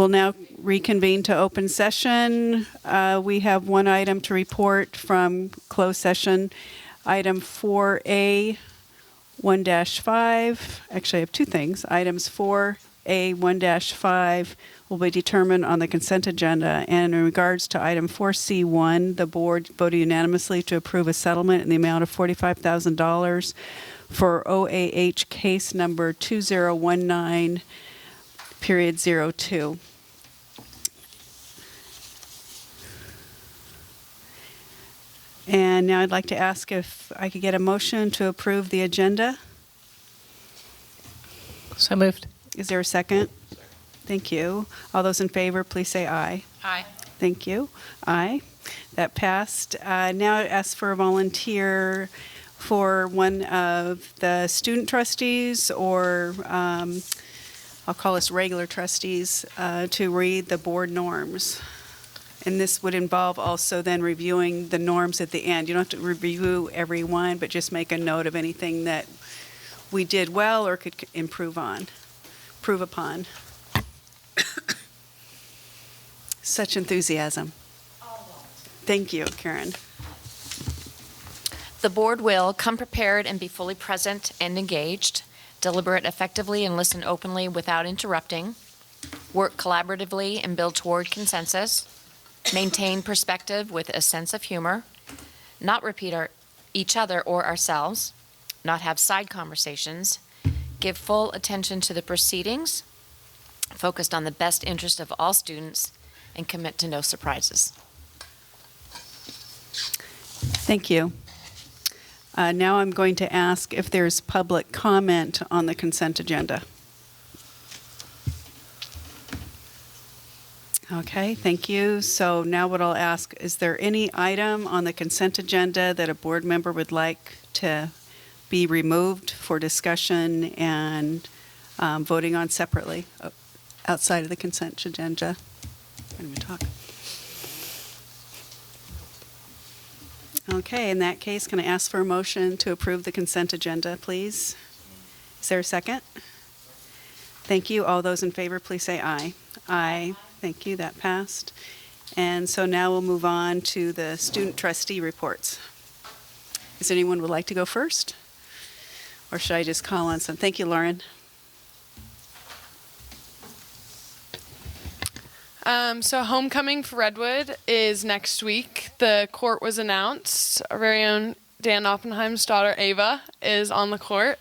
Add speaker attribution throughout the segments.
Speaker 1: We'll now reconvene to open session. We have one item to report from closed session. Item 4A 1-5. Actually, I have two things. Items 4A 1-5 will be determined on the consent agenda. And in regards to item 4C1, the board voted unanimously to approve a settlement in the amount of $45,000 for OAH case number 2019.02. And now I'd like to ask if I could get a motion to approve the agenda.
Speaker 2: So moved.
Speaker 1: Is there a second? Thank you. All those in favor, please say aye.
Speaker 2: Aye.
Speaker 1: Thank you. Aye. That passed. Now I ask for a volunteer for one of the student trustees, or I'll call us regular trustees, to read the board norms. And this would involve also then reviewing the norms at the end. You don't have to review every one, but just make a note of anything that we did well or could improve upon. Such enthusiasm. Thank you, Karen.
Speaker 3: The board will come prepared and be fully present and engaged, deliberate effectively and listen openly without interrupting, work collaboratively and build toward consensus, maintain perspective with a sense of humor, not repeat each other or ourselves, not have side conversations, give full attention to the proceedings, focused on the best interest of all students, and commit to no surprises.
Speaker 1: Thank you. Now I'm going to ask if there's public comment on the consent agenda. Okay, thank you. So now what I'll ask, is there any item on the consent agenda that a board member would like to be removed for discussion and voting on separately outside of the consent agenda? When we talk. Okay, in that case, can I ask for a motion to approve the consent agenda, please? Is there a second? Thank you. All those in favor, please say aye. Aye. Thank you. That passed. And so now we'll move on to the student trustee reports. Is anyone would like to go first? Or should I just call on some? Thank you, Lauren.
Speaker 4: So homecoming for Redwood is next week. The court was announced. Our very own Dan Oppenheim's daughter, Ava, is on the court.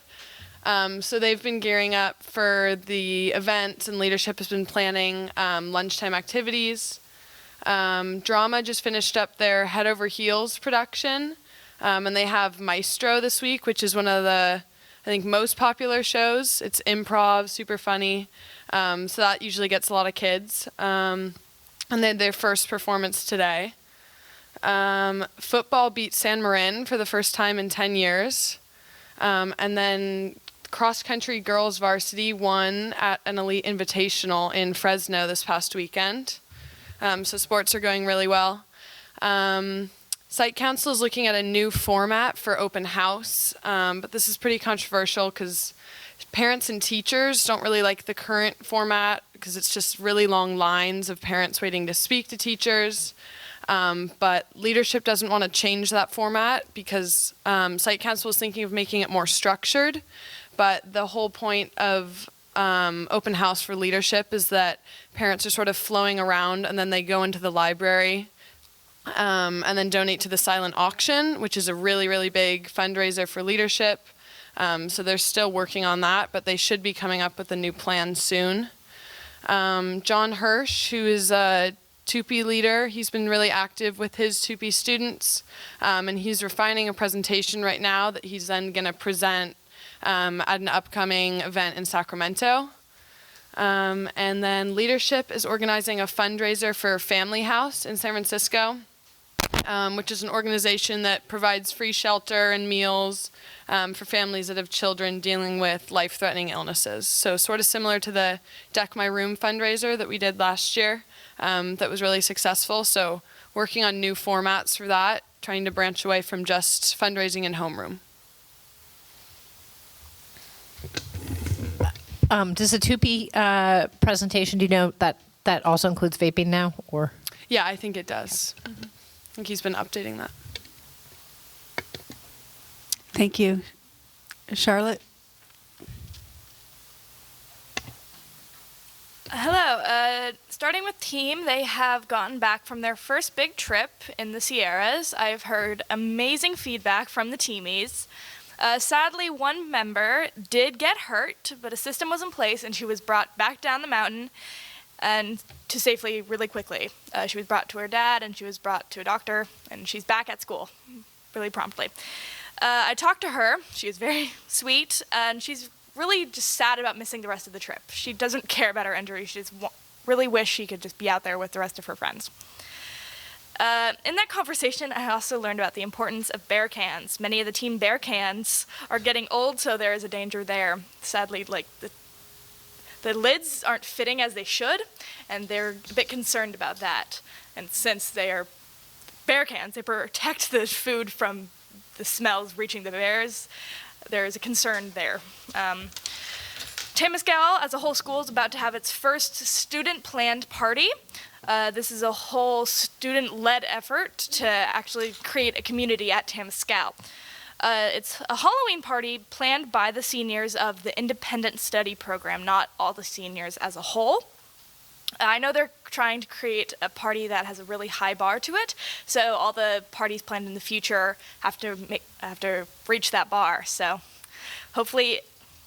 Speaker 4: So they've been gearing up for the event, and leadership has been planning lunchtime activities. Drama just finished up their Head Over Heels production, and they have Maestro this week, which is one of the, I think, most popular shows. It's improv, super funny. So that usually gets a lot of kids. And they had their first performance today. Football beat San Marin for the first time in 10 years. And then cross-country girls varsity won at an elite invitational in Fresno this past weekend. So sports are going really well. Site Council is looking at a new format for open house, but this is pretty controversial because parents and teachers don't really like the current format because it's just really long lines of parents waiting to speak to teachers. But leadership doesn't want to change that format because Site Council is thinking of making it more structured. But the whole point of open house for leadership is that parents are sort of flowing around and then they go into the library and then donate to the silent auction, which is a really, really big fundraiser for leadership. So they're still working on that, but they should be coming up with a new plan soon. John Hirsch, who is a TUPE leader, he's been really active with his TUPE students, and he's refining a presentation right now that he's then going to present at an upcoming event in Sacramento. And then leadership is organizing a fundraiser for Family House in San Francisco, which is an organization that provides free shelter and meals for families that have children dealing with life-threatening illnesses. So sort of similar to the Deck My Room fundraiser that we did last year that was really successful. So working on new formats for that, trying to branch away from just fundraising and homeroom.
Speaker 2: Does the TUPE presentation, do you know that That also includes vaping now, or?
Speaker 4: Yeah, I think it does. I think he's been updating that.
Speaker 1: Thank you. Charlotte?
Speaker 5: Hello. Starting with team, they have gotten back from their first big trip in the Sierras. I've heard amazing feedback from the teamies. Sadly, one member did get hurt, but a system was in place and she was brought back down the mountain and to safely really quickly. She was brought to her dad and she was brought to a doctor and she's back at school really promptly. I talked to her. She was very sweet and she's really just sad about missing the rest of the trip. She doesn't care about her injury. She just really wish she could just be out there with the rest of her friends. In that conversation, I also learned about the importance of bear cans. Many of the team bear cans are getting old, so there is a danger there. Sadly, like the lids aren't fitting as they should, and they're a bit concerned about that. And since they are bear cans, they protect the food from the smells reaching the bears. There is a concern there. Temescal, as a whole school, is about to have its first student-planned party. This is a whole student-led effort to actually create a community at Temescal. It's a Halloween party planned by the seniors of the Independent Study Program, not all the seniors as a whole. I know they're trying to create a party that has a really high bar to it, so all the parties planned in the future have to reach that bar. So hopefully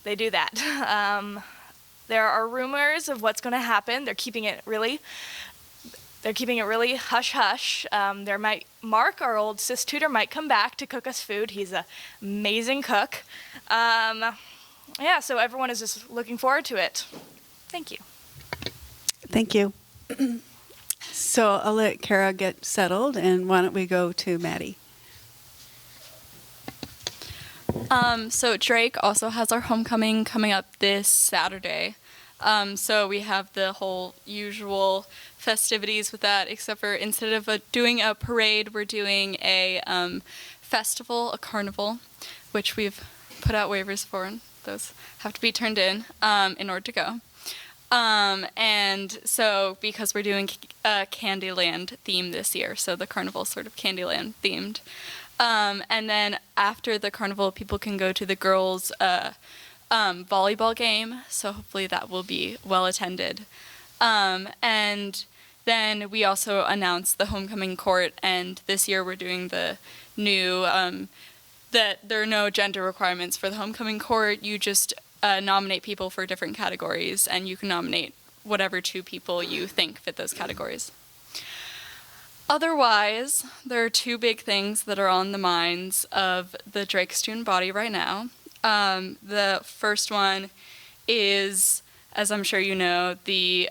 Speaker 5: they do that. There are rumors of what's going to happen. They're keeping it really hush hush. Mark, our old sis tutor, might come back to cook us food. He's an amazing cook. So everyone is just looking forward to it. Thank you.
Speaker 1: Thank you. So I'll let Kara get settled, and why don't we go to Maddie?
Speaker 6: So Drake also has our homecoming coming up this Saturday. So we have the whole usual festivities with that, except for instead of doing a parade, we're doing a festival, a carnival, which we've put out waivers for, and those have to be turned in order to go. And so because we're doing a Candyland theme this year, so the carnival sort of Candyland themed. And then after the carnival, people can go to the girls' volleyball game, so hopefully that will be well attended. And then we also announced the homecoming court, and this year we're doing the new, that there are no gender requirements for the homecoming court. You just nominate people for different categories, and you can nominate whatever two people you think fit those categories. Otherwise, there are two big things that are on the minds of the Drake student body right now. The first one is, as I'm sure you know, the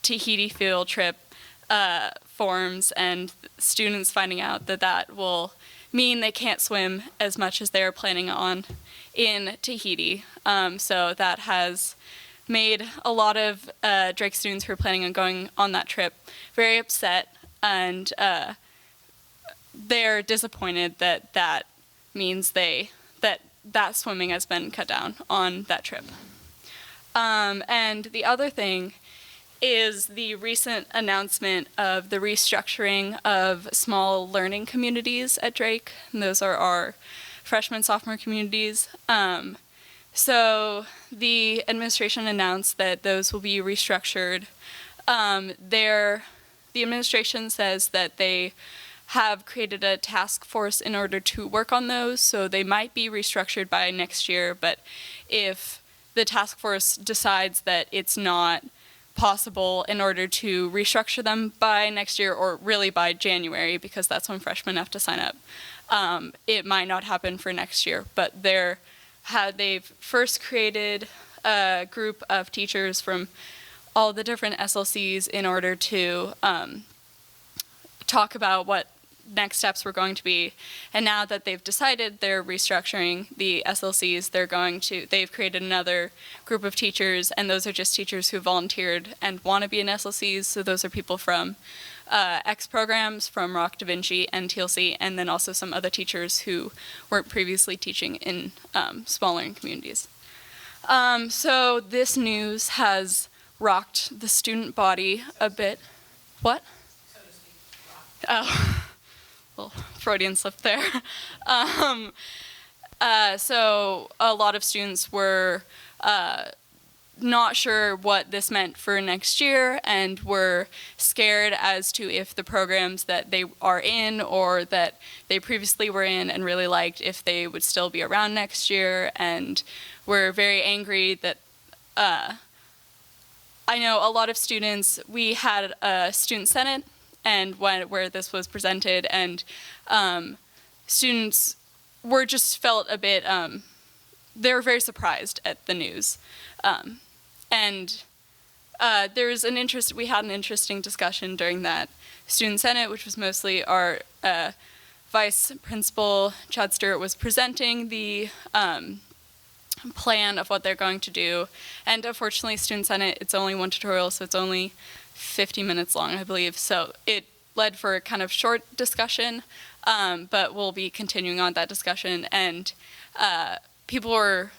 Speaker 6: Tahiti field trip forms, and students finding out that will mean they can't swim as much as they're planning on in Tahiti. So that has made a lot of Drake students who are planning on going on that trip very upset, and they're disappointed that means that swimming has been cut down on that trip. And the other thing is the recent announcement of the restructuring of small learning communities at Drake. And those are our freshman, sophomore communities. So the administration announced that those will be restructured. The administration says that they have created a task force in order to work on those, so they might be restructured by next year, but if the task force decides that it's not possible in order to restructure them by next year, or really by January, because that's when freshmen have to sign up, it might not happen for next year. But they've first created a group of teachers from all the different SLCs in order to talk about what next steps were going to be. And now that they've decided they're restructuring the SLCs, they've created another group of teachers, and those are just teachers who volunteered and want to be in SLCs. So those are people from X programs, from Rock Da Vinci and TLC, and then also some other teachers who weren't previously teaching in small learning communities. So this news has rocked the student body a bit. What? Oh, well, Freudian slip there. So a lot of students were not sure what this meant for next year and were scared as to if the programs that they are in or that they previously were in and really liked, if they would still be around next year, and were very angry that I know a lot of students, we had a student senate and where this was presented, and students were just felt a bit, they were very surprised at the news. And we had an interesting discussion during that student senate, which was mostly our vice principal, Chad Stewart, was presenting the plan of what they're going to do. And unfortunately, student senate, it's only one tutorial, so it's only 50 minutes long, I believe. So it led for a kind of short discussion, but we'll be continuing on that discussion. And people were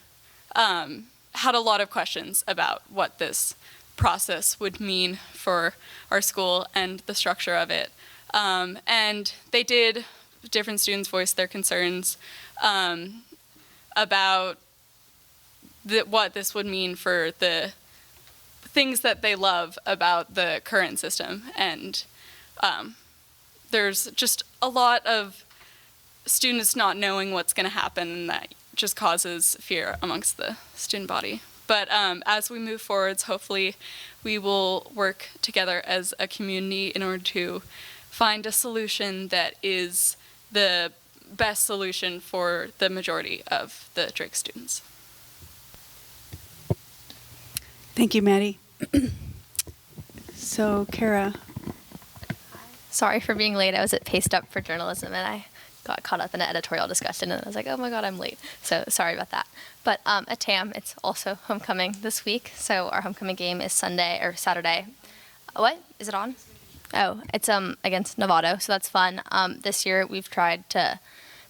Speaker 6: had a lot of questions about what this process would mean for our school and the structure of it. And different students voiced their concerns about what this would mean for the things that they love about the current system. And there's just a lot of students not knowing what's going to happen, and that just causes fear amongst the student body. But as we move forwards, hopefully we will work together as a community in order to find a solution that is the best solution for the majority of the Drake students.
Speaker 1: Thank you, Maddie. So, Kara.
Speaker 7: Sorry for being late. I was at Paste Up for Journalism, and I got caught up in an editorial discussion, and I was like, oh my God, I'm late. So sorry about that. But at TAM, it's also homecoming this week. So our homecoming game is Saturday. What? Is it on? Oh, it's against Novato, so that's fun. This year we've tried to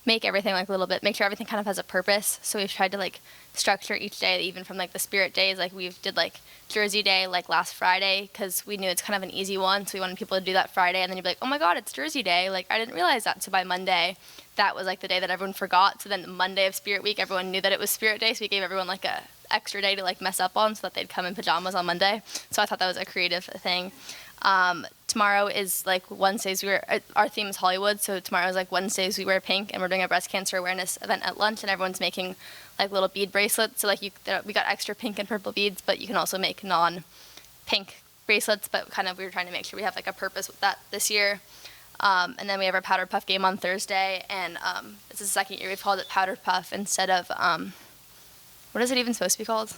Speaker 7: make everything like a little bit, make sure everything kind of has a purpose. So we've tried to like structure each day, even from like the spirit days, like we did like Jersey Day like last Friday, because we knew it's kind of an easy one, so we wanted people to do that Friday, and then you'd be like, oh my God, it's Jersey Day, like I didn't realize that. So by Monday, that was like the day that everyone forgot. So then the Monday of Spirit Week, everyone knew that it was Spirit Day, so we gave everyone like a extra day to like mess up on, so that they'd come in pajamas on Monday. So I thought that was a creative thing. Tomorrow is like Wednesdays. Our theme is Hollywood, so tomorrow is like Wednesdays we wear pink, and we're doing a breast cancer awareness event at lunch, and everyone's making like little bead bracelets. So like we got extra pink and purple beads, but you can also make non-pink bracelets. But kind of we were trying to make sure we have like a purpose with that this year. And then we have our Powder Puff game on Thursday, and this is the second year we've called it Powder Puff instead of what is it even supposed to be called?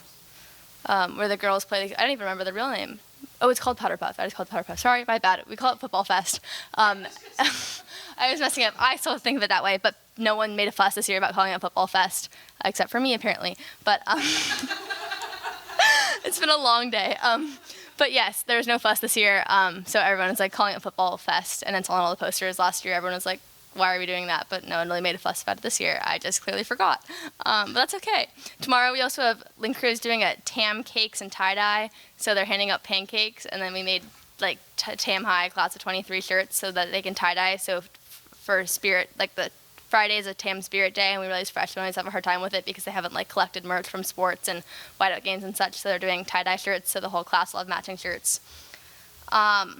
Speaker 7: Where the girls play. I don't even remember the real name. Oh, it's called Powder Puff. I just called it Powder Puff. Sorry, my bad. We call it Football Fest. I was messing up. I still think of it that way, but no one made a fuss this year about calling it Football Fest, except for me, apparently. But it's been a long day. But yes, there was no fuss this year, so everyone was like calling it Football Fest, and it's on all the posters. Last year, everyone was like, why are we doing that? But no one really made a fuss about it this year. I just clearly forgot. But that's okay. Tomorrow we also have Link Crew's doing a TAM cakes and tie-dye. So they're handing out pancakes, and then we made like TAM High class of 23 shirts so that they can tie-dye. So for Spirit, like the Friday is a TAM Spirit Day, and we realize freshmen always have a hard time with it because they haven't like collected merch from sports and whiteout games and such. So they're doing tie-dye shirts, so the whole class will have matching shirts. Our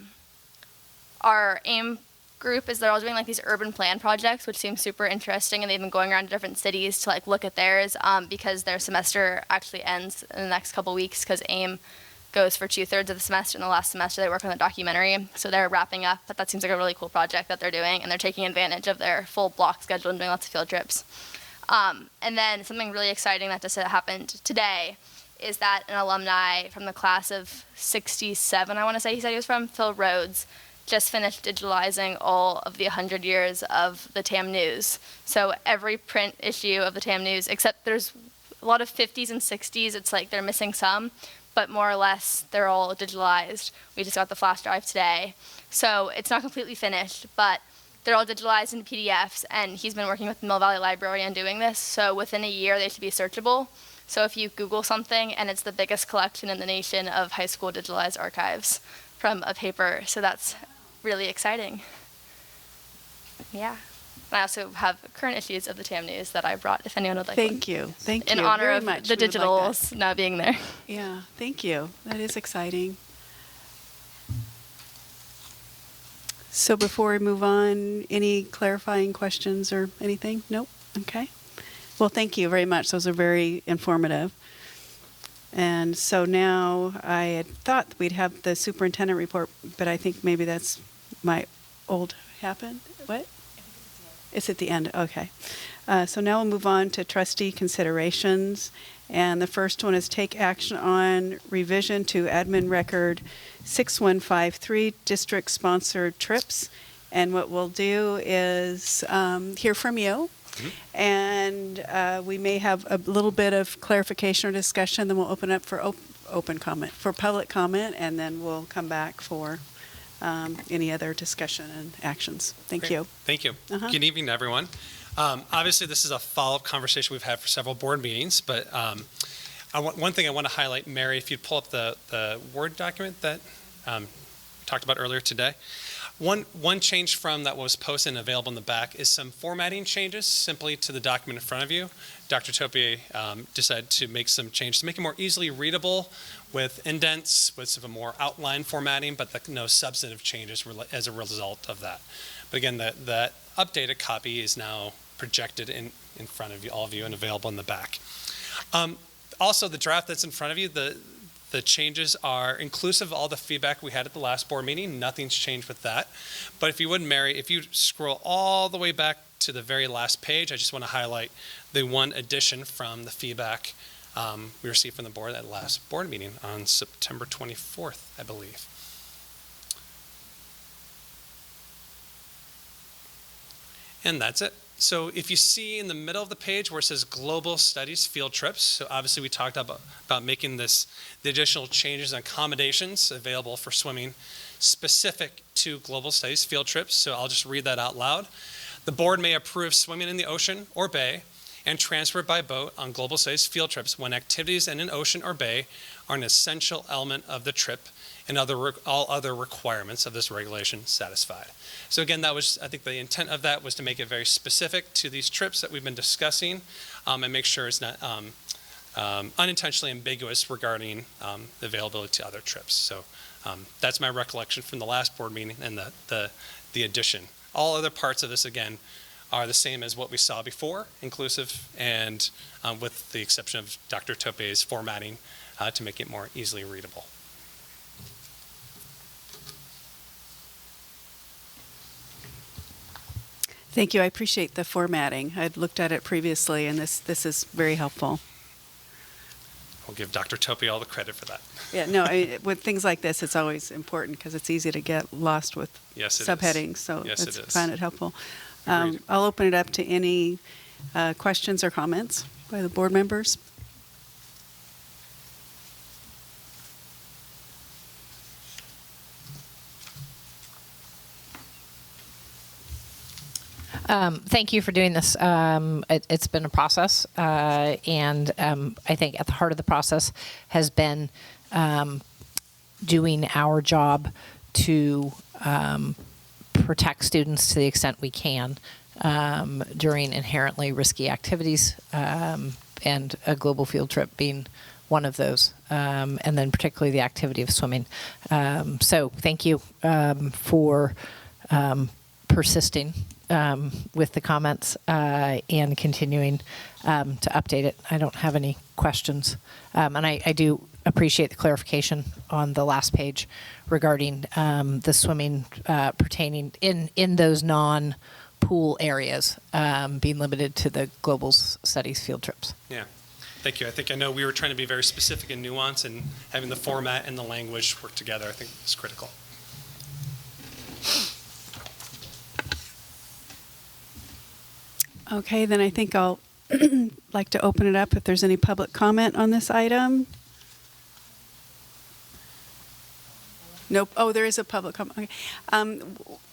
Speaker 7: AIM group is they're all doing like these urban plan projects, which seems super interesting, and they've been going around to different cities to like look at theirs because their semester actually ends in the next couple weeks, because AIM goes for 2/3 of the semester, and the last semester they work on the documentary, so they're wrapping up. But that seems like a really cool project that they're doing, and they're taking advantage of their full block schedule and doing lots of field trips. And then something really exciting that just happened today is that an alumni from the class of 67, I want to say he said he was from, Phil Rhodes, just finished digitalizing all of the 100 years of the TAM News. So every print issue of the TAM News, except there's a lot of 50s and 60s, it's like they're missing some, but more or less they're all digitalized. We just got the flash drive today. So it's not completely finished, but they're all digitalized into PDFs, and he's been working with the Mill Valley Library on doing this, so within a year they should be searchable. So if you Google something, and it's the biggest collection in the nation of high school digitalized archives from a paper. So that's really exciting. Yeah. I also have current issues of the TAM News that I brought if anyone would like one.
Speaker 1: Thank you. Thank you
Speaker 7: In honor
Speaker 1: very
Speaker 7: of
Speaker 1: much.
Speaker 7: the
Speaker 1: We would like that.
Speaker 7: digitals not being there.
Speaker 1: Yeah, thank you. That is exciting. So before we move on, any clarifying questions or anything? Nope? Okay. Well, thank you very much. Those are very informative. And so now I had thought we'd have the superintendent report, but I think maybe that's my old happened. What? It's at the end. Okay. So now we'll move on to trustee considerations. And the first one is take action on revision to admin record 6153 district-sponsored trips. And what we'll do is hear from you. And we may have a little bit of clarification or discussion. Then we'll open up for open comment, for public comment, and then we'll come back for any other discussion and actions. Thank
Speaker 8: Great.
Speaker 1: you.
Speaker 8: Thank you.
Speaker 1: Uh-huh.
Speaker 8: Good evening, everyone. Obviously, this is a follow-up conversation we've had for several board meetings, but one thing I want to highlight, Mary, if you'd pull up the Word document that we talked about earlier today. One change from that was posted and available in the back is some formatting changes simply to the document in front of you. Dr. Topier decided to make some changes to make it more easily readable with indents, with some more outline formatting, but no substantive changes as a result of that. But again, the updated copy is now projected in front of you, all of you, and available in the back. Also, the draft that's in front of you, the changes are inclusive of all the feedback we had at the last board meeting. Nothing's changed with that. But if you would, Mary, if you scroll all the way back to the very last page, I just want to highlight the one addition from the feedback we received from the board at the last board meeting on September 24th, I believe. And that's it. So if you see in the middle of the page where it says Global Studies Field Trips, so obviously we talked about making the additional changes and accommodations available for swimming specific to Global Studies Field Trips. So I'll just read that out loud. The board may approve swimming in the ocean or bay and transport by boat on Global Studies Field Trips when activities in an ocean or bay are an essential element of the trip and all other requirements of this regulation satisfied. So again, that was, I think the intent of that was to make it very specific to these trips that we've been discussing and make sure it's not unintentionally ambiguous regarding the availability to other trips. So that's my recollection from the last board meeting and the addition. All other parts of this, again, are the same as what we saw before, inclusive, and with the exception of Dr. Topier's formatting to make it more easily readable.
Speaker 1: Thank you. I appreciate the formatting. I'd looked at it previously, and this is very helpful.
Speaker 8: I'll give Dr. Topier all the credit for that.
Speaker 1: Yeah, no, with things like this, it's always important because it's easy to get lost with
Speaker 8: Yes, it
Speaker 1: subheadings.
Speaker 8: is.
Speaker 1: So
Speaker 8: Yes, it
Speaker 1: I
Speaker 8: is.
Speaker 1: find it helpful.
Speaker 8: Agreed.
Speaker 1: I'll open it up to any questions or comments by the board members.
Speaker 2: Thank you for doing this. It's been a process, and I think at the heart of the process has been doing our job to protect students to the extent we can during inherently risky activities, and a global field trip being one of those, and then particularly the activity of swimming. So thank you for persisting with the comments and continuing to update it. I don't have any questions. And I do appreciate the clarification on the last page regarding the swimming pertaining in those non-pool areas being limited to the global studies field trips.
Speaker 8: Yeah. Thank you. I know we were trying to be very specific and nuanced, and having the format and the language work together, I think, is critical.
Speaker 1: Okay, then I think I'll like to open it up if there's any public comment on this item. Nope. Oh, there is a public comment. Okay.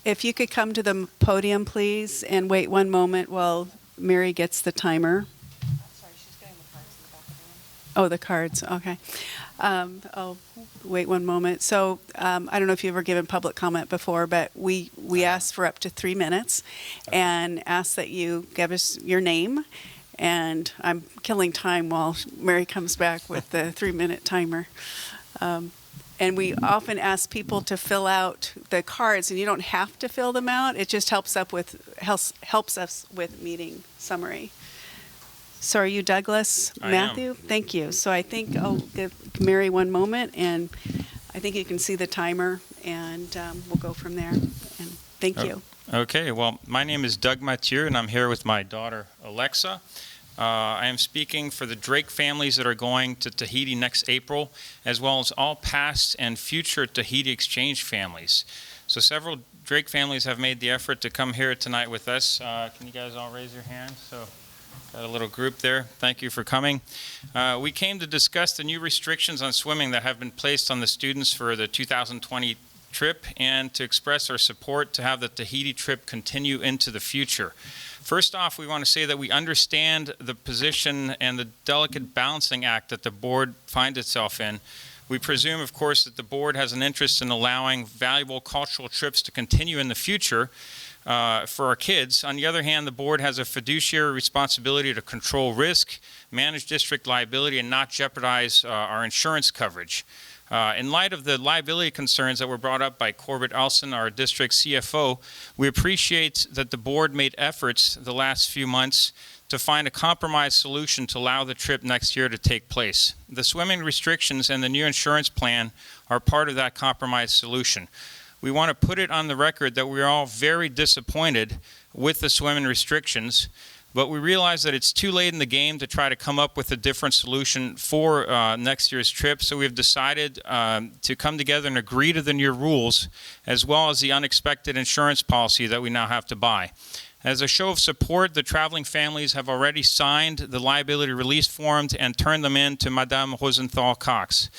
Speaker 1: If you could come to the podium, please, and wait one moment while Mary gets the timer.
Speaker 9: Sorry, she's getting the cards in the back of the room.
Speaker 1: Oh, the cards, okay. Oh, wait one moment. So I don't know if you've ever given public comment before, but we ask for up to 3 minutes and ask that you give us your name. And I'm killing time while Mary comes back with the 3-minute timer. And we often ask people to fill out the cards, and you don't have to fill them out. It just helps us with meeting summary. So are you Douglas
Speaker 9: I
Speaker 1: Matthew?
Speaker 9: am.
Speaker 1: Thank you. So I think I'll give Mary one moment, and I think you can see the timer, and we'll go from there. And thank you.
Speaker 9: Okay, well, my name is Doug Mathieu, and I'm here with my daughter, Alexa. I am speaking for the Drake families that are going to Tahiti next April, as well as all past and future Tahiti exchange families. So several Drake families have made the effort to come here tonight with us. Can you guys all raise your hands? So, got a little group there. Thank you for coming. We came to discuss the new restrictions on swimming that have been placed on the students for the 2020 trip and to express our support to have the Tahiti trip continue into the future. First off, we want to say that we understand the position and the delicate balancing act that the board finds itself in. We presume, of course, that the board has an interest in allowing valuable cultural trips to continue in the future for our kids. On the other hand, the board has a fiduciary responsibility to control risk, manage district liability, and not jeopardize our insurance coverage. In light of the liability concerns that were brought up by Corbett Elson, our district CFO, we appreciate that the board made efforts the last few months to find a compromise solution to allow the trip next year to take place. The swimming restrictions and the new insurance plan are part of that compromise solution. We want to put it on the record that we're all very disappointed with the swimming restrictions, but we realize that it's too late in the game to try to come up with a different solution for next year's trip. So we've decided to come together and agree to the new rules, as well as the unexpected insurance policy that we now have to buy. As a show of support, the traveling families have already signed the liability release forms and turned them in to Madame Rosenthal Cox.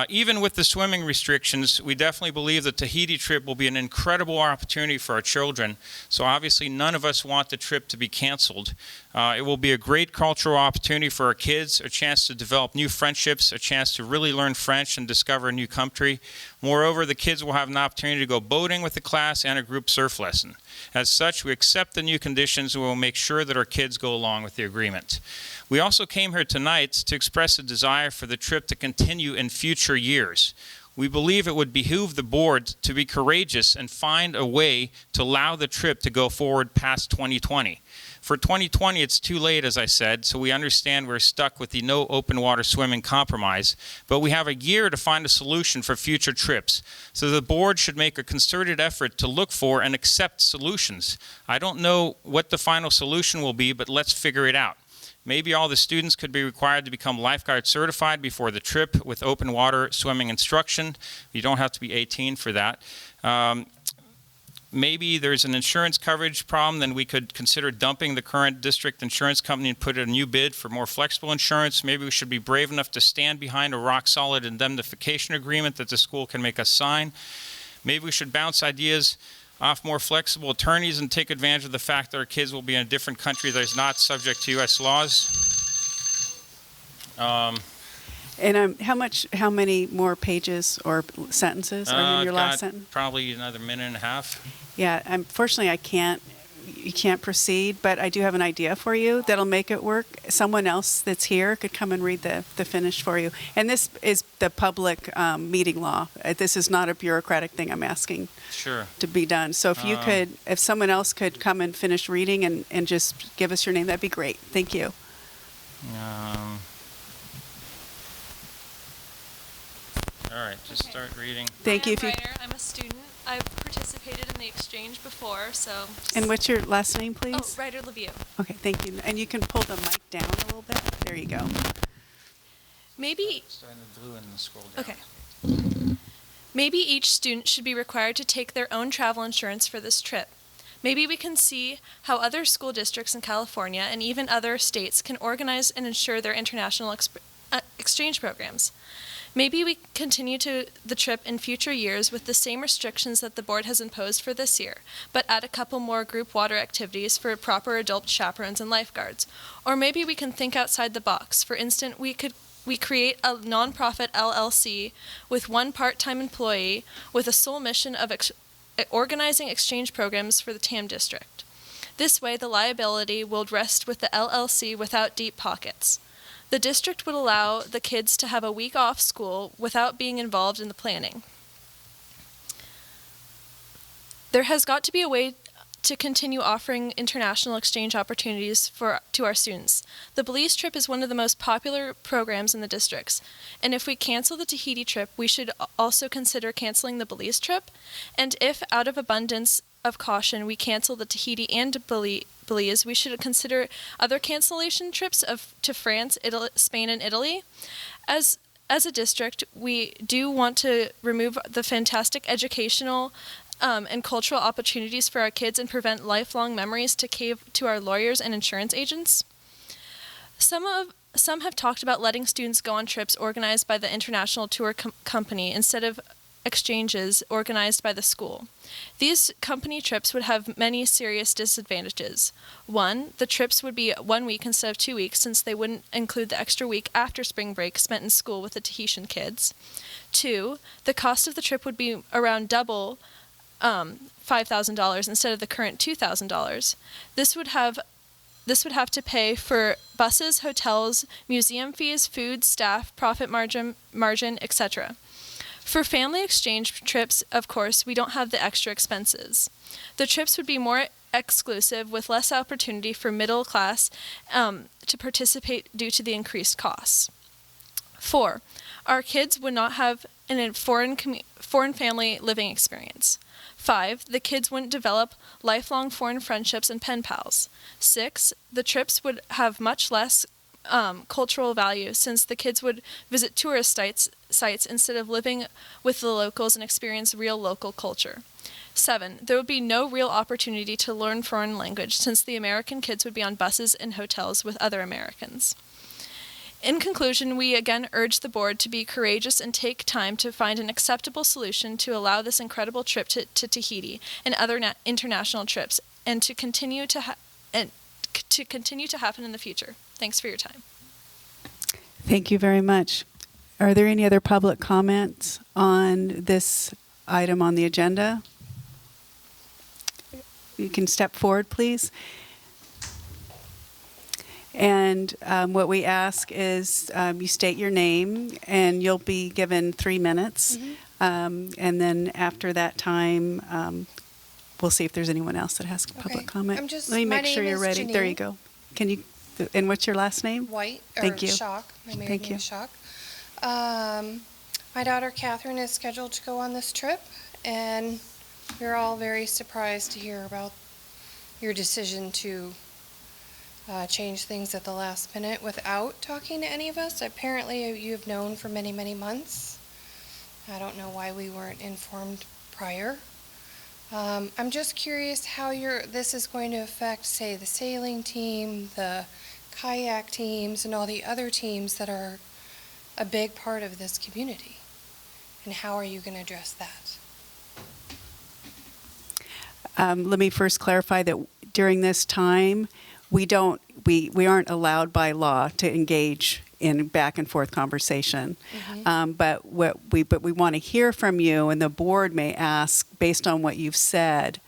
Speaker 9: Even with the swimming restrictions, we definitely believe the Tahiti trip will be an incredible opportunity for our children. So obviously none of us want the trip to be canceled. It will be a great cultural opportunity for our kids, a chance to develop new friendships, a chance to really learn French and discover a new country. Moreover, the kids will have an opportunity to go boating with the class and a group surf lesson. As such, we accept the new conditions and we will make sure that our kids go along with the agreement. We also came here tonight to express a desire for the trip to continue in future years. We believe it would behoove the board to be courageous and find a way to allow the trip to go forward past 2020. For 2020, it's too late, as I said, so we understand we're stuck with the no open water swimming compromise, but we have a year to find a solution for future trips. So the board should make a concerted effort to look for and accept solutions. I don't know what the final solution will be, but let's figure it out. Maybe all the students could be required to become lifeguard certified before the trip with open water swimming instruction. You don't have to be 18 for that. Maybe there's an insurance coverage problem, then we could consider dumping the current district insurance company and put in a new bid for more flexible insurance. Maybe we should be brave enough to stand behind a rock-solid indemnification agreement that the school can make us sign. Maybe we should bounce ideas off more flexible attorneys and take advantage of the fact that our kids will be in a different country that is not subject to U.S. laws.
Speaker 1: And how many more pages or sentences are you in your last sentence?
Speaker 9: Probably another minute and a half.
Speaker 1: Yeah, unfortunately you can't proceed, but I do have an idea for you that'll make it work. Someone else that's here could come and read the finish for you. And this is the public meeting law. This is not a bureaucratic thing I'm asking to be done. So if you could, if someone else could come and finish reading and just give us your name, that'd be great. Thank you.
Speaker 9: All right, just start reading.
Speaker 1: Thank you.
Speaker 6: I'm a student. I've participated in the exchange before, so.
Speaker 1: And what's your last name, please?
Speaker 6: Oh, Ryder Lemieux.
Speaker 1: Okay, thank you. And you can pull the mic down a little bit. There you go.
Speaker 6: Maybe.
Speaker 9: Start in the blue and then scroll down.
Speaker 6: Okay. Maybe each student should be required to take their own travel insurance for this trip. Maybe we can see how other school districts in California and even other states can organize and insure their international exchange programs. Maybe we continue to the trip in future years with the same restrictions that the board has imposed for this year, but add a couple more group water activities for proper adult chaperones and lifeguards. Or maybe we can think outside the box. For instance, we could
Speaker 10: we create a nonprofit LLC with one part-time employee with a sole mission of organizing exchange programs for the TAM district. This way, the liability will rest with the LLC without deep pockets. The district would allow the kids to have a week off school without being involved in the planning. There has got to be a way to continue offering international exchange opportunities to our students. The Belize trip is one of the most popular programs in the districts, and if we cancel the Tahiti trip, we should also consider canceling the Belize trip, and if, out of abundance of caution, we cancel the Tahiti and Belize, we should consider other cancellation trips to France, Spain, and Italy. As a district, we do want to remove the fantastic educational and cultural opportunities for our kids and prevent lifelong memories to cave to our lawyers and insurance agents. Some have talked about letting students go on trips organized by the international tour company instead of exchanges organized by the school. These company trips would have many serious disadvantages. One, the trips would be 1 week instead of 2 weeks, since they wouldn't include the extra week after spring break spent in school with the Tahitian kids. Two, the cost of the trip would be around double $5,000 instead of the current $2,000. This would have to pay for buses, hotels, museum fees, food, staff, profit margin, etc. For family exchange trips, of course, we don't have the extra expenses. The trips would be more exclusive with less opportunity for middle class to participate due to the increased costs. 4, our kids would not have a foreign family living experience. 5, the kids wouldn't develop lifelong foreign friendships and pen pals. 6, the trips would have much less cultural value, since the kids would visit tourist sites instead of living with the locals and experience real local culture. 7, there would be no real opportunity to learn foreign language, since the American kids would be on buses and hotels with other Americans. In conclusion, we again urge the board to be courageous and take time to find an acceptable solution to allow this incredible trip to Tahiti and other international trips, and to continue to happen in the future. Thanks for your time.
Speaker 1: Thank you very much. Are there any other public comments on this item on the agenda? You can step forward, please. And what we ask is you state your name, and you'll be given 3 minutes. And then after that time, we'll see if there's anyone else that has public comment. Let me make sure you're ready. There you go. Can you? And what's your last name?
Speaker 11: White.
Speaker 1: Thank you.
Speaker 11: Shock. My married
Speaker 1: Thank
Speaker 11: name
Speaker 1: you.
Speaker 11: is Shock. My daughter Catherine is scheduled to go on this trip, and we're all very surprised to hear about your decision to change things at the last minute without talking to any of us. Apparently, you've known for many, many months. I don't know why we weren't informed prior. I'm just curious how this is going to affect, say, the sailing team, the kayak teams, and all the other teams that are a big part of this community. And how are you going to address that?
Speaker 1: Let me first clarify that during this time, we aren't allowed by law to engage in back and forth conversation. But we want to hear from you, and the board may ask, based on what you've said,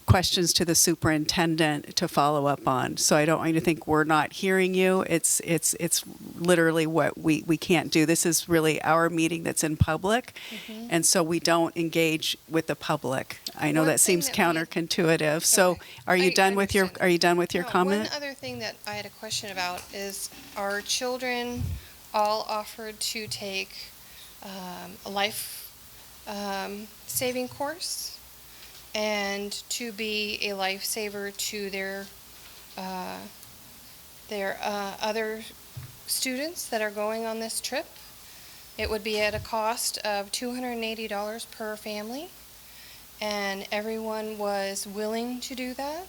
Speaker 1: questions to the superintendent to follow up on. So I don't want you to think we're not hearing you. It's literally what we can't do. This is really our meeting that's in public, and so we don't engage with the public. I know that seems counterintuitive. So are you done with your comment?
Speaker 11: One other thing that I had a question about is, our children all offered to take a life saving course and to be a lifesaver to their other students that are going on this trip. It would be at a cost of $280 per family, and everyone was willing to do that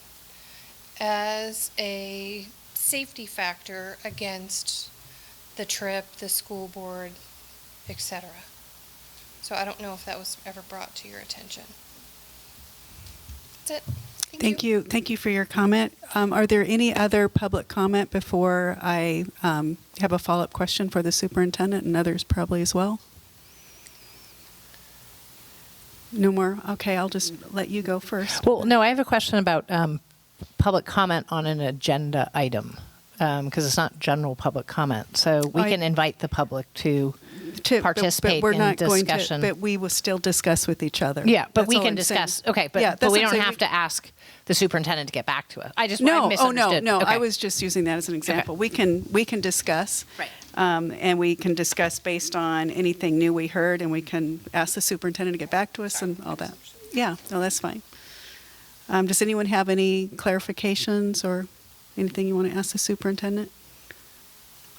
Speaker 11: as a safety factor against the trip, the school board, etc. So I don't know if that was ever brought to your attention. That's it.
Speaker 1: Thank you. Thank you for your comment. Are there any other public comment before I have a follow-up question for the superintendent and others probably as well? No more? Okay, I'll just let you go first.
Speaker 2: Well, no, I have a question about public comment on an agenda item, because it's not general public comment. So we can invite the public to participate
Speaker 1: we're
Speaker 2: in
Speaker 1: not
Speaker 2: discussion.
Speaker 1: but we will still discuss with each other.
Speaker 2: Yeah, but
Speaker 1: That's
Speaker 2: we
Speaker 1: all
Speaker 2: can
Speaker 1: I'm saying.
Speaker 2: discuss. Okay, but,
Speaker 1: Yeah,
Speaker 2: but
Speaker 1: that's
Speaker 2: we
Speaker 1: what I'm
Speaker 2: don't
Speaker 1: saying.
Speaker 2: have to ask the superintendent to get back to us. I
Speaker 1: No,
Speaker 2: misunderstood.
Speaker 1: no.
Speaker 2: Okay.
Speaker 1: I was just using that as an example. We can discuss.
Speaker 2: Right.
Speaker 1: And we can discuss based on anything new we heard, and we can ask the superintendent to get back to us and all that. Yeah, no, that's fine. Does anyone have any clarifications or anything you want to ask the superintendent?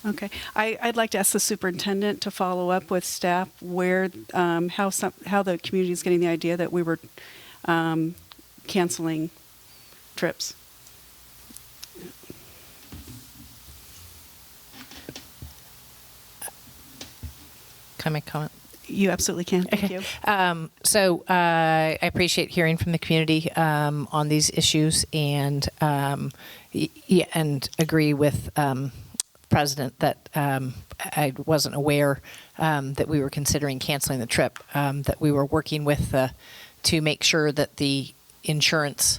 Speaker 1: Okay. I'd like to ask the superintendent to follow up with staff where, how the community is getting the idea that we were canceling trips.
Speaker 2: Can I make a comment?
Speaker 1: You absolutely can. Thank you.
Speaker 2: So I appreciate hearing from the community on these issues, and and agree with President that I wasn't aware that we were considering canceling the trip. That we were working with to make sure that the insurance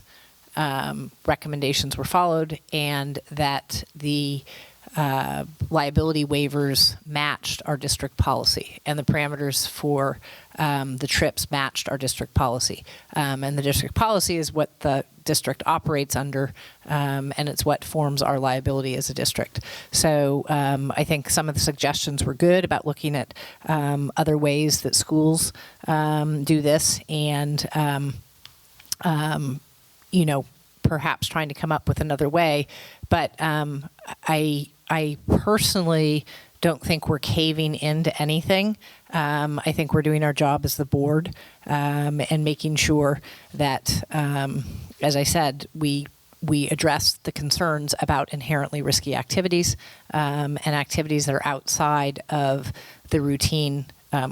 Speaker 2: recommendations were followed, and that the liability waivers matched our district policy, and the parameters for the trips matched our district policy. And the district policy is what the district operates under, and it's what forms our liability as a district. So I think some of the suggestions were good about looking at other ways that schools do this, and perhaps trying to come up with another way. But I personally don't think we're caving into anything. I think we're doing our job as the board, and making sure that, as I said, we address the concerns about inherently risky activities, and activities that are outside of the routine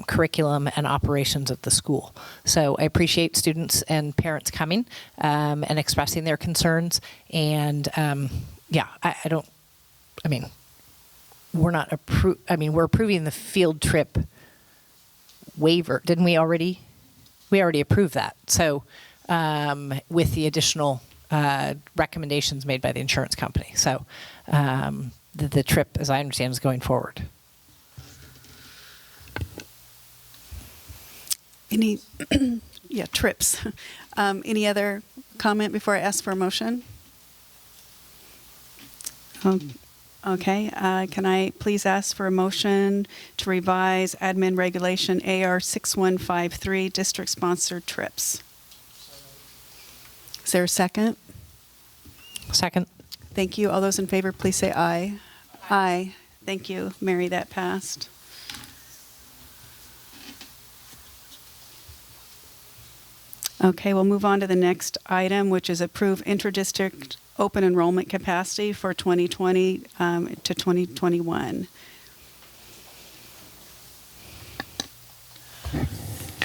Speaker 2: curriculum and operations of the school. So I appreciate students and parents coming and expressing their concerns. And we're not we're approving the field trip waiver. Didn't we already? We already approved that. So with the additional recommendations made by the insurance company. So the trip, as I understand, is going forward.
Speaker 1: Any, trips. Any other comment before I ask for a motion? Okay. Can I please ask for a motion to revise admin regulation AR 6153, district-sponsored trips? Is there a second?
Speaker 2: Second.
Speaker 1: Thank you. All those in favor, please say aye. Aye. Thank you, Mary. That passed. Okay, we'll move on to the next item, which is approve intra-district open enrollment capacity for 2020 to 2021.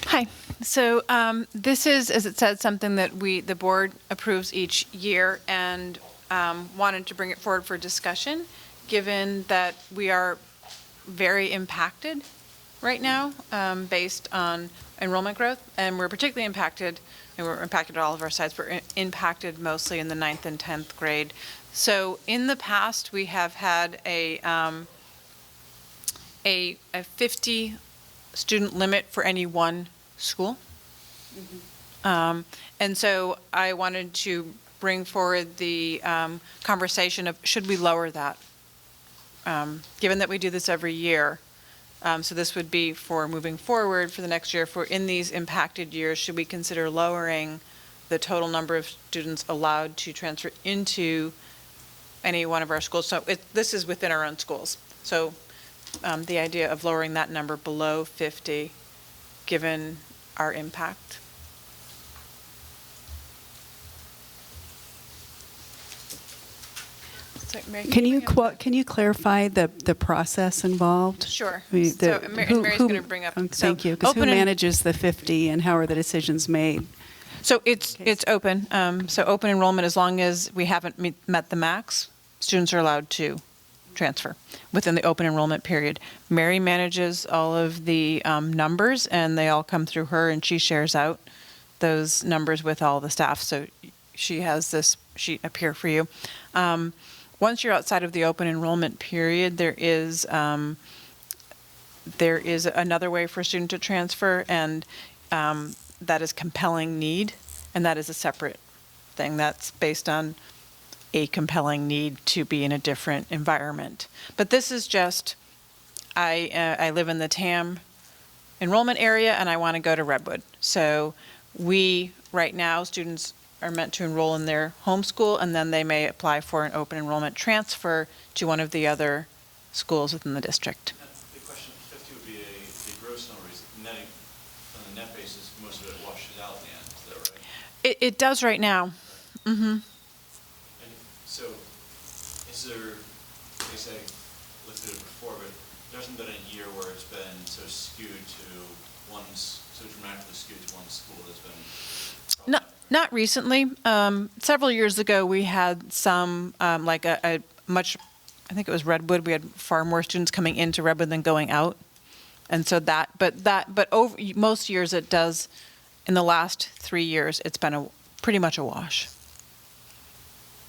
Speaker 12: Hi. So this is, as it says, something that the board approves each year, and wanted to bring it forward for discussion, given that we are very impacted right now based on enrollment growth, and we're particularly impacted, and we're impacted at all of our sites, but impacted mostly in the 9th and 10th grade. So in the past, we have had a 50 student limit for any one school. Mm-hmm. And so I wanted to bring forward the conversation of, should we lower that? Given that we do this every year. So this would be for moving forward for the next year. For in these impacted years, should we consider lowering the total number of students allowed to transfer into any one of our schools? So this is within our own schools. So the idea of lowering that number below 50, given our impact.
Speaker 1: Can you clarify the process involved?
Speaker 12: Sure.
Speaker 1: I mean,
Speaker 12: Mary's going to bring up.
Speaker 1: Thank you. Because who manages the 50, and how are the decisions made?
Speaker 12: So it's open. So open enrollment, as long as we haven't met the max, students are allowed to transfer within the open enrollment period. Mary manages all of the numbers, and they all come through her, and she shares out those numbers with all the staff. So she has this sheet up here for you. Once you're outside of the open enrollment period, there is another way for a student to transfer, and that is compelling need, and that is a separate thing. That's based on a compelling need to be in a different environment. But this is just, I live in the TAM enrollment area and I want to go to Redwood. So right now, students are meant to enroll in their home school, and then they may apply for an open enrollment transfer to one of the other schools within the district.
Speaker 13: The question 50 would be a gross number. Netting on a net basis, most of it washes out in the end. Is that right?
Speaker 12: It does right now.
Speaker 13: Right.
Speaker 12: Mm-hmm.
Speaker 13: And so, is there, like I say, looked at it before, but there hasn't been a year where it's been so skewed to so dramatically skewed to one school that's been.
Speaker 12: Not recently. Several years ago, we had some, like a much, I think it was Redwood, we had far more students coming into Redwood than going out. And so but over most years it does, in the last 3 years, it's been pretty much a wash.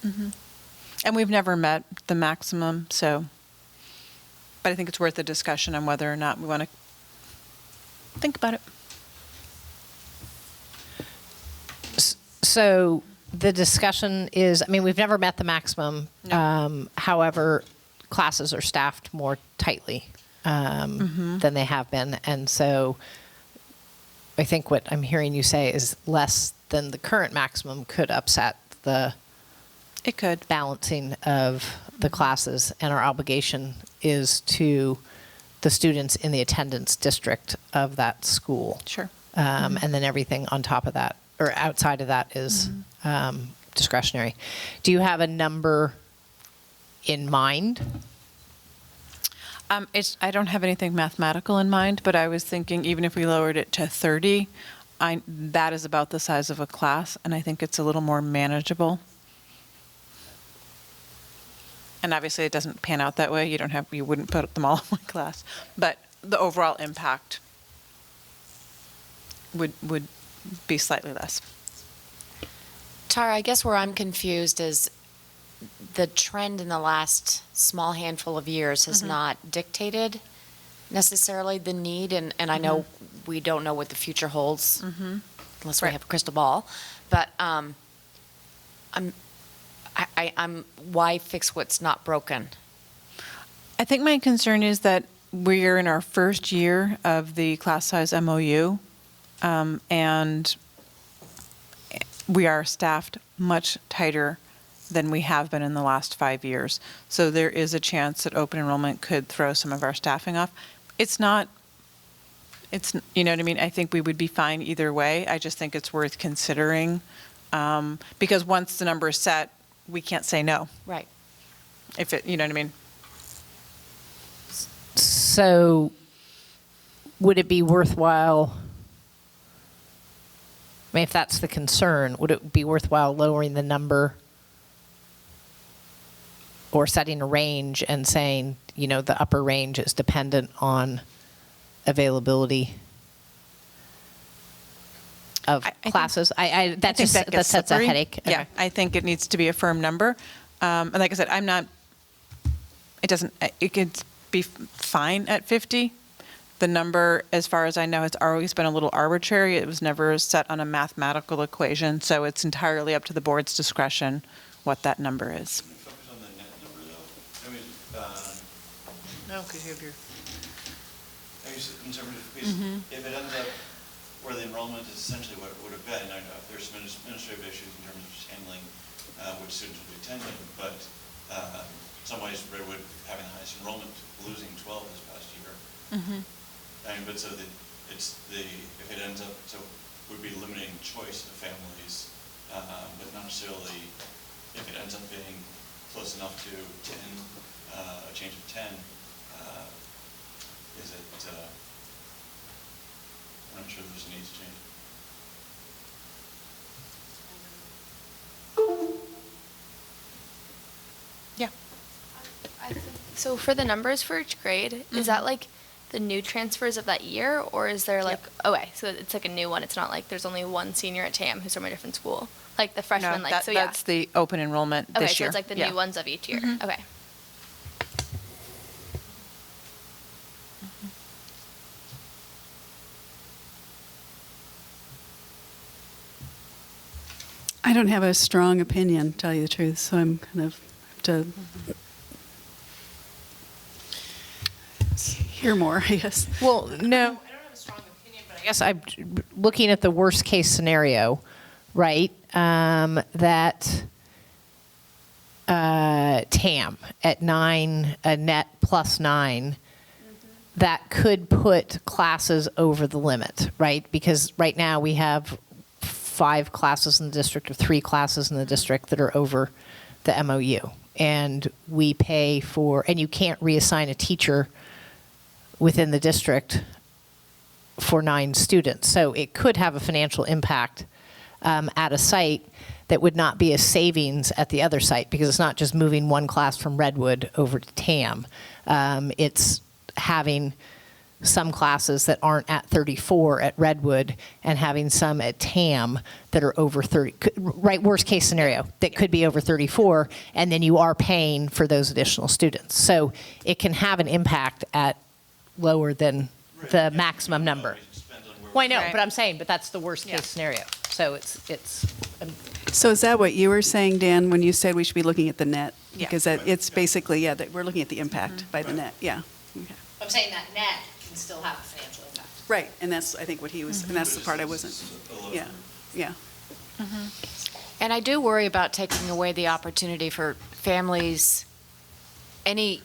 Speaker 12: Mm-hmm. And we've never met the maximum, so, but I think it's worth a discussion on whether or not we want to think about it.
Speaker 2: So the discussion is, I mean, we've never met the maximum.
Speaker 12: No.
Speaker 2: However, classes are staffed more tightly than they have been. And so I think what I'm hearing you say is less than the current maximum could upset the balancing of the classes. And our obligation is to the students in the attendance district of that school.
Speaker 12: Sure.
Speaker 2: And then everything on top of that, or outside of that, is discretionary. Do you have a number in mind?
Speaker 12: I don't have anything mathematical in mind, but I was thinking even if we lowered it to 30, that is about the size of a class, and I think it's a little more manageable. And obviously it doesn't pan out that way. You wouldn't put them all in one class, but the overall impact would be slightly less.
Speaker 3: Tara, I guess where I'm confused is the trend in the last small handful of years has not dictated necessarily the need, and I know we don't know what the future holds unless we have a crystal ball, but I'm why fix what's not broken?
Speaker 12: I think my concern is that we're in our first year of the class size MOU, and we are staffed much tighter than we have been in the last 5 years. So there is a chance that open enrollment could throw some of our staffing off. You know what I mean? I think we would be fine either way. I just think it's worth considering, because once the number is set, we can't say no.
Speaker 3: Right.
Speaker 12: You know what I mean?
Speaker 2: So would it be worthwhile, I mean, if that's the concern, would it be worthwhile lowering the number or setting a range and saying, the upper range is dependent on availability of classes? That sets a headache.
Speaker 12: Yeah,
Speaker 2: Okay.
Speaker 12: I think it needs to be a firm number. And like I said, it could be fine at 50. The number, as far as I know, has always been a little arbitrary. It was never set on a mathematical equation, so it's entirely up to the board's discretion what that number is.
Speaker 13: Can we focus on the net number, though? I mean,
Speaker 12: No, because you have your...
Speaker 13: I guess in terms of, if it ends up where the enrollment is essentially what it would have been, I know there's some administrative issues in terms of just handling which students will be attending, but in some ways, Redwood having the highest enrollment, losing 12 this past year. I mean, but so if it ends up, so would be limiting choice of families, but not necessarily if it ends up being close enough to 10, a change of 10, is it, I'm not sure there's a need to change.
Speaker 7: So for the numbers for each grade, is that like the new transfers of that year, or is there like, okay, so it's like a new one. It's not like there's only one senior at TAM who's from a different school, like the freshman,
Speaker 12: No,
Speaker 7: like, so yeah.
Speaker 12: that's the open enrollment
Speaker 7: Okay,
Speaker 12: this
Speaker 7: so
Speaker 12: year.
Speaker 7: it's like the
Speaker 12: Yeah.
Speaker 7: new ones of each year. Okay.
Speaker 1: I don't have a strong opinion, to tell you the truth, so I'm kind of have to hear more, I guess.
Speaker 2: Well, no, I don't have a strong opinion, but I guess I'm looking at the worst case scenario, right? That TAM at 9, a net plus 9, that could put classes over the limit, right? Because right now we have 5 classes in the district or 3 classes in the district that are over the MOU. And we pay for, and you can't reassign a teacher within the district for 9 students. So it could have a financial impact at a site that would not be a savings at the other site, because it's not just moving one class from Redwood over to TAM. It's having some classes that aren't at 34 at Redwood and having some at TAM that are over 30, right, worst case scenario, that could be over 34, and then you are paying for those additional students. So it can have an impact at lower than the maximum number. Well, I know,
Speaker 12: Right.
Speaker 2: but I'm saying, but that's the worst case scenario. So it's
Speaker 1: So is that what you were saying, Dan, when you said we should be looking at the net?
Speaker 12: Yeah.
Speaker 1: Because that, it's basically, yeah, that we're looking at the impact by the net, yeah. Okay.
Speaker 2: I'm saying that net can still have a financial impact.
Speaker 1: Right, and that's, I think, what he was, and that's the part I wasn't, yeah, yeah.
Speaker 3: And I do worry about taking away the opportunity for families, any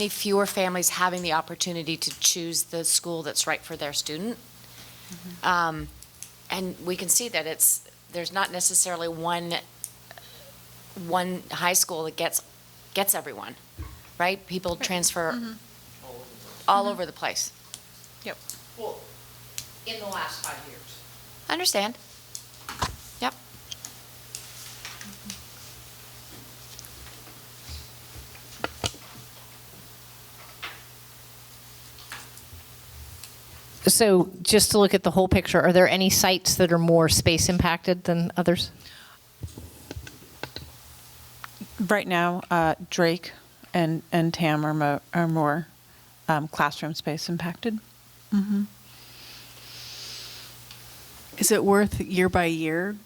Speaker 3: fewer families having the opportunity to choose the school that's right for their student. And we can see that there's not necessarily one high school that gets everyone, right? People transfer all over the place.
Speaker 12: Yep.
Speaker 2: Well, in the last 5 years.
Speaker 3: I understand. Yep.
Speaker 2: So just to look at the whole picture, are there any sites that are more space impacted than others?
Speaker 12: Right now, Drake and TAM are more classroom space impacted.
Speaker 1: Is it worth year by year,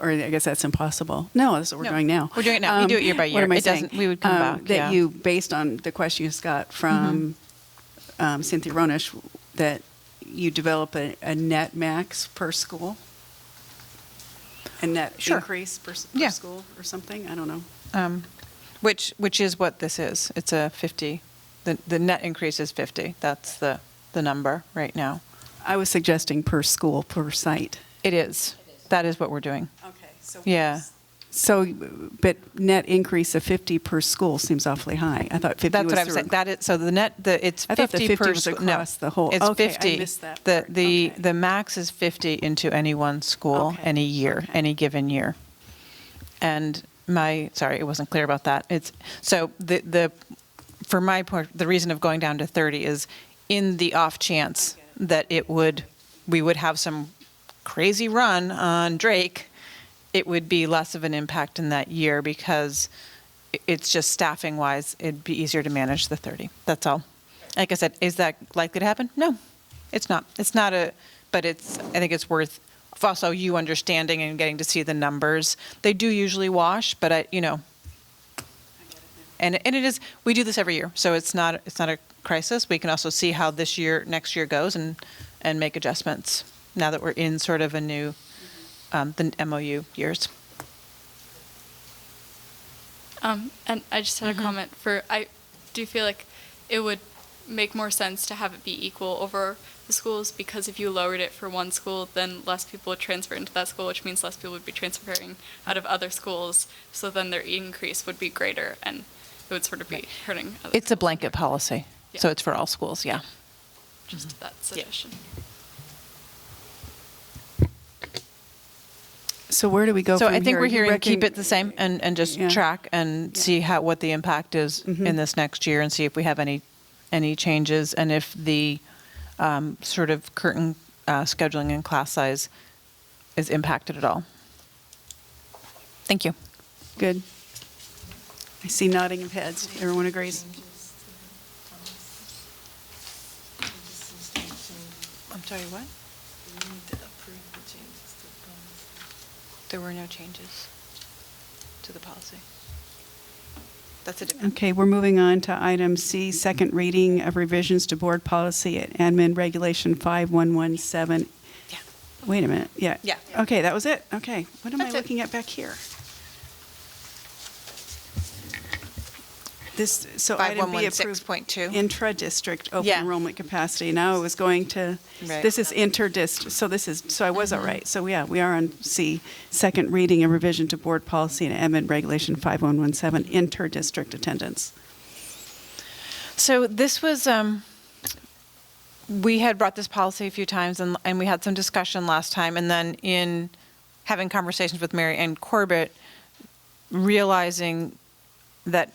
Speaker 1: or I guess that's impossible? No, that's what we're
Speaker 12: No,
Speaker 1: doing now.
Speaker 12: we're doing it now. We do it year by
Speaker 1: What
Speaker 12: year.
Speaker 1: am I
Speaker 12: It
Speaker 1: saying?
Speaker 12: doesn't- we would come back,
Speaker 1: That
Speaker 12: yeah.
Speaker 1: you, based on the question you got from Cynthia Ronish, that you develop a net max per school? A net
Speaker 12: Sure.
Speaker 1: increase per
Speaker 12: Yeah.
Speaker 1: school or something? I don't know.
Speaker 12: Which is what this is. It's a 50. The net increase is 50. That's the number right now.
Speaker 1: I was suggesting per school, per site.
Speaker 12: It is. That is what we're doing.
Speaker 1: Okay, so.
Speaker 12: Yeah.
Speaker 1: So, but net increase of 50 per school seems awfully high. I thought 50 was.
Speaker 12: That's what I'm saying. That is, so the net, it's 50
Speaker 1: I thought the 50
Speaker 12: per
Speaker 1: was
Speaker 12: school.
Speaker 1: across the whole.
Speaker 12: It's
Speaker 1: Okay,
Speaker 12: 50.
Speaker 1: I missed that
Speaker 12: The,
Speaker 1: part.
Speaker 12: the,
Speaker 1: Okay.
Speaker 12: the max is 50 into any one school,
Speaker 1: Okay.
Speaker 12: any year,
Speaker 1: Okay.
Speaker 12: any given year. And sorry, it wasn't clear about that. So for my part, the reason of going down to 30 is in the off chance that we would have some crazy run on Drake, it would be less of an impact in that year because it's just staffing wise, it'd be easier to manage the 30. That's all. Like I said, is that likely to happen? No, it's not. But I think it's worth also you understanding and getting to see the numbers. They do usually wash, but and it is, we do this every year, so it's not a crisis. We can also see how next year goes and make adjustments now that we're in sort of a new, the MOU years.
Speaker 6: And I just had a comment I do feel like it would make more sense to have it be equal over the schools, because if you lowered it for one school, then less people would transfer into that school, which means less people would be transferring out of other schools. So then their increase would be greater, and it would sort of be hurting other
Speaker 12: It's a
Speaker 6: schools.
Speaker 12: blanket policy,
Speaker 6: Yeah.
Speaker 12: so it's for all schools, yeah.
Speaker 6: Just that suggestion.
Speaker 1: So where do we go
Speaker 12: So
Speaker 1: from
Speaker 12: I think
Speaker 1: here?
Speaker 12: we're
Speaker 1: You
Speaker 12: hearing
Speaker 1: reckon-
Speaker 12: keep it the same and just
Speaker 1: Yeah.
Speaker 12: track and see what the impact is in this next year and see if we have any changes and if the sort of current scheduling and class size is impacted at all. Thank you.
Speaker 1: Good. I see nodding of heads. Everyone agrees?
Speaker 12: I'm sorry, what? There were no changes to the policy. That's a different.
Speaker 1: Okay, we're moving on to item C, second reading of revisions to board policy at Admin Regulation 5117.
Speaker 12: Yeah.
Speaker 1: Wait a minute, yeah.
Speaker 12: Yeah.
Speaker 1: Okay, that was it? Okay. What am I
Speaker 12: That's it.
Speaker 1: looking at back here? This, so item B approved
Speaker 12: 5116.2.
Speaker 1: intra-district open
Speaker 12: Yeah.
Speaker 1: enrollment capacity. Now it was going to,
Speaker 12: Right.
Speaker 1: this is interdist, so I was all right. So yeah, we are on C, second reading and revision to board policy and amendment regulation 5117, inter-district attendance.
Speaker 12: So this was, we had brought this policy a few times and we had some discussion last time. And then in having conversations with Mary Ann Corbett, realizing that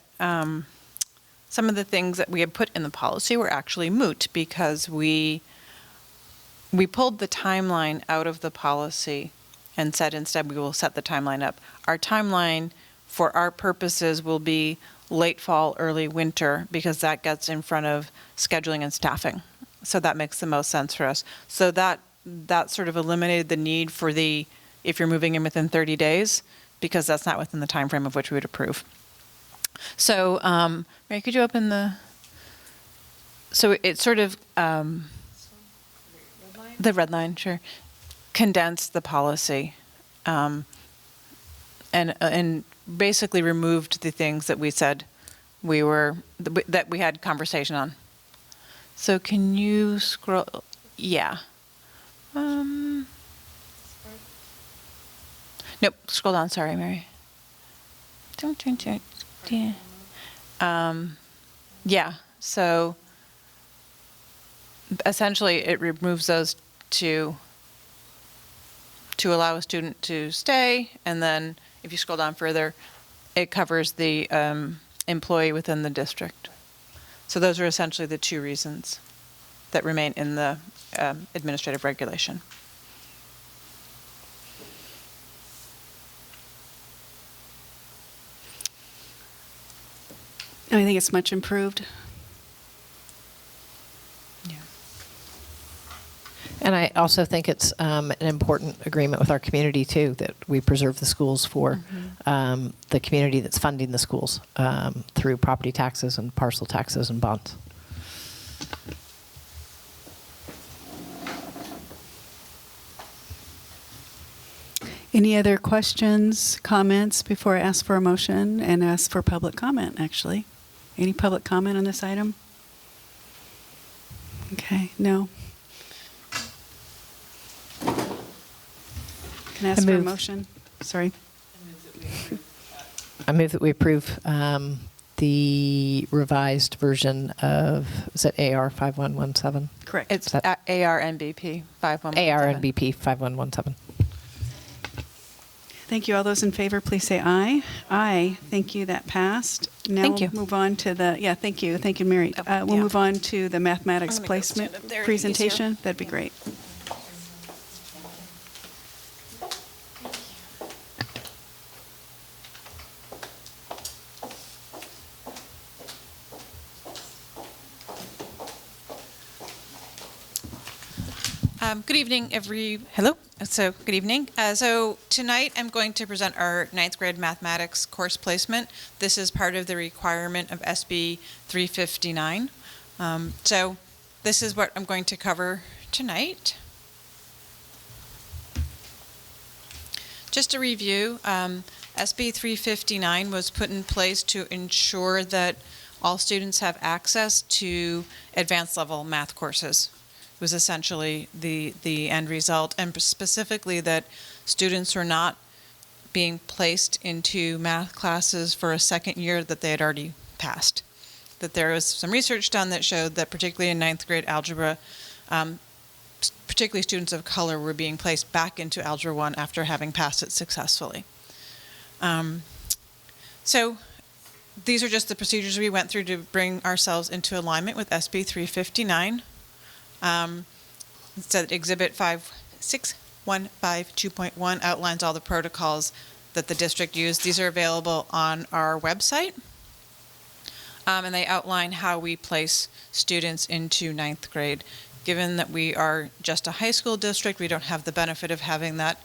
Speaker 12: some of the things that we had put in the policy were actually moot because we pulled the timeline out of the policy and said instead we will set the timeline up. Our timeline for our purposes will be late fall, early winter, because that gets in front of scheduling and staffing. So that makes the most sense for us. So that sort of eliminated the need for if you're moving in within 30 days, because that's not within the time frame of which we would approve. So, Mary, could you open so it sort of, the red line, sure, condensed the policy, and basically removed the things that we said that we had conversation on. So can you scroll? Yeah. Nope, scroll down, sorry, Mary. Don't. Yeah. Yeah. So essentially, it removes those to allow a student to stay, and then if you scroll down further, it covers the employee within the district. So those are essentially the two reasons that remain in the administrative regulation.
Speaker 1: I think it's much improved.
Speaker 12: Yeah.
Speaker 2: And I also think it's an important agreement with our community, too, that we preserve the schools for the community that's funding the schools through property taxes and parcel taxes and bonds.
Speaker 1: Any other questions, comments before I ask for a motion and ask for public comment, actually? Any public comment on this item? Okay, no. Can I ask for a
Speaker 2: move.
Speaker 1: motion? Sorry.
Speaker 2: I move that we approve the revised version of, is it AR 5117?
Speaker 1: Correct.
Speaker 12: It's ARNBP 5117.
Speaker 2: ARNBP 5117.
Speaker 1: Thank you. All those in favor, please say aye. Aye. Thank you. That passed. Now
Speaker 12: Thank
Speaker 1: we'll
Speaker 12: you.
Speaker 1: move on to the, thank you. Thank you, Mary. We'll
Speaker 12: yeah.
Speaker 1: move on to the mathematics
Speaker 12: I'm gonna go
Speaker 1: placement
Speaker 12: stand up there,
Speaker 1: presentation. That'd be great.
Speaker 12: Good evening, hello. So, good evening. So, tonight I'm going to present our 9th grade mathematics course placement. This is part of the requirement of SB 359. So, this is what I'm going to cover tonight. Just to review, SB 359 was put in place to ensure that all students have access to advanced level math courses. Was essentially the end result, and specifically that students are not being placed into math classes for a second year that they had already passed. That there was some research done that showed that particularly in 9th grade algebra, particularly students of color, were being placed back into Algebra 1 after having passed it successfully. So these are just the procedures we went through to bring ourselves into alignment with SB 359. So Exhibit 56152.1 outlines all the protocols that the district used. These are available on our website. And they outline how we place students into ninth grade. Given that we are just a high school district, we don't have the benefit of having that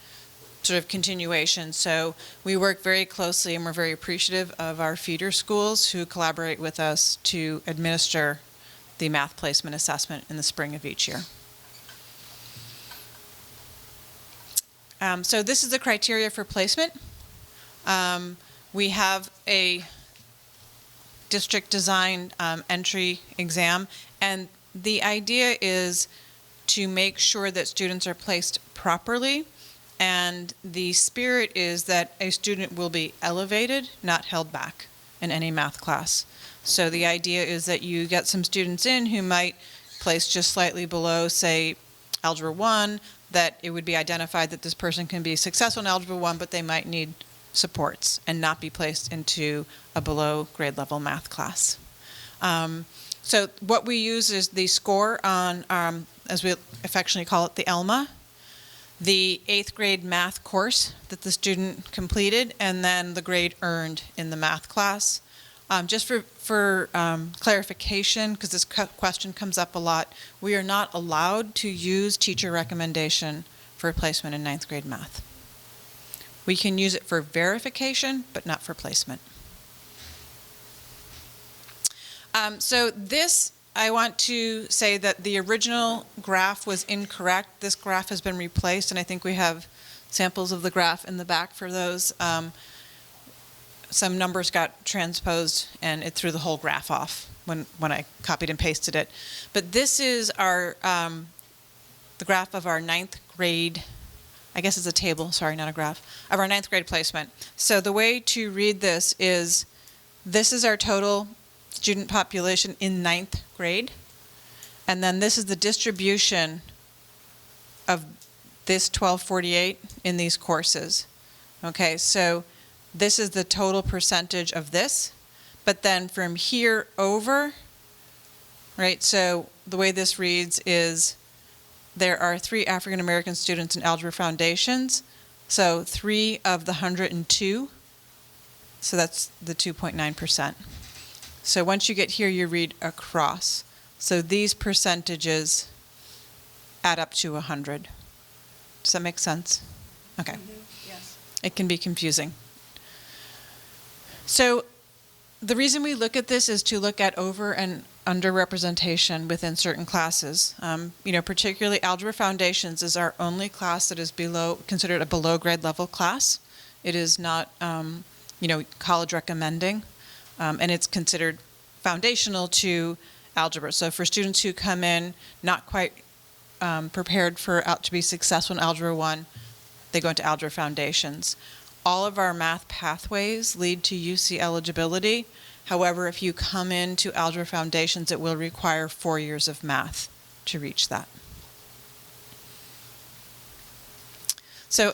Speaker 12: sort of continuation. So we work very closely, and we're very appreciative of our feeder schools who collaborate with us to administer the math placement assessment in the spring of each year. So this is the criteria for placement. We have a district-designed entry exam, and the idea is to make sure that students are placed properly, and the spirit is that a student will be elevated, not held back in any math class. So the idea is that you get some students in who might place just slightly below, say, Algebra 1, that it would be identified that this person can be successful in Algebra 1, but they might need supports and not be placed into a below grade level math class. So what we use is the score on, as we affectionately call it, the ELMA, the 8th grade math course that the student completed, and then the grade earned in the math class. Just for clarification, because this question comes up a lot, we are not allowed to use teacher recommendation for placement in 9th grade math. We can use it for verification, but not for placement. So this, I want to say that the original graph was incorrect. This graph has been replaced, and I think we have samples of the graph in the back for those. Some numbers got transposed, and it threw the whole graph off when I copied and pasted it. But this is our the graph of our 9th grade, I guess it's a table, sorry, not a graph, of our 9th grade placement. So the way to read this is our total student population in 9th grade, and then this is the distribution of this 1248 in these courses. Okay, so this is the total percentage of this, but then from here over, right, so the way this reads is there are 3 African American students in Algebra Foundations, so 3 of the 102, so that's the 2.9%. So once you get here, you read across. So these percentages add up to 100. Does that make sense? Okay.
Speaker 1: Yes.
Speaker 12: It can be confusing. So the reason we look at this is to look at over and underrepresentation within certain classes. Particularly Algebra Foundations is our only class that is considered a below grade level class. It is not, college recommending, and it's considered foundational to algebra. So for students who come in not quite prepared to be successful in Algebra 1, they go into Algebra Foundations. All of our math pathways lead to UC eligibility. However, if you come into Algebra Foundations, it will require 4 years of math to reach that. So,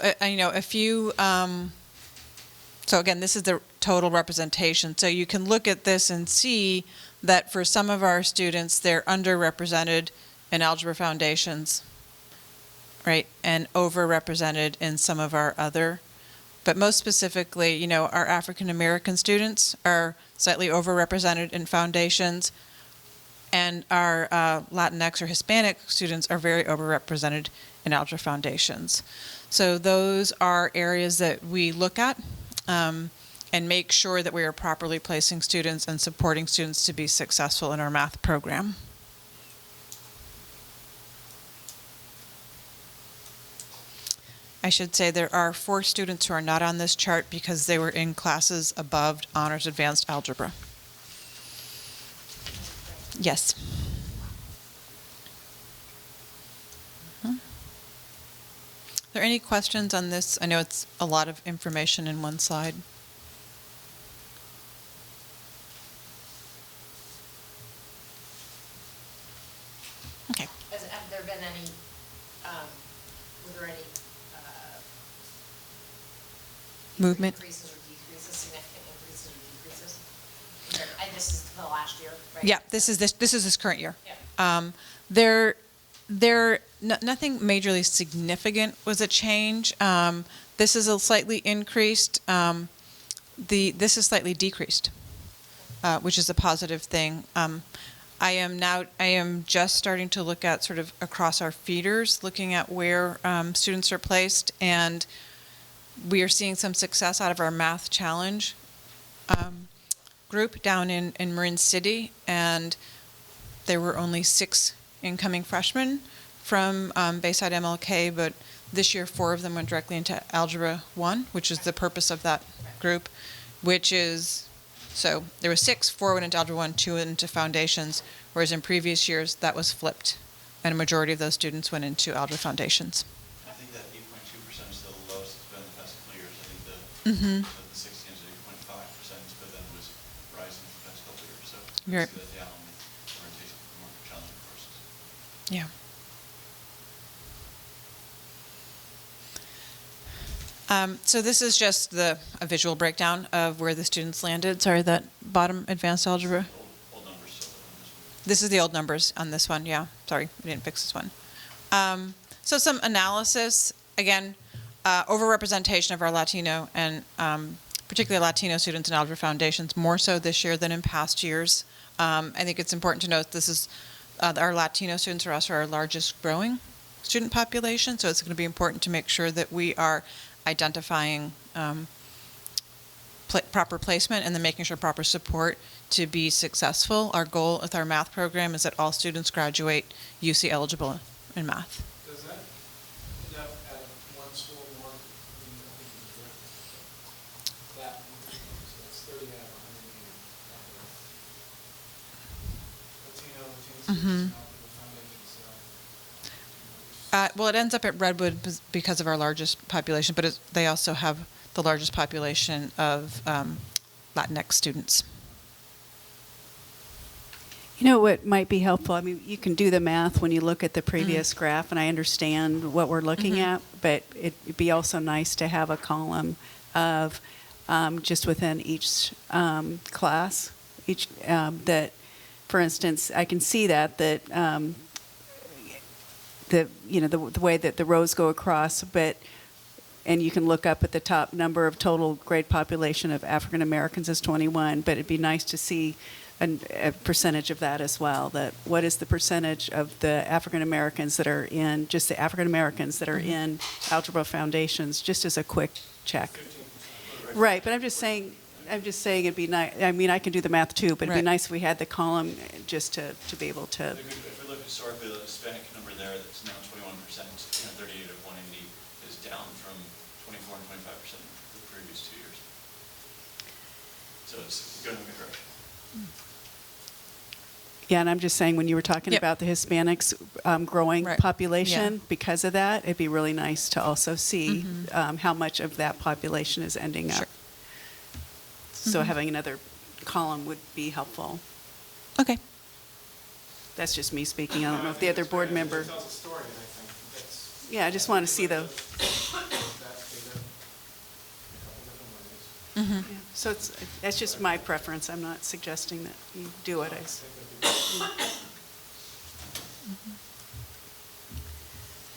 Speaker 12: so again, this is the total representation. So you can look at this and see that for some of our students, they're underrepresented in Algebra Foundations, right, and overrepresented in some of our other. But most specifically, our African American students are slightly overrepresented in Foundations, and our Latinx or Hispanic students are very overrepresented in Algebra Foundations. So those are areas that we look at and make sure that we are properly placing students and supporting students to be successful in our math program. I should say there are 4 students who are not on this chart because they were in classes above Honors Advanced Algebra. Yes. Are there any questions on this? I know it's a lot of information in one slide. Okay.
Speaker 3: Have there been any
Speaker 12: movement.
Speaker 14: Increases or decreases, significant increases or decreases? And this is for the last year, right?
Speaker 12: Yeah, this is this current year.
Speaker 14: Yeah.
Speaker 12: Nothing majorly significant was a change. This is a slightly increased. This is slightly decreased, which is a positive thing. I am just starting to look at sort of across our feeders, looking at where students are placed, and we are seeing some success out of our math challenge group down in Marin City, and there were only 6 incoming freshmen from Bayside MLK, but this year 4 of them went directly into Algebra 1, which is the purpose of that group, which is, so there were 6, 4 went into Algebra 1, 2 went into Foundations, whereas in previous years that was flipped, and a majority of those students went into Algebra Foundations.
Speaker 13: I think that 8.2% is still the lowest it's been in the past couple of years. I think the
Speaker 12: Mm-hmm.
Speaker 13: 16 is 8.5%, but then it was rising for the past couple of years. So
Speaker 12: Right.
Speaker 13: see that down with orientation for more challenging courses.
Speaker 12: Yeah. So this is just a visual breakdown of where the students landed. Sorry, that bottom advanced algebra.
Speaker 13: Old numbers still on this one.
Speaker 12: This is the old numbers on this one, yeah. Sorry, we didn't fix this one. So some analysis, again, overrepresentation of our Latino and particularly Latino students in Algebra Foundations, more so this year than in past years. I think it's important to note this is, our Latino students are also our largest growing student population, so it's going to be important to make sure that we are identifying proper placement and then making sure proper support to be successful. Our goal with our math program is that all students graduate UC eligible in math.
Speaker 15: Does that end up at one school more than that? So that's 30 out of 180. Latino
Speaker 12: Mhm.
Speaker 15: students out of the foundations.
Speaker 12: Well, it ends up at Redwood because of our largest population, but they also have the largest population of Latinx students.
Speaker 1: You know what might be helpful? I mean, you can do the math when you look at the previous graph, and I understand what we're looking at, but it'd be also nice to have a column of just within each class, that, for instance, I can see that the way that the rows go across, and you can look up at the top number of total grade population of African Americans is 21, but it'd be nice to see a percentage of that as well. That what is the percentage of the African Americans that are in, just the African Americans that are in Algebra Foundations, just as a quick check. Right, but I'm just saying it'd be nice. I mean, I can do the math too, but it'd be nice if we had the column just to be able to.
Speaker 13: If we look historically, the Hispanic number there that's now 21%, 38 of 180 is down from 24 and 25% the previous 2 years. So it's going in a good direction.
Speaker 1: Yeah, and I'm just saying when you were talking about the Hispanics growing population, because of that, it'd be really nice to also see how much of that population is ending up. So having another column would be helpful.
Speaker 12: Okay.
Speaker 1: That's just me speaking. I don't know if the other board member.
Speaker 15: It tells a story, and I think that's.
Speaker 1: Yeah, I just want to see the.
Speaker 15: That data in a couple different ways.
Speaker 1: Yeah. So that's just my preference. I'm not suggesting that you do it.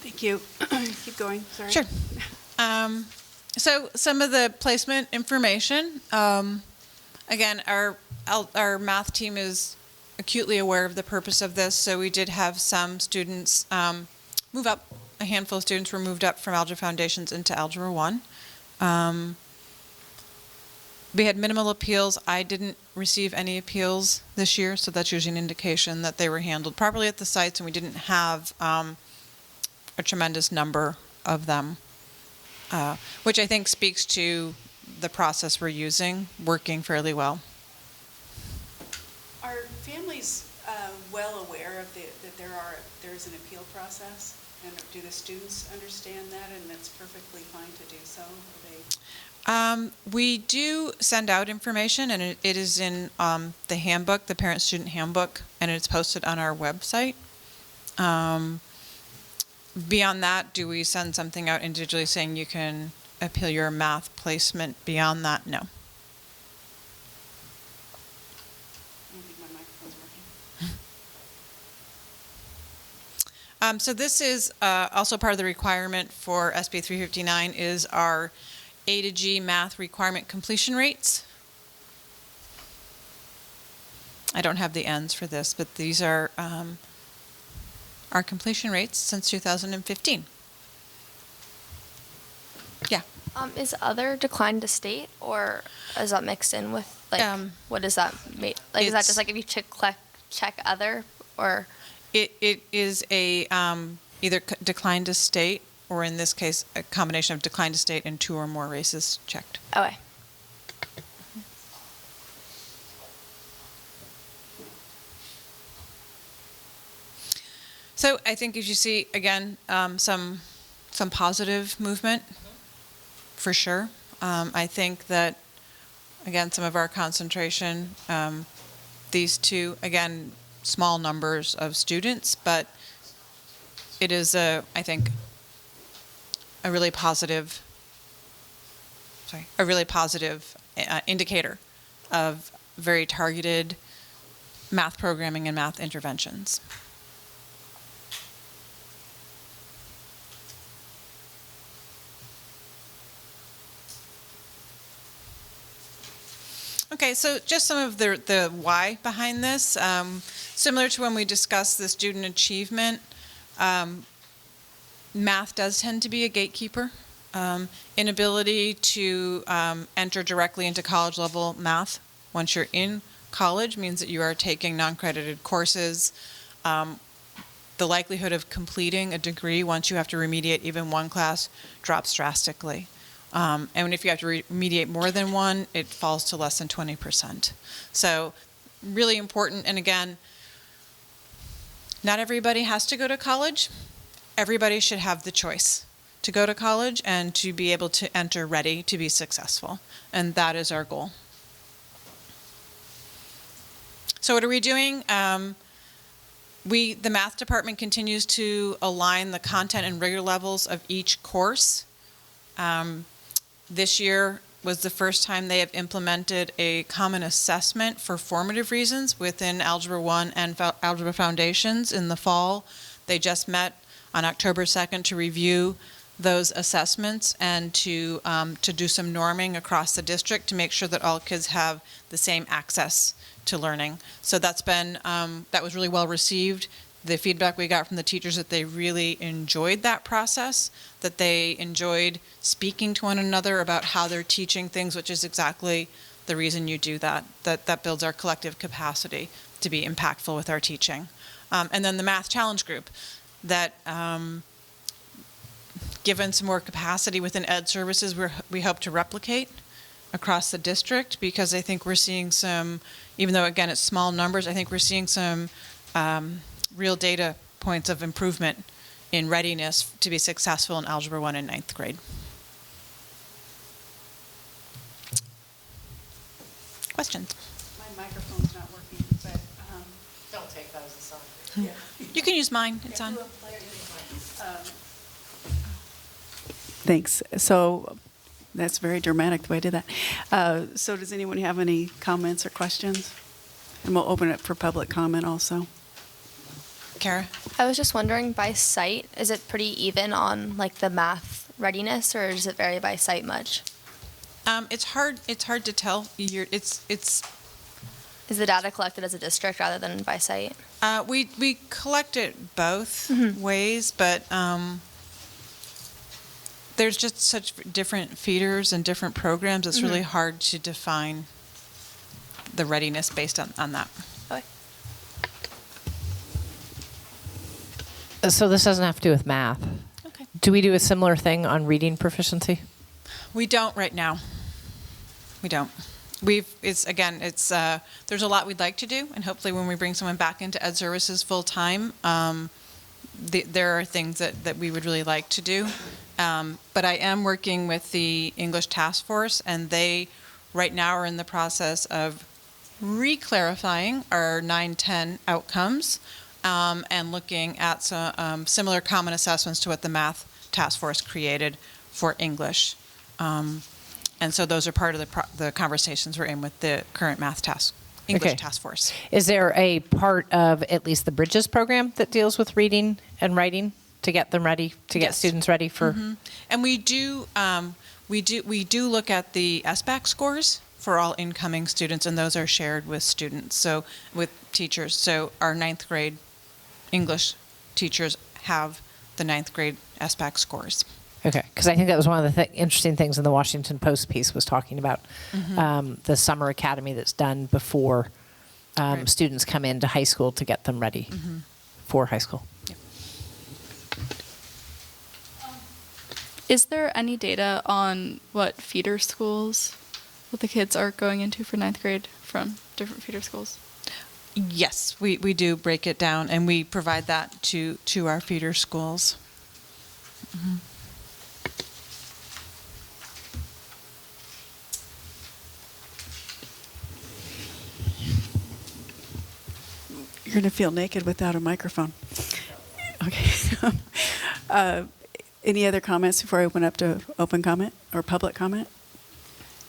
Speaker 1: Thank you. Keep going. Sorry.
Speaker 12: Sure. So some of the placement information. Again, our math team is acutely aware of the purpose of this. So we did have some students move up. A handful of students were moved up from Algebra Foundations into Algebra 1. We had minimal appeals. I didn't receive any appeals this year, so that's usually an indication that they were handled properly at the sites, and we didn't have a tremendous number of them, which I think speaks to the process we're using working fairly well.
Speaker 1: Are families well aware of that there is an appeal process? And do the students understand that, and that's perfectly fine to do so?
Speaker 12: We do send out information, and it is in the handbook, the parent-student handbook, and it's posted on our website. Beyond that, do we send something out individually saying you can appeal your math placement beyond that, no. So this is also part of the requirement for SB 359 is our A to G math requirement completion rates. I don't have the ends for this, but these are our completion rates since 2015. Yeah.
Speaker 7: Is other declined to state, or is that mixed in with, like, what does that mean? Like, is that just like if you check other, or?
Speaker 12: It is a either declined to state, or in this case, a combination of declined to state and 2 or more races checked.
Speaker 7: Okay.
Speaker 12: So I think as you see, again, some positive movement, for sure. I think that, again, some of our concentration, these two, again, small numbers of students, but it is I think a really positive indicator of very targeted math programming and math interventions. Okay, so just some of the why behind this. Similar to when we discussed the student achievement, math does tend to be a gatekeeper. Inability to enter directly into college level math once you're in college means that you are taking non-credited courses. The likelihood of completing a degree once you have to remediate even one class drops drastically. And if you have to remediate more than one, it falls to less than 20%. So really important. And again, not everybody has to go to college. Everybody should have the choice to go to college and to be able to enter ready to be successful. And that is our goal. So what are we doing? The math department continues to align the content and rigor levels of each course. This year was the first time they have implemented a common assessment for formative reasons within Algebra 1 and Algebra Foundations in the fall. They just met on October 2nd to review those assessments and to do some norming across the district to make sure that all kids have the same access to learning. So that's been, that was really well received. The feedback we got from the teachers that they really enjoyed that process, that they enjoyed speaking to one another about how they're teaching things, which is exactly the reason you do that. That builds our collective capacity to be impactful with our teaching. And then the Math Challenge Group, that given some more capacity within Ed Services, we hope to replicate across the district, because I think we're seeing some, even though again it's small numbers, I think we're seeing some real data points of improvement in readiness to be successful in Algebra 1 in 9th grade. Questions?
Speaker 1: My microphone's not working, but
Speaker 14: Don't take those aside.
Speaker 12: You can use mine, it's on.
Speaker 1: Thanks. So that's very dramatic the way I did that. So does anyone have any comments or questions? And we'll open it for public comment also.
Speaker 12: Kara?
Speaker 7: I was just wondering, by site, is it pretty even on like the math readiness, or does it vary by site much?
Speaker 12: It's hard to tell. Is
Speaker 7: the data collected as a district rather than by site?
Speaker 12: We collect it both ways, but there's just such different feeders and different programs. It's really hard to define the readiness based on that.
Speaker 7: Okay.
Speaker 2: So this doesn't have to do with math.
Speaker 12: Okay.
Speaker 2: Do we do a similar thing on reading proficiency?
Speaker 12: We don't right now. We don't. There's a lot we'd like to do, and hopefully when we bring someone back into Ed Services full time, there are things that we would really like to do. But I am working with the English Task Force, and they right now are in the process of re-clarifying our 9-10 outcomes and looking at some similar common assessments to what the Math Task Force created for English. And so those are part of the conversations we're in with the current English
Speaker 2: Okay.
Speaker 12: task force.
Speaker 2: Is there a part of at least the Bridges program that deals with reading and writing to get them ready, to get
Speaker 12: Yes.
Speaker 2: students ready for?
Speaker 12: And we do look at the SBAC scores for all incoming students, and those are shared with students, so with teachers. So our 9th grade English teachers have the 9th grade SBAC scores.
Speaker 2: Okay, because I think that was one of the interesting things in the Washington Post piece was talking about the summer academy that's done before
Speaker 12: Right.
Speaker 2: students come into high school to get them ready for high school.
Speaker 6: Is there any data on what feeder schools, what the kids are going into for 9th grade from different feeder schools?
Speaker 12: Yes, we do break it down, and we provide that to our feeder schools.
Speaker 1: You're going to feel naked without a microphone. Okay. Any other comments before I open up to open comment or public comment?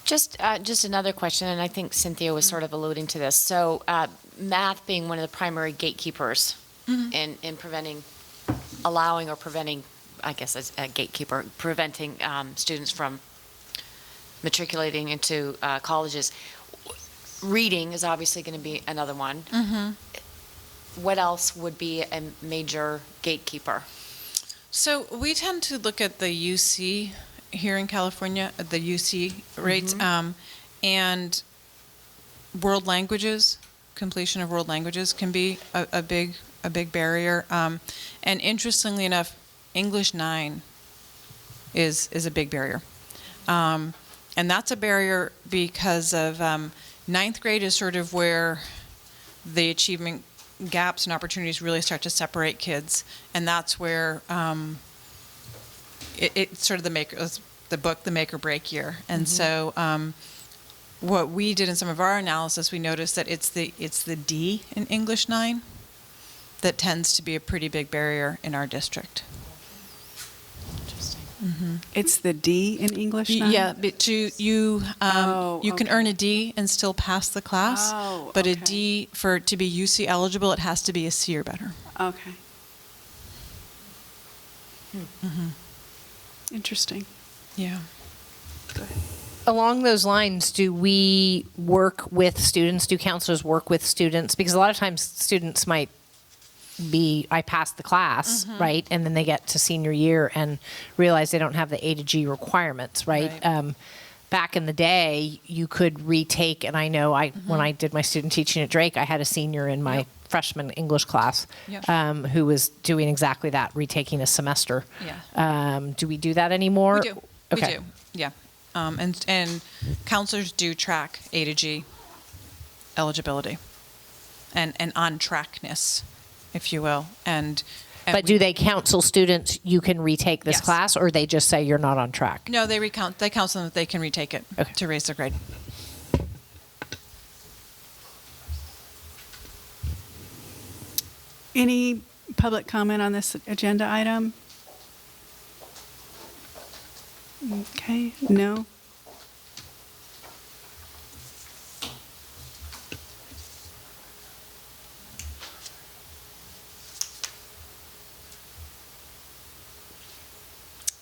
Speaker 3: Just another question, and I think Cynthia was sort of alluding to this. So math being one of the primary gatekeepers in preventing, allowing or preventing, I guess as a gatekeeper, preventing students from matriculating into colleges. Reading is obviously going to be another one. What else would be a major gatekeeper?
Speaker 12: So we tend to look at the UC here in California, the UC rates, and world languages, completion of world languages can be a big barrier. And interestingly enough, English 9 is a big barrier. And that's a barrier because of 9th grade is sort of where the achievement gaps and opportunities really start to separate kids, and that's where it's sort of the make or break year. And so what we did in some of our analysis, we noticed that it's the D in English 9 that tends to be a pretty big barrier in our district.
Speaker 1: It's the D in English 9?
Speaker 12: Yeah, but you can earn a D and still pass the class.
Speaker 1: Oh,
Speaker 12: but
Speaker 1: okay.
Speaker 12: a D to be UC eligible, it has to be a C or better.
Speaker 1: Okay. Interesting.
Speaker 12: Yeah.
Speaker 1: Go ahead.
Speaker 2: Along those lines, do we work with students? Do counselors work with students? Because a lot of times students might I passed the class, right? And then they get to senior year and realize they don't have the A to G requirements, right? Back in the day, you could retake, and I know when I did my student teaching at Drake, I had a senior in my freshman English class who was doing exactly that, retaking a semester. Do we do that anymore?
Speaker 12: We do.
Speaker 2: Okay.
Speaker 12: We do. Yeah. And counselors do track A to G eligibility and on trackness, if you will.
Speaker 2: But do they counsel students, you can retake this class, or they just say you're not on track?
Speaker 12: No, they counsel them that they can retake it to raise their grade.
Speaker 1: Any public comment on this agenda item? Okay, no.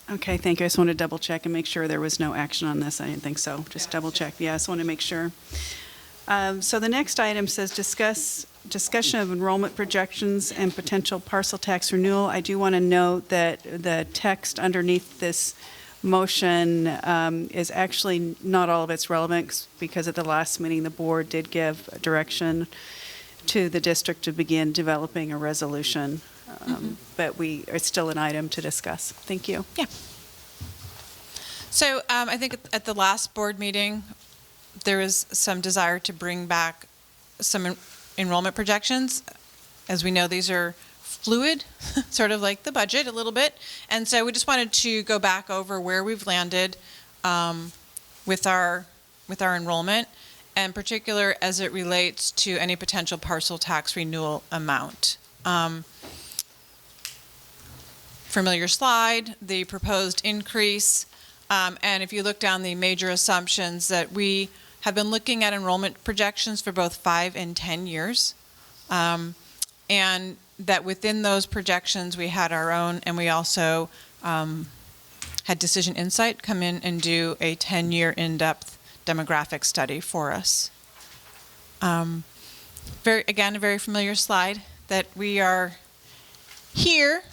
Speaker 1: Okay, thank you. I just want to double check and make sure there was no action on this. I didn't think so. Just double check. Yeah, I just want to make sure. So the next item says discussion of enrollment projections and potential parcel tax renewal. I do want to note that the text underneath this motion is actually not all of it's relevant because at the last meeting, the board did give direction to the district to begin developing a resolution. But it's still an item to discuss. Thank you.
Speaker 12: Yeah. So I think at the last board meeting, there was some desire to bring back some enrollment projections. As we know, these are fluid, sort of like the budget a little bit. And so we just wanted to go back over where we've landed with our enrollment, and in particular as it relates to any potential parcel tax renewal amount. Familiar slide, the proposed increase And if you look down the major assumptions, that we have been looking at enrollment projections for both 5 and 10 years. And that within those projections, we had our own, and we also had Decision Insight come in and do a 10-year in-depth demographic study for us. Again, a very familiar slide, that we are here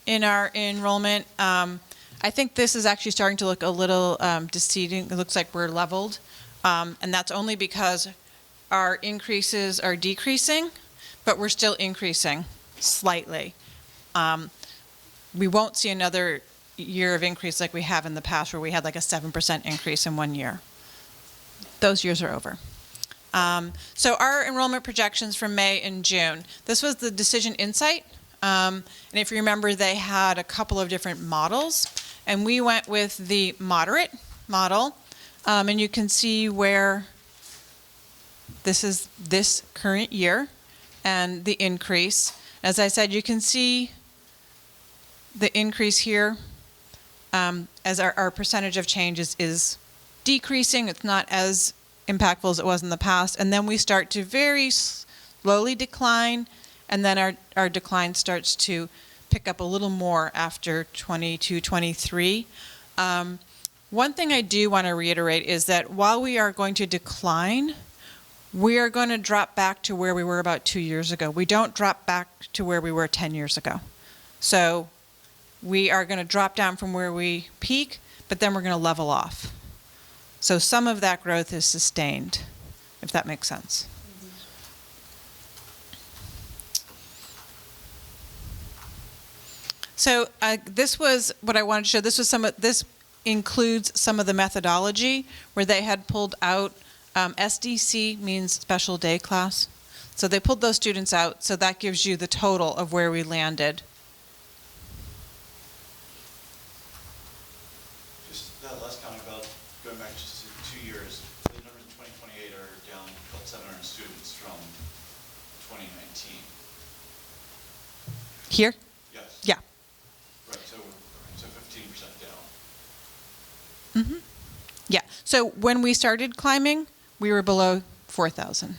Speaker 12: in our enrollment. I think this is actually starting to look a little deceiving. It looks like we're leveled, and that's only because our increases are decreasing, but we're still increasing slightly. We won't see another year of increase like we have in the past, where we had like a 7% increase in 1 year. Those years are over. So our enrollment projections for May and June. This was the Decision Insight. And if you remember, they had a couple of different models. And we went with the moderate model. And you can see where this is this current year and the increase. As I said, you can see the increase here as our percentage of changes is decreasing. It's not as impactful as it was in the past. And then we start to very slowly decline, and then our decline starts to pick up a little more after 22, 23. One thing I do want to reiterate is that while we are going to decline, we are going to drop back to where we were about 2 years ago. We don't drop back to where we were 10 years ago. So we are going to drop down from where we peak, but then we're going to level off. So some of that growth is sustained, if that makes sense. So this was what I wanted to show. This includes some of the methodology where they had pulled out SDC, means special day class. So they pulled those students out. So that gives you the total of where we landed.
Speaker 13: Just that last comment about going back just to 2 years. The numbers in 2028 are down about 700 students from 2019.
Speaker 12: Here?
Speaker 13: Yes.
Speaker 12: Yeah.
Speaker 13: Right, so 15% down.
Speaker 12: Mm-hmm. Yeah. So when we started climbing, we were below 4,000.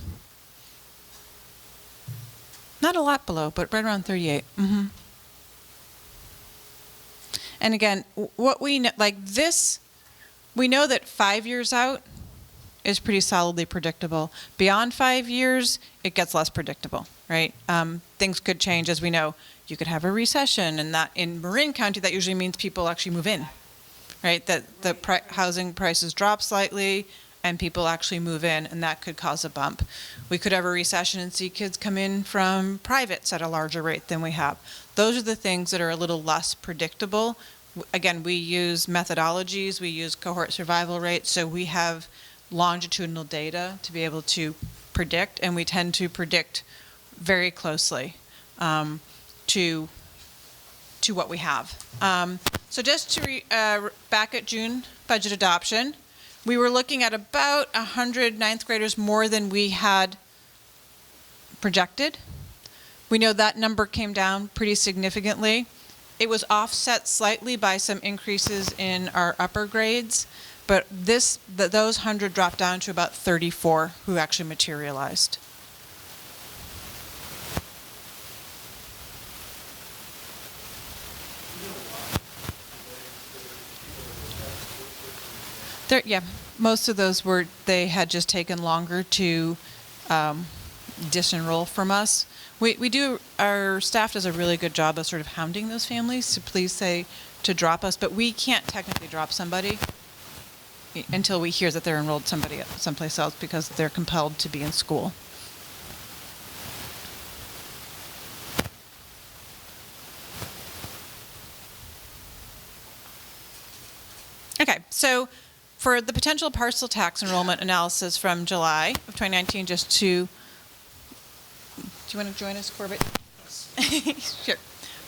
Speaker 12: Not a lot below, but right around 38. Mm-hmm. And again, what we know, like this, we know that 5 years out is pretty solidly predictable. Beyond 5 years, it gets less predictable, right? Things could change, as we know. You could have a recession, and that in Marin County, that usually means people actually move in, right? That the housing prices drop slightly, and people actually move in, and that could cause a bump. We could have a recession and see kids come in from privates at a larger rate than we have. Those are the things that are a little less predictable. Again, we use methodologies, we use cohort survival rates, so we have longitudinal data to be able to predict, and we tend to predict very closely to what we have. So just to back at June budget adoption, we were looking at about 100 ninth graders more than we had projected. We know that number came down pretty significantly. It was offset slightly by some increases in our upper grades, but those 100 dropped down to about 34 who actually materialized. Yeah, most of those they had just taken longer to disenroll from us. Our staff does a really good job of sort of hounding those families to please say to drop us, but we can't technically drop somebody until we hear that they're enrolled someplace else because they're compelled to be in school. Okay, so for the potential parcel tax enrollment analysis from July of 2019, do you want to join us, Corbett? Sure.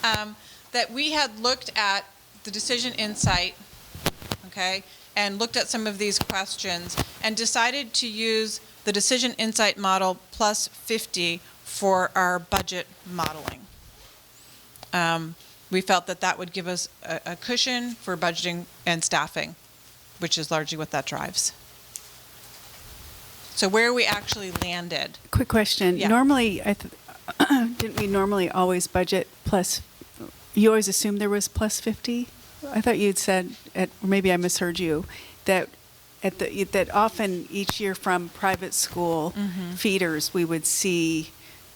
Speaker 12: That we had looked at the Decision Insight, okay, and looked at some of these questions and decided to use the Decision Insight model plus 50 for our budget modeling. we felt that that would give us a cushion for budgeting and staffing, which is largely what that drives. So where we actually landed.
Speaker 1: Quick question.
Speaker 12: Yeah.
Speaker 1: Normally, didn't we normally always budget plus, you always assumed there was plus 50? I thought you'd said, or maybe I misheard you, that that often each year from private school feeders, we would see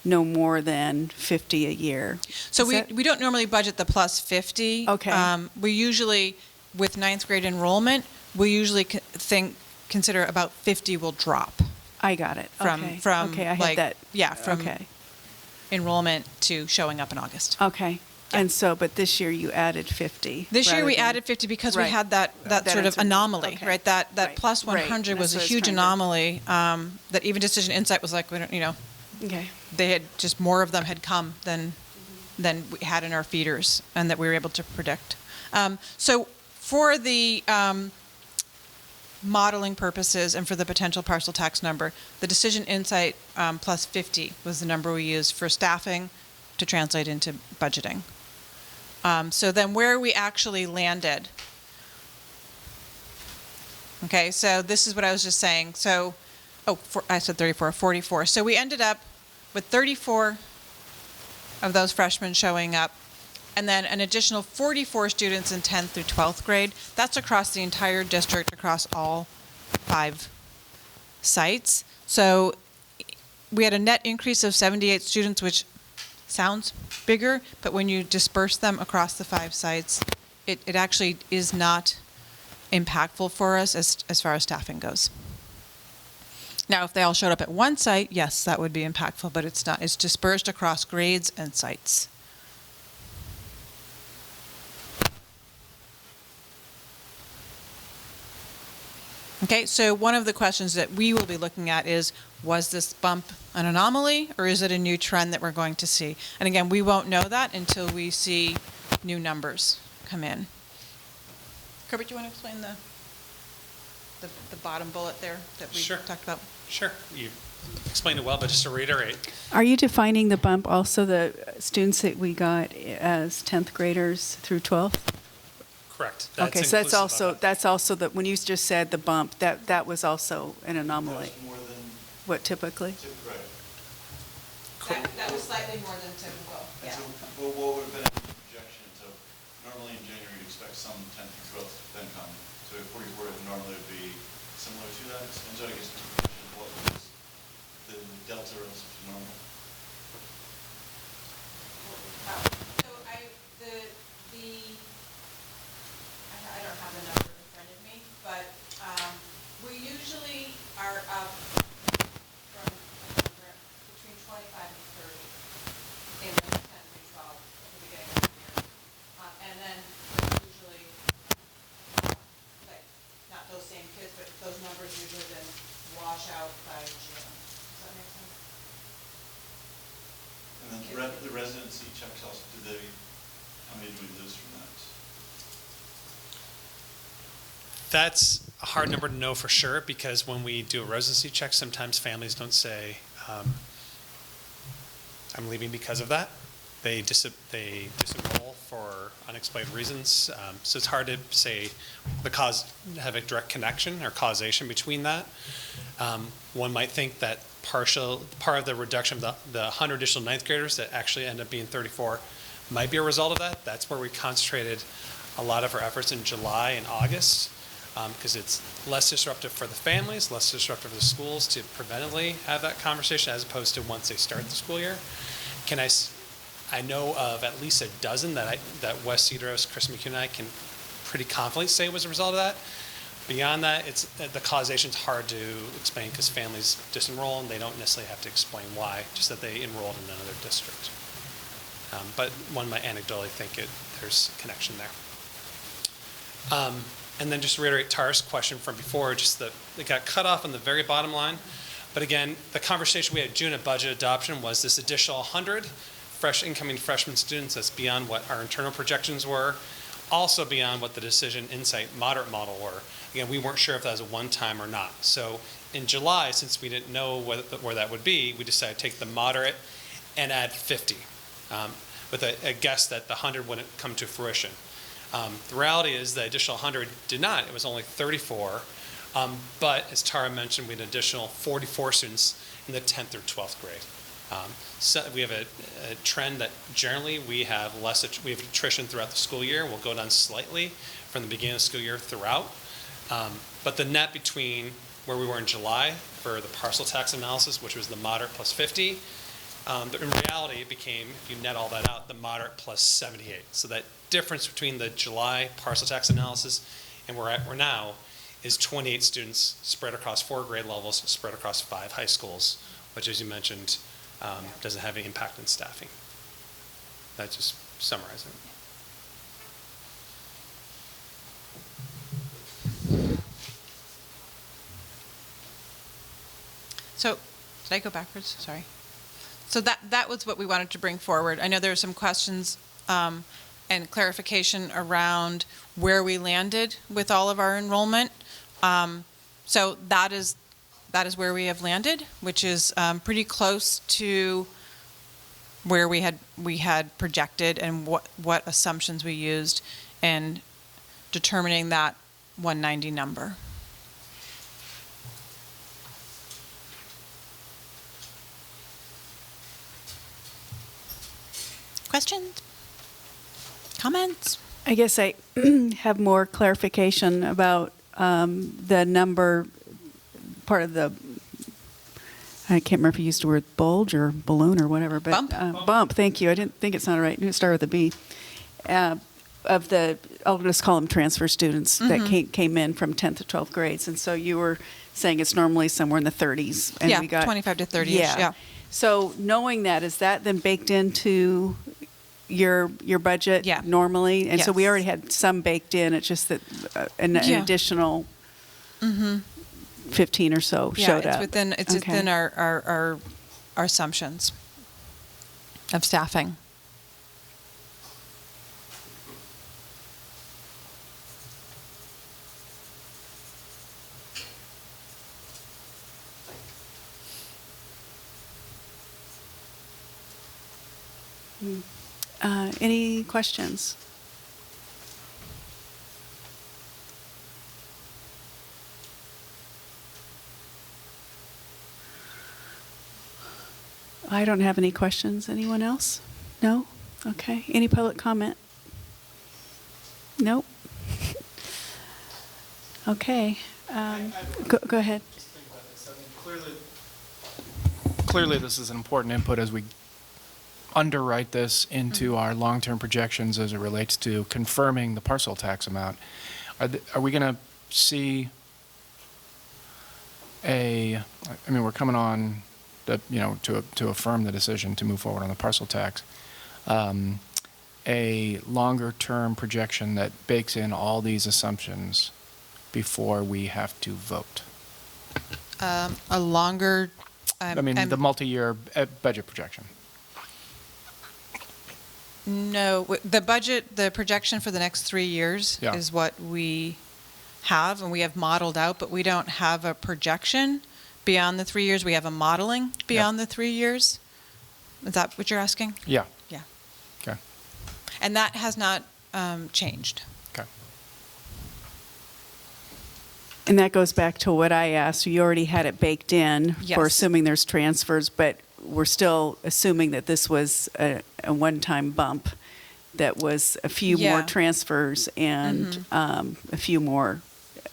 Speaker 1: no more than 50 a year.
Speaker 12: So
Speaker 1: Is that-
Speaker 12: we don't normally budget the plus 50.
Speaker 1: Okay.
Speaker 12: We usually, with ninth grade enrollment, we usually consider about 50 will drop
Speaker 1: I got it.
Speaker 12: from
Speaker 1: okay, I had
Speaker 12: like,
Speaker 1: that.
Speaker 12: yeah, from
Speaker 1: Okay.
Speaker 12: enrollment to showing up in August.
Speaker 1: Okay. And so, but this year you added 50.
Speaker 12: This year
Speaker 1: rather
Speaker 12: we
Speaker 1: than-
Speaker 12: added 50 because we
Speaker 1: Right.
Speaker 12: had that sort of
Speaker 1: uncertainty.
Speaker 12: anomaly,
Speaker 1: Okay.
Speaker 12: right? That
Speaker 1: Right.
Speaker 12: plus
Speaker 1: Right.
Speaker 12: 100 was
Speaker 1: That's
Speaker 12: a
Speaker 1: what I was
Speaker 12: huge
Speaker 1: trying to-
Speaker 12: anomaly that even Decision Insight was like, we don't,
Speaker 1: Okay.
Speaker 12: they had just more of them had come than we had in our feeders and that we were able to predict. So for the modeling purposes and for the potential parcel tax number, the Decision Insight plus 50 was the number we used for staffing to translate into budgeting. So then where we actually landed. Okay, so this is what I was just saying. So, I said 34, 44. So we ended up with 34 of those freshmen showing up, and then an additional 44 students in 10th through 12th grade. That's across the entire district, across all 5 sites. So we had a net increase of 78 students, which sounds bigger, but when you disperse them across the 5 sites, it actually is not impactful for us as far as staffing goes. Now, if they all showed up at one site, yes, that would be impactful, but it's not. It's dispersed across grades and sites. Okay, so one of the questions that we will be looking at is, was this bump an anomaly or is it a new trend that we're going to see? And again, we won't know that until we see new numbers come in. Kirby, do you want to explain the bottom bullet there that we
Speaker 8: Sure.
Speaker 12: talked about?
Speaker 8: Sure. You explained it well, but just to reiterate,
Speaker 1: Are you defining the bump also the students that we got as 10th graders through 12th?
Speaker 8: correct.
Speaker 1: Okay, so
Speaker 8: inclusive of it.
Speaker 1: that's also the, when you just said the bump, that was also an anomaly.
Speaker 13: That was more than
Speaker 1: What typically?
Speaker 13: right.
Speaker 12: That was slightly more than typical,
Speaker 13: And so what would have been a projection? So normally in January, you'd expect some 10th through 12th then come. So if 44 normally would be similar to that. And so I guess what was the delta relative to normal?
Speaker 12: So I don't have the number in front of me, but we usually are up from between 25 and 30 in the 10 through 12 at the beginning of the year. And then usually, like, not those same kids, but those numbers usually then wash out by June. Does that make sense?
Speaker 13: And then the residency checks also, how many did we lose from that?
Speaker 8: That's a hard number to know for sure because when we do a residency check, sometimes families don't say, I'm leaving because of that. They disenroll for unexplained reasons. So it's hard to say have a direct connection or causation between that. One might think that part of the reduction of the 100 additional ninth graders that actually end up being 34 might be a result of that. That's where we concentrated a lot of our efforts in July and August. Because it's less disruptive for the families, less disruptive for the schools to preventively have that conversation as opposed to once they start the school year. I know of at least a dozen that Wes Cedros, Chris McHugh and I can pretty confidently say was a result of that. Beyond that, the causation's hard to explain because families disenroll and they don't necessarily have to explain why, just that they enrolled in another district. But one might anecdotally think there's a connection there. And then just to reiterate Tara's question from before, just that it got cut off on the very bottom line. But again, the conversation we had in June at budget adoption was this additional 100 incoming freshman students. That's beyond what our internal projections were, also beyond what the Decision Insight moderate model were. Again, we weren't sure if that was a one-time or not. So in July, since we didn't know where that would be, we decided to take the moderate and add 50. with a guess that the 100 wouldn't come to fruition. The reality is the additional 100 did not. It was only 34. But as Tara mentioned, we had an additional 44 students in the 10th through 12th grade. So we have a trend that generally we have attrition throughout the school year. We'll go down slightly from the beginning of the school year throughout. But the net between where we were in July for the parcel tax analysis, which was the moderate plus 50, in reality it became, if you net all that out, the moderate plus 78. So that difference between the July parcel tax analysis and where we're now is 28 students spread across 4 grade levels, spread across 5 high schools, which, as you mentioned, doesn't have any impact on staffing. That just summarizes it.
Speaker 12: So, did I go backwards? Sorry. So that was what we wanted to bring forward. I know there were some questions and clarification around where we landed with all of our enrollment. So that is where we have landed, which is pretty close to where we had projected and what assumptions we used in determining that 190 number. Questions? Comments?
Speaker 1: I guess I have more clarification about the number, part of the, I can't remember if you used the word bulge or balloon or whatever, but bump, thank you. I didn't think it sounded right. It started with a B. Of the, I'll just call them transfer students that came in from 10th to 12th grades. And so you were saying it's normally somewhere in the 30s. And we got
Speaker 12: 25 to 30-ish, yeah.
Speaker 1: So knowing that, is that then baked into your budget normally? And so we already had some baked in. It's just that an additional 15 or so showed up.
Speaker 12: It's within our assumptions of staffing.
Speaker 1: Any questions? I don't have any questions. Anyone else? No? Okay. Any public comment? Nope. Okay. Go ahead.
Speaker 15: Just think about this. I mean, clearly this is an important input as we underwrite this into our long-term projections as it relates to confirming the parcel tax amount. Are we going to see I mean, we're coming on to affirm the decision to move forward on the parcel tax, a longer-term projection that bakes in all these assumptions before we have to vote?
Speaker 12: A longer...
Speaker 15: the multi-year budget projection.
Speaker 12: No, the projection for the next 3 years is what we have, and we have modeled out, but we don't have a projection beyond the 3 years. We have a modeling beyond the 3 years. Is that what you're asking?
Speaker 15: Yeah.
Speaker 12: Yeah.
Speaker 15: Okay.
Speaker 12: And that has not changed.
Speaker 15: Okay.
Speaker 1: And that goes back to what I asked. You already had it baked in for assuming there's transfers, but we're still assuming that this was a one-time bump, that was a few more transfers and a few more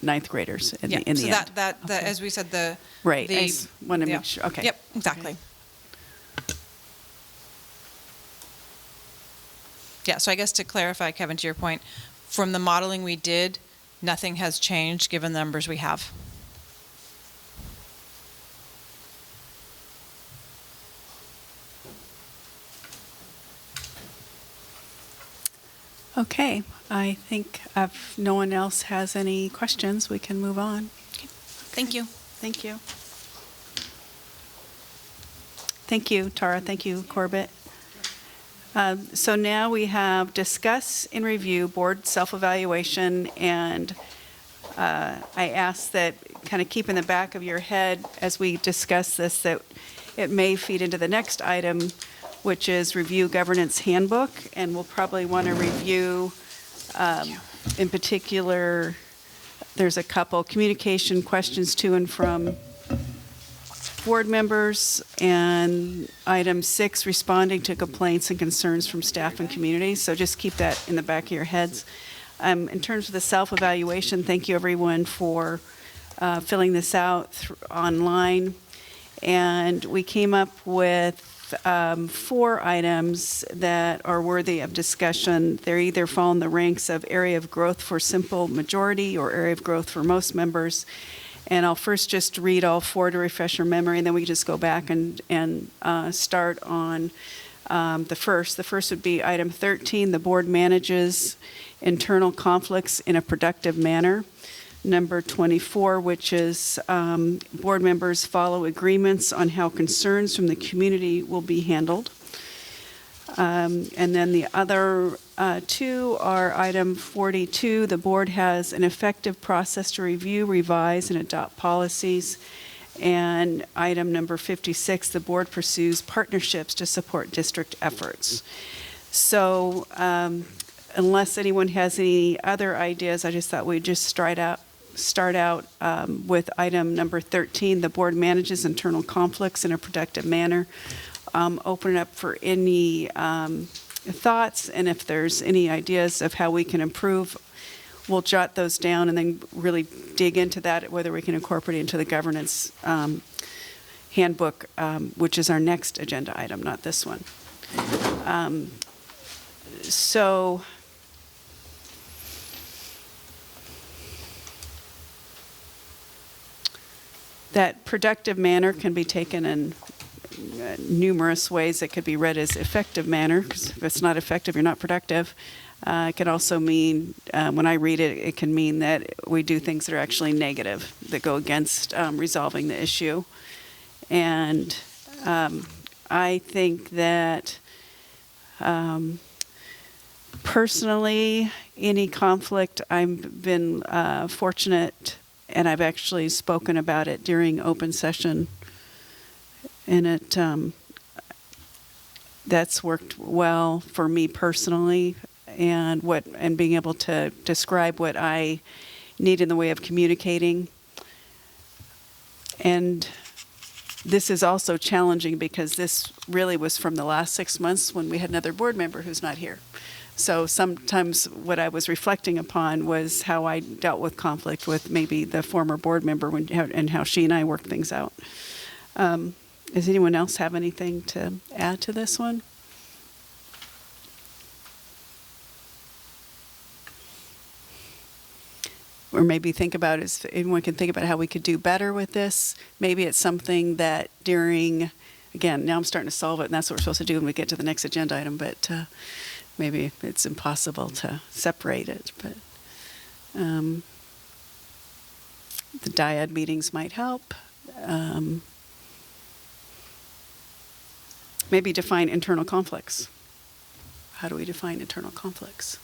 Speaker 1: ninth graders in the end.
Speaker 12: That as we said, I
Speaker 1: just want to make sure. Okay.
Speaker 12: Yep, exactly. Okay. Yeah, so I guess to clarify, Kevin, to your point, from the modeling we did, nothing has changed given the numbers we have.
Speaker 1: Okay, I think if no one else has any questions, we can move on.
Speaker 12: Okay. Thank you.
Speaker 1: Thank you. Thank you, Tara. Thank you, Corbett. So now we have discuss and review board self-evaluation, and I ask that kind of keep in the back of your head as we discuss this that it may feed into the next item, which is review governance handbook, and we'll probably want to review, in particular, there's a couple communication questions to and from board members, and item 6, responding to complaints and concerns from staff and community. So just keep that in the back of your heads. In terms of the self-evaluation, thank you everyone for filling this out online. And we came up with 4 items that are worthy of discussion. They either fall in the ranks of area of growth for simple majority or area of growth for most members. And I'll first just read all 4 to refresh your memory, and then we just go back and start on the first. The first would be item 13, the board manages internal conflicts in a productive manner. Number 24, which is board members follow agreements on how concerns from the community will be handled. And then the other 2 are item 42, the board has an effective process to review, revise, and adopt policies. And item number 56, the board pursues partnerships to support district efforts. So unless anyone has any other ideas, I just thought we'd just start out with item number 13, the board manages internal conflicts in a productive manner. Open it up for any thoughts, and if there's any ideas of how we can improve, we'll jot those down and then really dig into that, whether we can incorporate it into the governance handbook, which is our next agenda item, not this one. So that productive manner can be taken in numerous ways. It could be read as effective manner, because if it's not effective, you're not productive. It can also mean, when I read it, it can mean that we do things that are actually negative, that go against resolving the issue. And I think that personally, any conflict, I've been fortunate, and I've actually spoken about it during open session, and that's worked well for me personally, and being able to describe what I need in the way of communicating. And this is also challenging because this really was from the last 6 months when we had another board member who's not here. So sometimes what I was reflecting upon was how I dealt with conflict with maybe the former board member and how she and I worked things out. Does anyone else have anything to add to this one? Or maybe think about, if anyone can think about how we could do better with this. Maybe it's something that during, again, now I'm starting to solve it, and that's what we're supposed to do when we get to the next agenda item, but maybe it's impossible to separate it. But the dyad meetings might help. Maybe define internal conflicts. How do we define internal conflicts?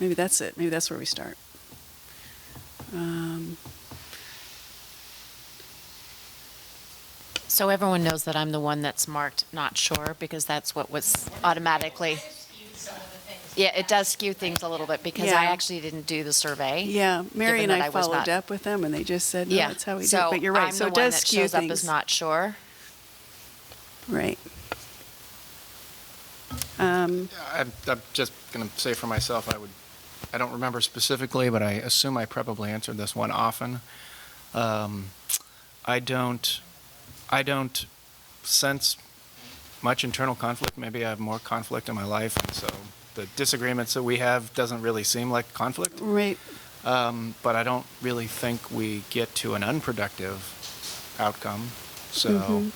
Speaker 1: Maybe that's it. Maybe that's where we start.
Speaker 3: So everyone knows that I'm the one that's marked not sure, because that's what was automatically. Yeah, it does skew things a little bit because I actually didn't do the survey.
Speaker 1: Yeah, Mary and I followed up with them, and they just said, no, that's how we do it. But you're right.
Speaker 3: I'm
Speaker 1: so
Speaker 3: the
Speaker 1: it does
Speaker 3: one that
Speaker 1: skew
Speaker 3: shows
Speaker 1: things.
Speaker 3: up as not sure.
Speaker 1: Right.
Speaker 15: I'm just going to say for myself, I don't remember specifically, but I assume I probably answered this one often. I don't sense much internal conflict. Maybe I have more conflict in my life, and so the disagreements that we have doesn't really seem like conflict.
Speaker 1: Right.
Speaker 15: But I don't really think we get to an unproductive outcome. So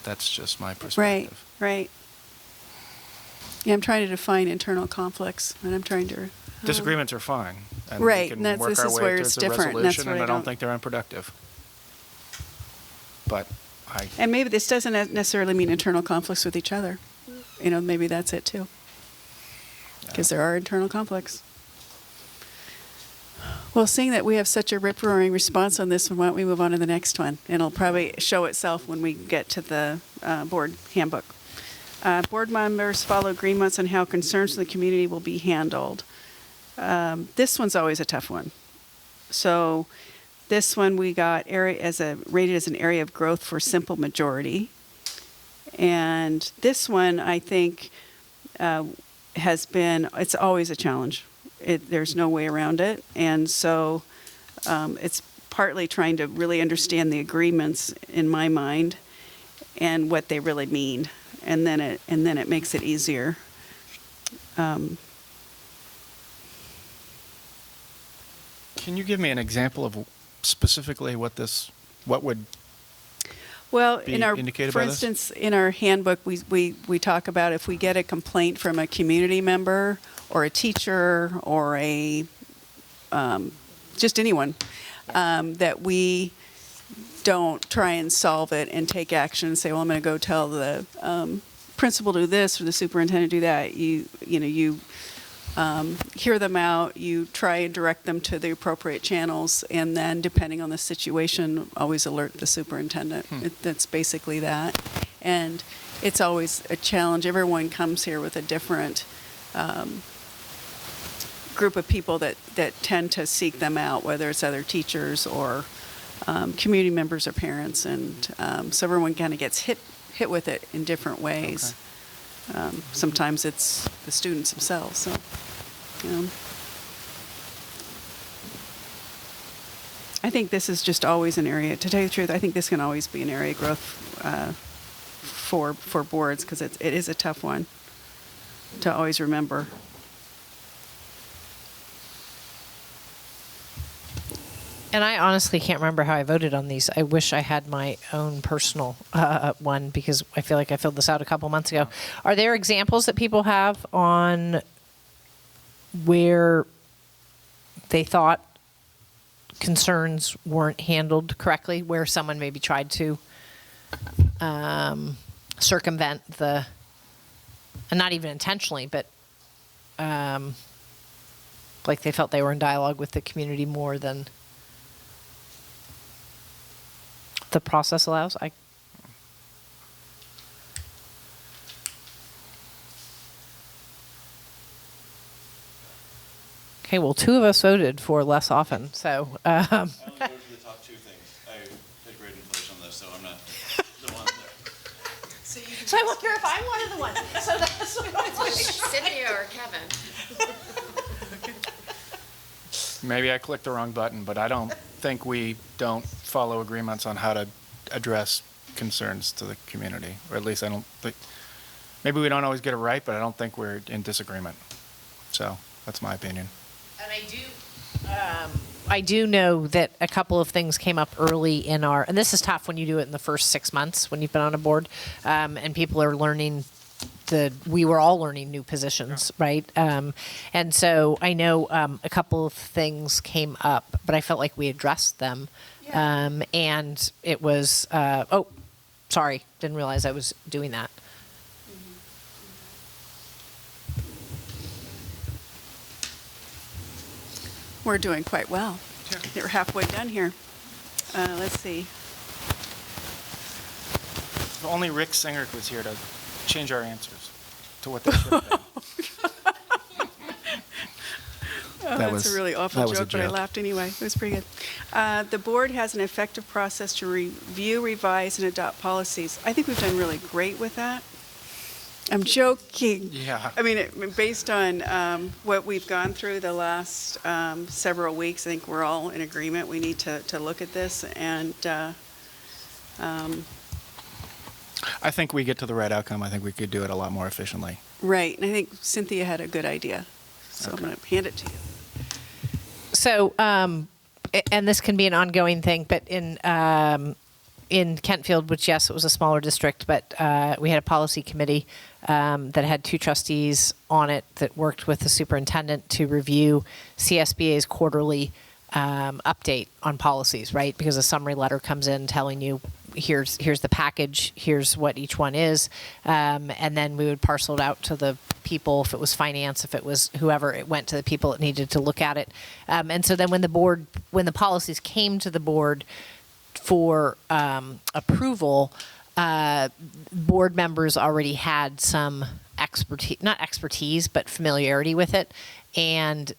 Speaker 15: that's just my perspective.
Speaker 1: Right. Yeah, I'm trying to define internal conflicts, and I'm trying to.
Speaker 15: Disagreements are fine. And
Speaker 1: right,
Speaker 15: we can
Speaker 1: and
Speaker 15: work
Speaker 1: this
Speaker 15: our
Speaker 1: is
Speaker 15: way
Speaker 1: where
Speaker 15: towards
Speaker 1: it's
Speaker 15: a
Speaker 1: different.
Speaker 15: resolution, and I don't think they're unproductive. But
Speaker 1: and maybe this doesn't necessarily mean internal conflicts with each other. You know, maybe that's it too. Because there are internal conflicts. Well, seeing that we have such a rip-roaring response on this one, why don't we move on to the next one? And it'll probably show itself when we get to the board handbook. Board members follow agreements on how concerns from the community will be handled. This one's always a tough one. So this one we got rated as an area of growth for simple majority. And this one, I think, it's always a challenge. There's no way around it. And so it's partly trying to really understand the agreements in my mind and what they really mean. And then it makes it easier.
Speaker 15: Can you give me an example of specifically what would
Speaker 1: Well,
Speaker 15: be indicated
Speaker 1: for
Speaker 15: by this?
Speaker 1: instance, in our handbook, we talk about if we get a complaint from a community member or a teacher or just anyone, that we don't try and solve it and take action and say, well, I'm going to go tell the principal to do this or the superintendent to do that. You hear them out, you try and direct them to the appropriate channels, and then depending on the situation, always alert the superintendent. That's basically that. And it's always a challenge. Everyone comes here with a different group of people that tend to seek them out, whether it's other teachers or community members or parents. And so everyone kind of gets hit with it in different ways. Okay. Sometimes it's the students themselves. So, I think this is just always an area, to tell you the truth, I think this can always be an area of growth for boards, because it is a tough one to always remember.
Speaker 2: And I honestly can't remember how I voted on these. I wish I had my own personal one, because I feel like I filled this out a couple months ago. Are there examples that people have on where they thought concerns weren't handled correctly, where someone maybe tried to circumvent and not even intentionally, but like they felt they were in dialogue with the community more than the process allows? Okay, well, 2 of us voted for less often, so.
Speaker 13: I only voted for the top 2 things. I did great inflation on this, so I'm not the one there.
Speaker 2: So I wonder if I'm one of the ones. So that's what I was
Speaker 3: Cynthia or Kevin.
Speaker 15: Maybe I clicked the wrong button, but I don't think we don't follow agreements on how to address concerns to the community, or at least I don't think. Maybe we don't always get it right, but I don't think we're in disagreement. So that's my opinion.
Speaker 3: And
Speaker 2: I do know that a couple of things came up early in and this is tough when you do it in the first 6 months when you've been on a board, and people are learning we were all learning new positions, right? And so I know a couple of things came up, but I felt like we addressed them. Yeah. And it was, sorry, didn't realize I was doing that.
Speaker 1: We're doing quite well. Yeah. We're halfway done here. Let's see.
Speaker 15: If only Rick Singer was here to change our answers to what they should have been.
Speaker 1: That's a really awful joke, but I laughed anyway. It was pretty good. The board has an effective process to review, revise, and adopt policies. I think we've done really great with that. I'm joking.
Speaker 15: Yeah.
Speaker 1: I mean, based on what we've gone through the last several weeks, I think we're all in agreement. We need to look at this, and
Speaker 15: I think we get to the right outcome. I think we could do it a lot more efficiently.
Speaker 1: right. And I think Cynthia had a good idea, so I'm going to hand it to you.
Speaker 2: So, and this can be an ongoing thing, but in Kentfield, which, yes, it was a smaller district, but we had a policy committee that had 2 trustees on it that worked with the superintendent to review CSBA's quarterly update on policies, right? Because a summary letter comes in telling you, here's the package, here's what each one is, and then we would parcel it out to the people, if it was finance, if it was whoever, it went to the people that needed to look at it. And so then when the policies came to the board for approval, board members already had some not expertise, but familiarity with it. And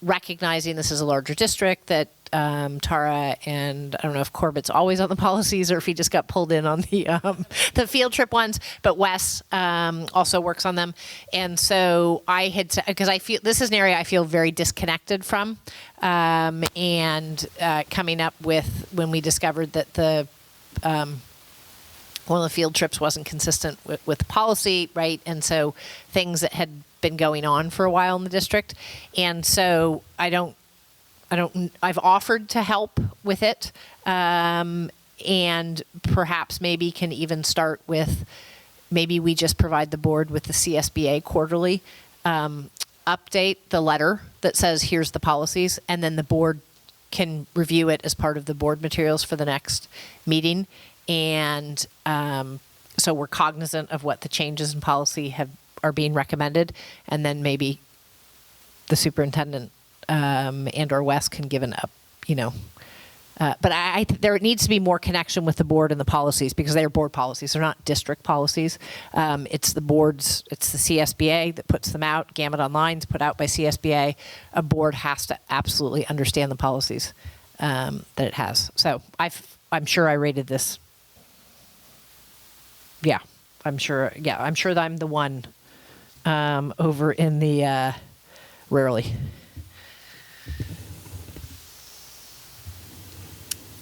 Speaker 2: recognizing this is a larger district, that Tara and I don't know if Corbett's always on the policies or if he just got pulled in on the field trip ones, but Wes also works on them. And so I had, because I feel this is an area I feel very disconnected from, and coming up with, when we discovered that the one of the field trips wasn't consistent with the policy, right? And so things that had been going on for a while in the district. And so I've offered to help with it, and perhaps maybe can even start with, maybe we just provide the board with the CSBA quarterly update, the letter that says here's the policies, and then the board can review it as part of the board materials for the next meeting. And so we're cognizant of what the changes in policy are being recommended, and then maybe the superintendent and or Wes can give an up, but there needs to be more connection with the board and the policies, because they are board policies. They're not district policies. It's the boards, it's the CSBA that puts them out. Gamut Online is put out by CSBA. A board has to absolutely understand the policies that it has. So I'm sure I rated this. Yeah, I'm sure that I'm the one over in the rarely.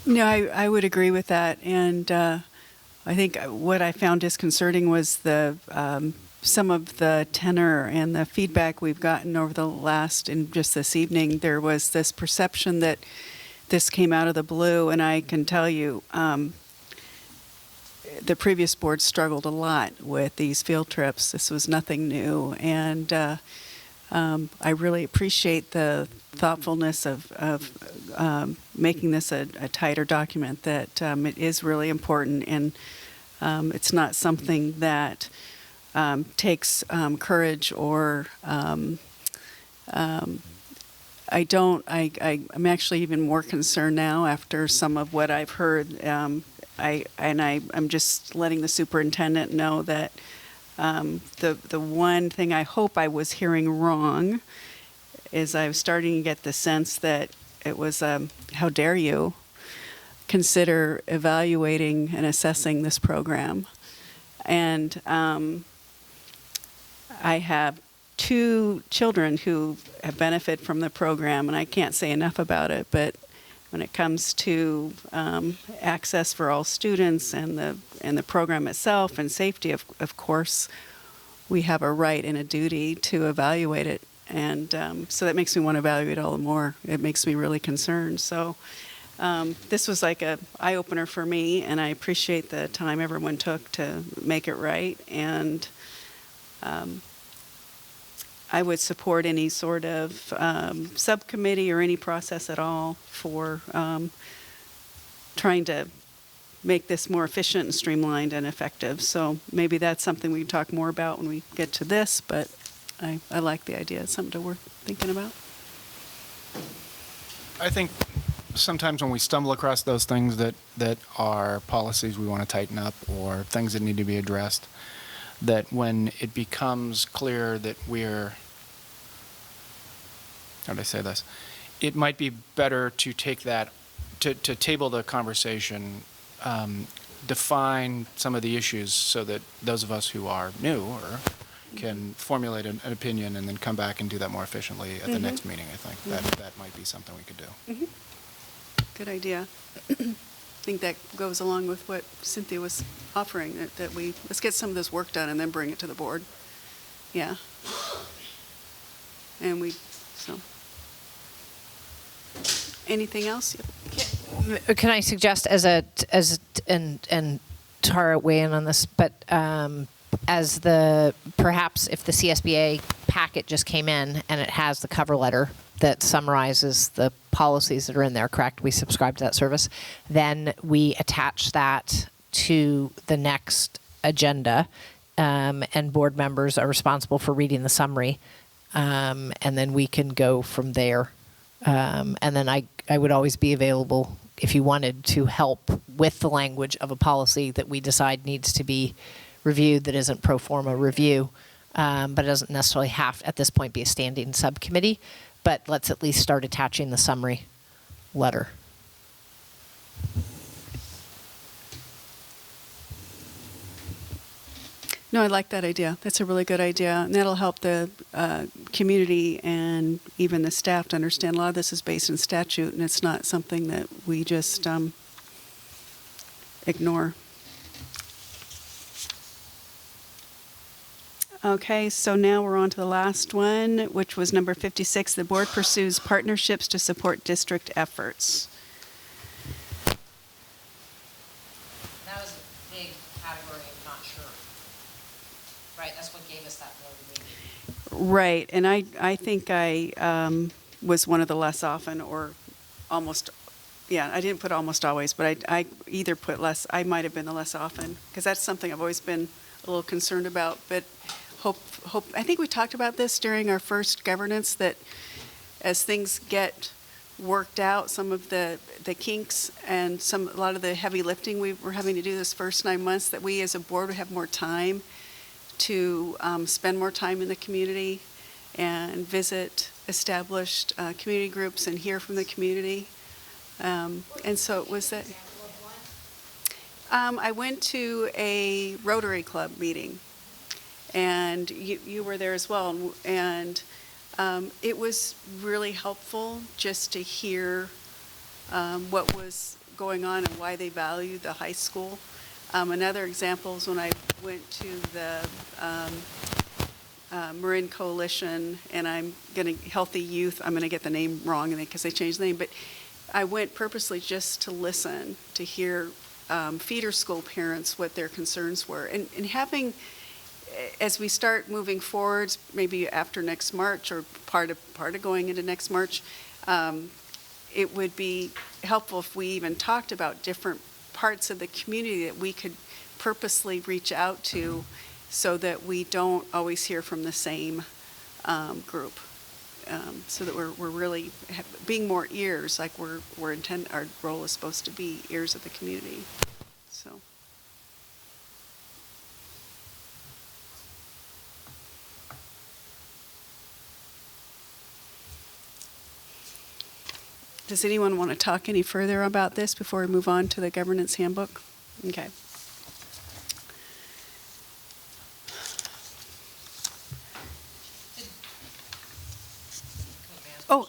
Speaker 1: No, I would agree with that. And I think what I found disconcerting was some of the tenor and the feedback we've gotten over the last, and just this evening, there was this perception that this came out of the blue. And I can tell you, the previous board struggled a lot with these field trips. This was nothing new. And I really appreciate the thoughtfulness of making this a tighter document, that it is really important, and it's not something that takes courage or I'm actually even more concerned now after some of what I've heard. I'm just letting the superintendent know that the one thing I hope I was hearing wrong is I was starting to get the sense that it was, how dare you consider evaluating and assessing this program. And I have 2 children who have benefited from the program, and I can't say enough about it, but when it comes to access for all students and the program itself and safety, of course, we have a right and a duty to evaluate it. And so that makes me want to evaluate it all the more. It makes me really concerned. So this was like a eye-opener for me, and I appreciate the time everyone took to make it right. And I would support any sort of subcommittee or any process at all for trying to make this more efficient and streamlined and effective. So maybe that's something we can talk more about when we get to this, but I like the idea. It's something worth thinking about.
Speaker 15: I think sometimes when we stumble across those things that are policies we want to tighten up or things that need to be addressed, that when it becomes clear that we're, how do I say this? It might be better to take that, to table the conversation, define some of the issues so that those of us who are new or can formulate an opinion and then come back and do that more efficiently at the next meeting. I think that might be something we could do.
Speaker 1: Good idea. I think that goes along with what Cynthia was offering, that we, let's get some of this work done and then bring it to the board. Yeah. And so. Anything else?
Speaker 2: Can I suggest and Tara weigh in on this, but perhaps if the CSBA packet just came in and it has the cover letter that summarizes the policies that are in there, correct? We subscribe to that service. Then we attach that to the next agenda and board members are responsible for reading the summary, and then we can go from there. And then I would always be available if you wanted to help with the language of a policy that we decide needs to be reviewed that isn't pro forma review, but it doesn't necessarily have, at this point, be a standing subcommittee. But let's at least start attaching the summary letter.
Speaker 1: No, I like that idea. That's a really good idea. And that'll help the community and even the staff to understand a lot of this is based in statute, and it's not something that we just ignore. Okay, so now we're on to the last one, which was number 56. The board pursues partnerships to support district efforts.
Speaker 14: That was a big category of not sure. Right, that's what gave us that board meeting.
Speaker 1: Right, and I think I was one of the less often or almost, yeah, I didn't put almost always, but I either put less, I might have been the less often, because that's something I've always been a little concerned about, but hope, I think we talked about this during our first governance, that as things get worked out, some of the kinks and a lot of the heavy lifting we were having to do this first 9 months, that we as a board would have more time to spend more time in the community and visit established community groups and hear from the community. And so it was that. I went to a Rotary Club meeting, and you were there as well. And it was really helpful just to hear what was going on and why they value the high school. Another example is when I went to the Marin Coalition, and I'm going to Healthy Youth. I'm going to get the name wrong because they changed the name, but I went purposely just to listen, to hear feeder school parents what their concerns were, and having, as we start moving forward, maybe after next March or part of going into next March, it would be helpful if we even talked about different parts of the community that we could purposely reach out to, so that we don't always hear from the same group, so that we're really being more ears, like our role is supposed to be ears of the community. So. Does anyone want to talk any further about this before we move on to the governance handbook? Okay. Oh,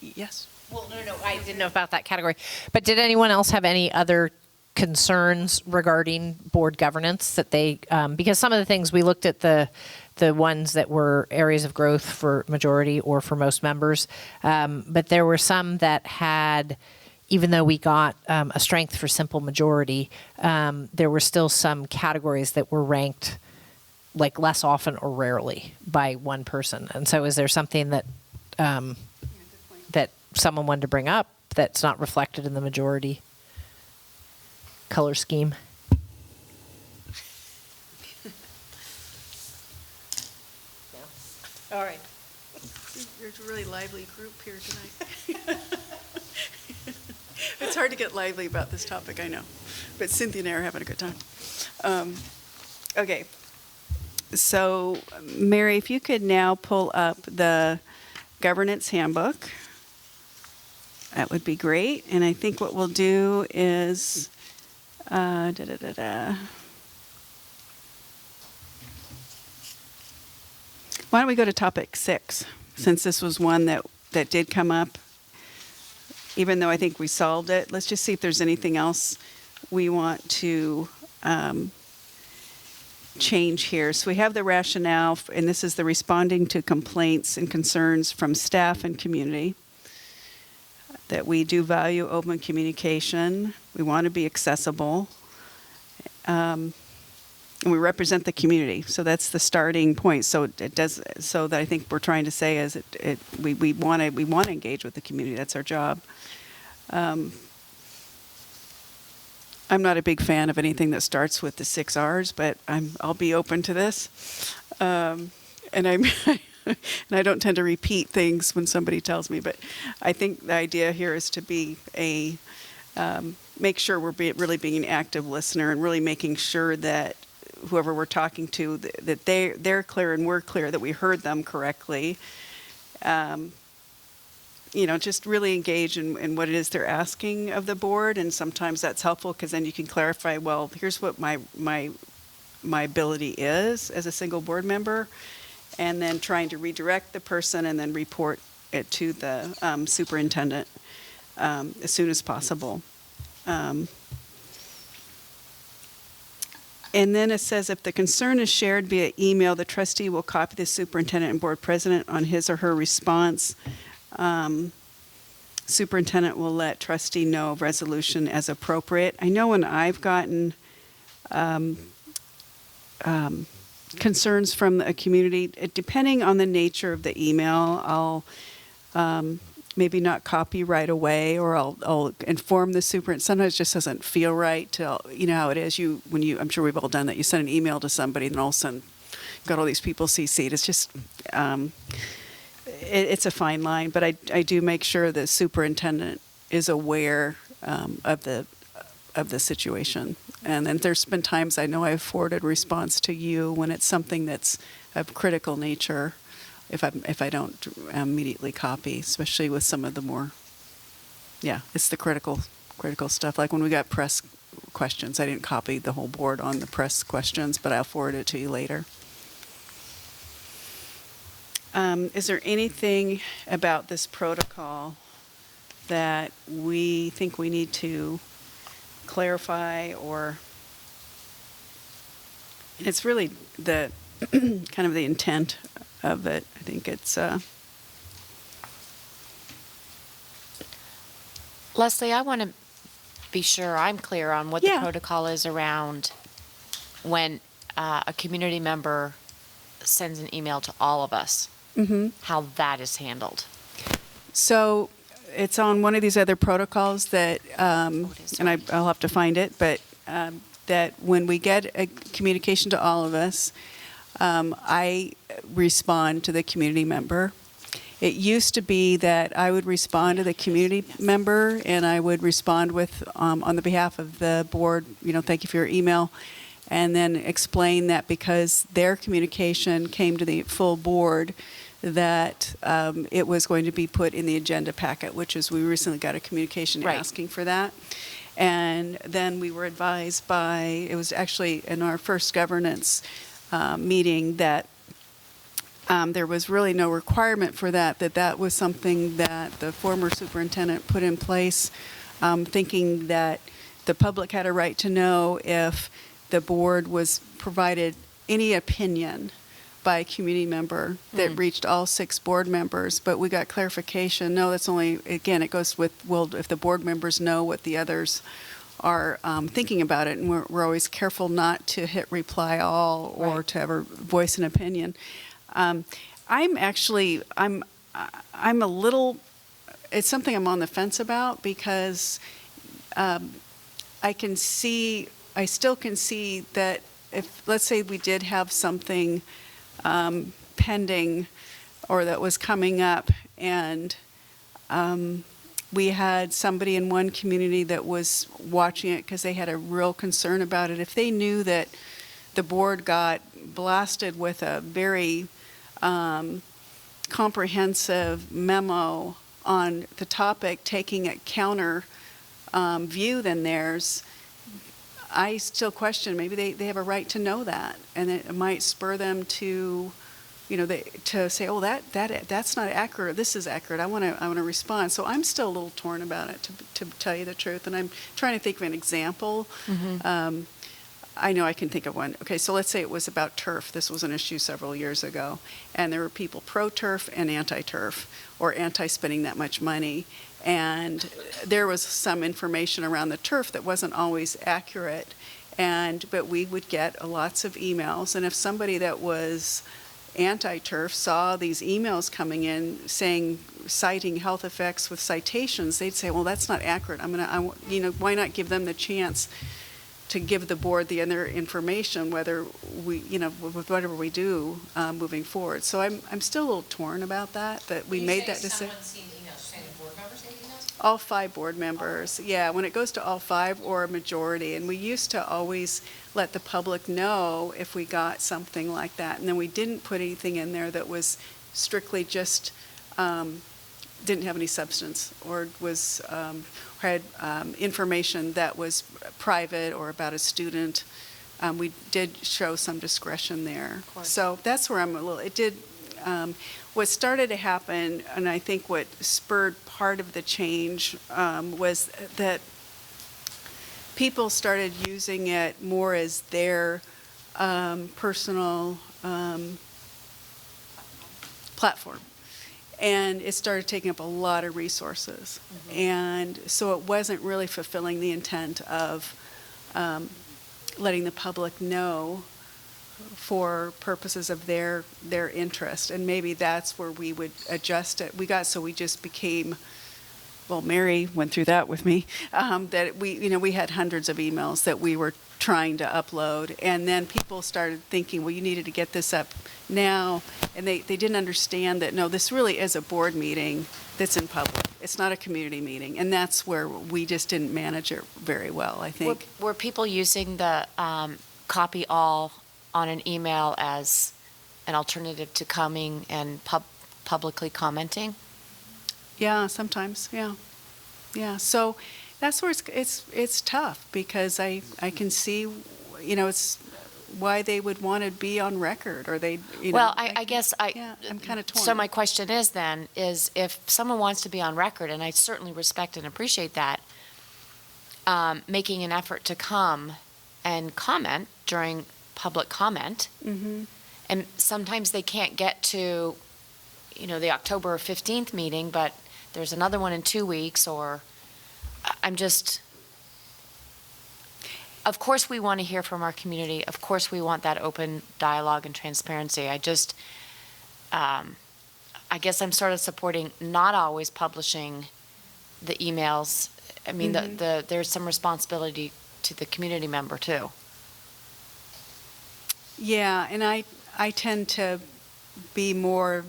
Speaker 1: yes.
Speaker 2: Well, no, I didn't know about that category. But did anyone else have any other concerns regarding board governance that they, because some of the things we looked at the ones that were areas of growth for majority or for most members, but there were some that had, even though we got a strength for simple majority, there were still some categories that were ranked like less often or rarely by one person. And so is there something that that someone wanted to bring up that's not reflected in the majority color scheme?
Speaker 1: No. All right. There's a really lively group here tonight. It's hard to get lively about this topic, I know. But Cynthia and I are having a good time. Okay. So, Mary, if you could now pull up the governance handbook, that would be great. And I think what we'll do is, why don't we go to topic 6, since this was one that did come up, even though I think we solved it. Let's just see if there's anything else we want to change here. So we have the rationale, and this is the responding to complaints and concerns from staff and community, that we do value open communication. We want to be accessible. And we represent the community. So that's the starting point. So it does, so that I think we're trying to say is we want to engage with the community. That's our job. I'm not a big fan of anything that starts with the 6 R's, but I'll be open to this. And I'm and I don't tend to repeat things when somebody tells me, but I think the idea here is to be make sure we're really being an active listener and really making sure that whoever we're talking to, that they're clear and we're clear, that we heard them correctly. Just really engage in what it is they're asking of the board, and sometimes that's helpful because then you can clarify, well, here's what my ability is as a single board member, and then trying to redirect the person and then report it to the superintendent as soon as possible. And then it says, if the concern is shared via email, the trustee will copy the superintendent and board president on his or her response. Superintendent will let trustee know of resolution as appropriate. I know when I've gotten concerns from a community, depending on the nature of the email, I'll maybe not copy right away, or I'll inform the superintendent. Sometimes it just doesn't feel right to, how it is. I'm sure we've all done that. You send an email to somebody and all of a sudden you've got all these people CC'd. It's just, it's a fine line, but I do make sure the superintendent is aware of the situation. And then there's been times I know I've forwarded a response to you when it's something that's of critical nature, if I don't immediately copy, especially with some of the more, it's the critical stuff. Like when we got press questions, I didn't copy the whole board on the press questions, but I'll forward it to you later. Is there anything about this protocol that we think we need to clarify, or it's really the kind of the intent of it? I think it's
Speaker 3: Leslie, I want to be sure I'm clear on what the protocol is around when a community member sends an email to all of us, how that is handled.
Speaker 1: So it's on one of these other protocols that, and I'll have to find it, but that when we get a communication to all of us, I respond to the community member. It used to be that I would respond to the community member, and I would respond with, on the behalf of the board, thank you for your email, and then explain that because their communication came to the full board, that it was going to be put in the agenda packet, which is, we recently got a communication asking for that. And then we were advised by, it was actually in our first governance meeting, that there was really no requirement for that was something that the former superintendent put in place, thinking that the public had a right to know if the board was provided any opinion by a community member that reached all 6 board members. But we got clarification, no, that's only, again, it goes with, well, if the board members know what the others are thinking about it, and we're always careful not to hit reply all or to ever voice an opinion. I'm a little, it's something I'm on the fence about, because I still can see that if, let's say we did have something pending or that was coming up, and we had somebody in one community that was watching it because they had a real concern about it. If they knew that the board got blasted with a very comprehensive memo on the topic, taking a counter view than theirs, I still question, maybe they have a right to know that, and it might spur them to, to say, oh, that's not accurate. This is accurate. I want to respond. So I'm still a little torn about it, to tell you the truth. And I'm trying to think of an example. I know I can think of one. Okay, so let's say it was about turf. This was an issue several years ago, and there were people pro-turf and anti-turf, or anti-spending that much money. And there was some information around the turf that wasn't always accurate, but we would get lots of emails. And if somebody that was anti-turf saw these emails coming in citing health effects with citations, they'd say, well, that's not accurate. Why not give them the chance to give the board the other information, whether we, with whatever we do moving forward. So I'm still a little torn about that we made that decision.
Speaker 14: Someone's seen emails, saying the board members seen emails?
Speaker 1: All 5 board members, yeah, when it goes to all 5 or a majority. And we used to always let the public know if we got something like that. And then we didn't put anything in there that was strictly just, didn't have any substance or was, had information that was private or about a student. We did show some discretion there. So that's where I'm a little, it did, what started to happen, and I think what spurred part of the change was that people started using it more as their personal platform. And it started taking up a lot of resources. And so it wasn't really fulfilling the intent of letting the public know for purposes of their interest. And maybe that's where we would adjust it. We just became, well, Mary went through that with me, that we had hundreds of emails that we were trying to upload. And then people started thinking, well, you needed to get this up now. And they didn't understand that, no, this really is a board meeting that's in public. It's not a community meeting. And that's where we just didn't manage it very well, I think.
Speaker 3: Were people using the copy all on an email as an alternative to coming and publicly commenting?
Speaker 1: Yeah, sometimes, yeah. Yeah, so that's where it's tough, because I can see, it's why they would want to be on record, or they,
Speaker 3: Well, I guess
Speaker 1: yeah, I'm kind of torn.
Speaker 3: So my question is if someone wants to be on record, and I certainly respect and appreciate that, making an effort to come and comment during public comment, and sometimes they can't get to, the October 15th meeting, but there's another one in 2 weeks, or of course we want to hear from our community. Of course we want that open dialogue and transparency. I guess I'm sort of supporting not always publishing the emails. I mean, there's some responsibility to the community member too.
Speaker 1: Yeah, and I tend to be more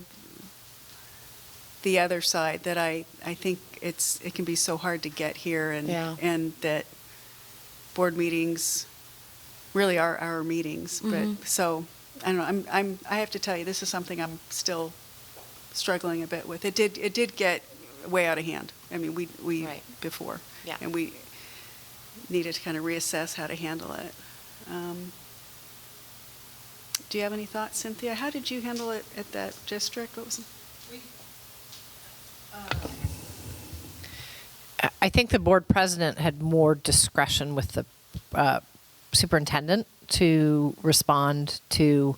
Speaker 1: the other side, that I think it can be so hard to get here, and that board meetings really are our meetings. But so I don't know. I have to tell you, this is something I'm still struggling a bit with. It did get way out of hand. I mean, we
Speaker 3: Right.
Speaker 1: before,
Speaker 3: Yeah.
Speaker 1: and we needed to kind of reassess how to handle it. Do you have any thoughts, Cynthia? How did you handle it at that district? What was it?
Speaker 2: I think the board president had more discretion with the superintendent to respond to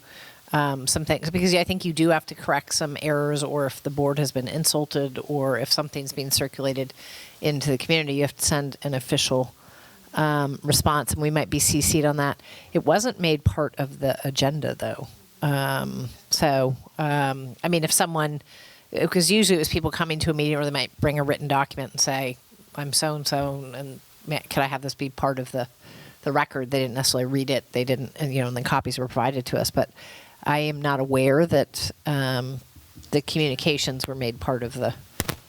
Speaker 2: some things, because I think you do have to correct some errors, or if the board has been insulted, or if something's being circulated into the community, you have to send an official response, and we might be CC'd on that. It wasn't made part of the agenda, though. I mean, if someone, because usually it was people coming to a meeting, or they might bring a written document and say, I'm so-and-so, and could I have this be part of the record? They didn't necessarily read it. They didn't, and then copies were provided to us. But I am not aware that the communications were made part of the,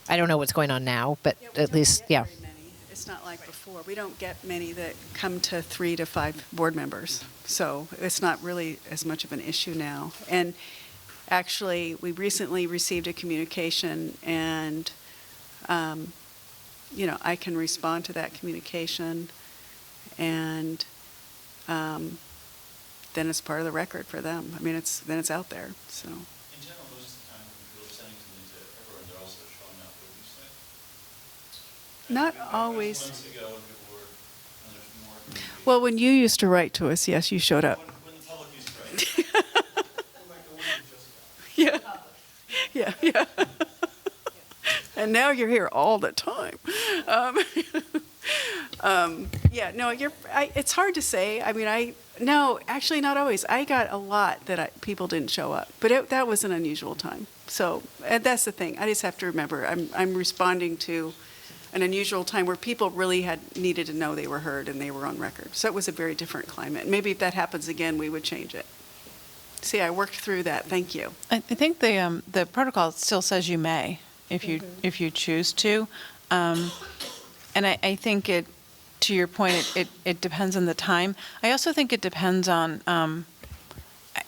Speaker 2: I don't know what's going on now, but at least, yeah.
Speaker 1: Very many. It's not like before. We don't get many that come to 3 to 5 board members. So it's not really as much of an issue now. And actually, we recently received a communication, and I can respond to that communication, and then it's part of the record for them. I mean, it's out there. So.
Speaker 13: In general, most of the time when people are sending something to everyone, they're also showing up, wouldn't you say?
Speaker 1: Not
Speaker 13: Like
Speaker 1: always.
Speaker 13: months ago when people were, when there's more communication.
Speaker 1: Well, when you used to write to us, yes, you showed up.
Speaker 13: When the public used to write.
Speaker 1: Yeah. Yeah. And now you're here all the time. Yeah, no, it's hard to say. I mean, no, actually not always. I got a lot that people didn't show up, but that was an unusual time. So, and that's the thing. I just have to remember, I'm responding to an unusual time where people really needed to know they were heard and they were on record. So it was a very different climate. Maybe if that happens again, we would change it. See, I worked through that. Thank you.
Speaker 12: I think the protocol still says you may, if you choose to. And I think to your point, it depends on the time. I also think it depends on,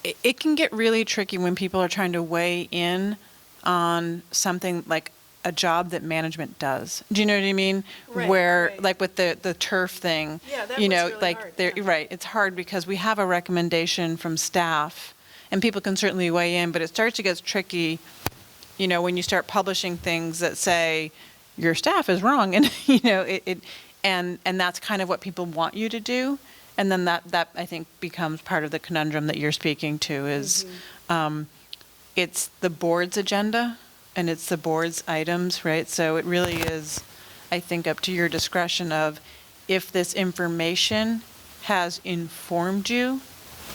Speaker 12: it can get really tricky when people are trying to weigh in on something like a job that management does. Do you know what I mean?
Speaker 1: Right,
Speaker 12: Where,
Speaker 1: right.
Speaker 12: like with the turf thing,
Speaker 1: Yeah, that
Speaker 12: you
Speaker 1: was
Speaker 12: know,
Speaker 1: really
Speaker 12: like,
Speaker 1: hard,
Speaker 12: they're,
Speaker 1: yeah.
Speaker 12: right, it's hard because we have a recommendation from staff, and people can certainly weigh in, but it starts to get tricky, you know, when you start publishing things that say, your staff is wrong, and, you know, and that's kind of what people want you to do, and then that I think becomes part of the conundrum that you're speaking to is, it's the board's agenda, and it's the board's items, right? So it really is, I think, up to your discretion of if this information has informed you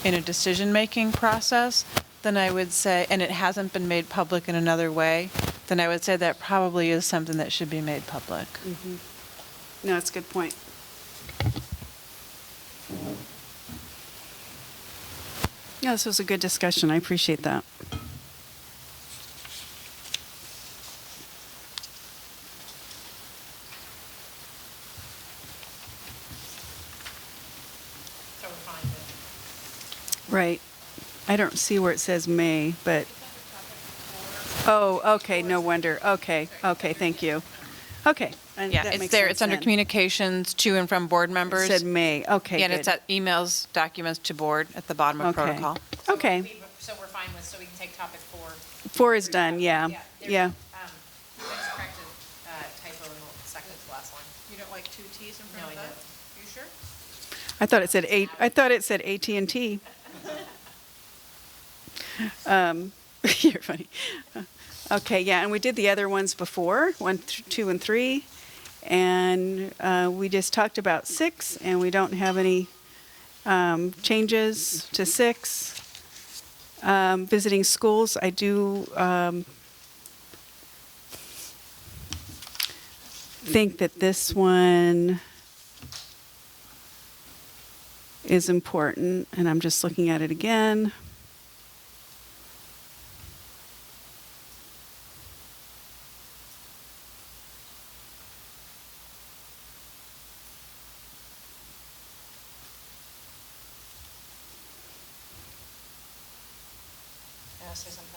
Speaker 12: in a decision-making process, then I would say, and it hasn't been made public in another way, then I would say that probably is something that should be made public.
Speaker 1: No, it's a good point. Yeah, this was a good discussion. I appreciate that.
Speaker 14: So we're fine with
Speaker 1: Right. I don't see where it says may, but. Oh, okay, no wonder. Okay, thank you. Okay. and
Speaker 12: Yeah,
Speaker 1: that
Speaker 12: it's
Speaker 1: makes
Speaker 12: there,
Speaker 1: sense
Speaker 12: it's under
Speaker 1: then.
Speaker 12: communications to and from board members.
Speaker 1: It said may, okay,
Speaker 12: Yeah, and it's
Speaker 1: good.
Speaker 12: at emails, documents to board at the bottom of
Speaker 1: Okay.
Speaker 12: protocol.
Speaker 1: Okay,
Speaker 14: so we're fine with, so we can take topic 4.
Speaker 1: 4 is done, yeah,
Speaker 14: there's,
Speaker 1: yeah.
Speaker 14: I just corrected typo in the second to last line.
Speaker 12: You don't like 2 Ts in
Speaker 14: No, I don't.
Speaker 12: You sure?
Speaker 1: I thought it said AT&T. You're funny. Okay, yeah, and we did the other ones before, 1, 2, and 3. And we just talked about 6, and we don't have any changes to 6. Visiting schools, I do think that this one is important, and I'm just looking at it again.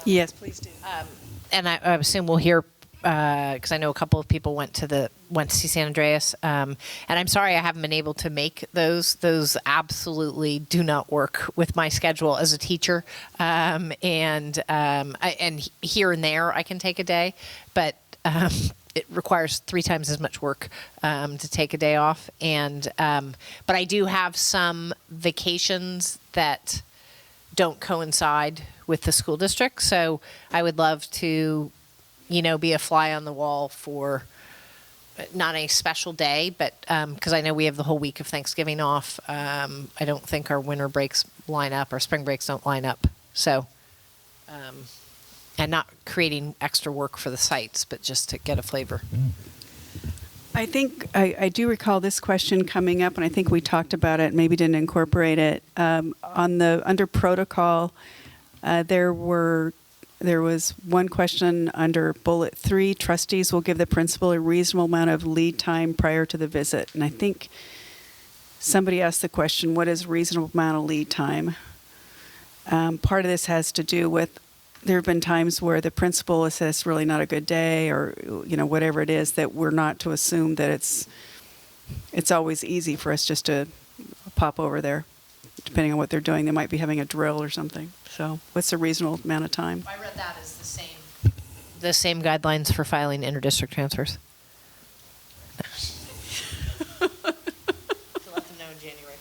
Speaker 1: Yes, please do.
Speaker 2: And I assume we'll hear, because I know a couple of people went to see San Andreas. And I'm sorry I haven't been able to make those. Those absolutely do not work with my schedule as a teacher. And here and there I can take a day, but it requires 3 times as much work to take a day off. And but I do have some vacations that don't coincide with the school district. So I would love to, be a fly on the wall for not a special day, but because I know we have the whole week of Thanksgiving off. I don't think our winter breaks line up, our spring breaks don't line up. So, and not creating extra work for the sites, but just to get a flavor.
Speaker 1: I think I do recall this question coming up, and I think we talked about it, maybe didn't incorporate it. Under protocol, there was one question under bullet 3, trustees will give the principal a reasonable amount of lead time prior to the visit. And I think somebody asked the question, what is reasonable amount of lead time? Part of this has to do with, there have been times where the principal says it's really not a good day, or whatever it is, that we're not to assume that it's always easy for us just to pop over there. Depending on what they're doing, they might be having a drill or something. So what's a reasonable amount of time?
Speaker 14: I read that as
Speaker 2: The same guidelines for filing interdistrict transfers.
Speaker 14: to let them know in January.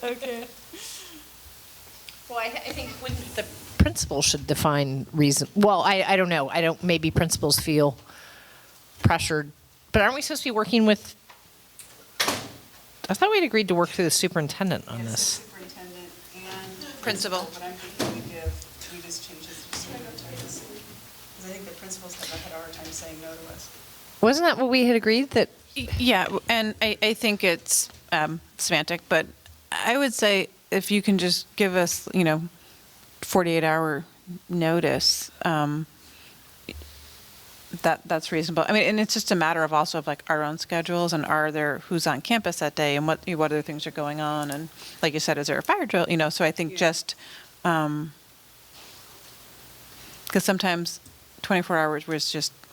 Speaker 1: Okay.
Speaker 2: Well, I think when the principal should define reason. Well, I don't know. Maybe principals feel pressured, but aren't we supposed to be working with? I thought we'd agreed to work through the superintendent on this.
Speaker 1: Superintendent and
Speaker 12: Principal.
Speaker 1: But I'm thinking we just change this to superintendent. Because I think the principals have had a hard time saying no to us.
Speaker 2: Wasn't that what we had agreed that?
Speaker 12: Yeah, and I think it's semantic, but I would say if you can just give us, 48-hour notice, that's reasonable. I mean, and it's just a matter of also of like our own schedules and who's on campus that day and what other things are going on. And like you said, is there a fire drill? So I think just, because sometimes 24 hours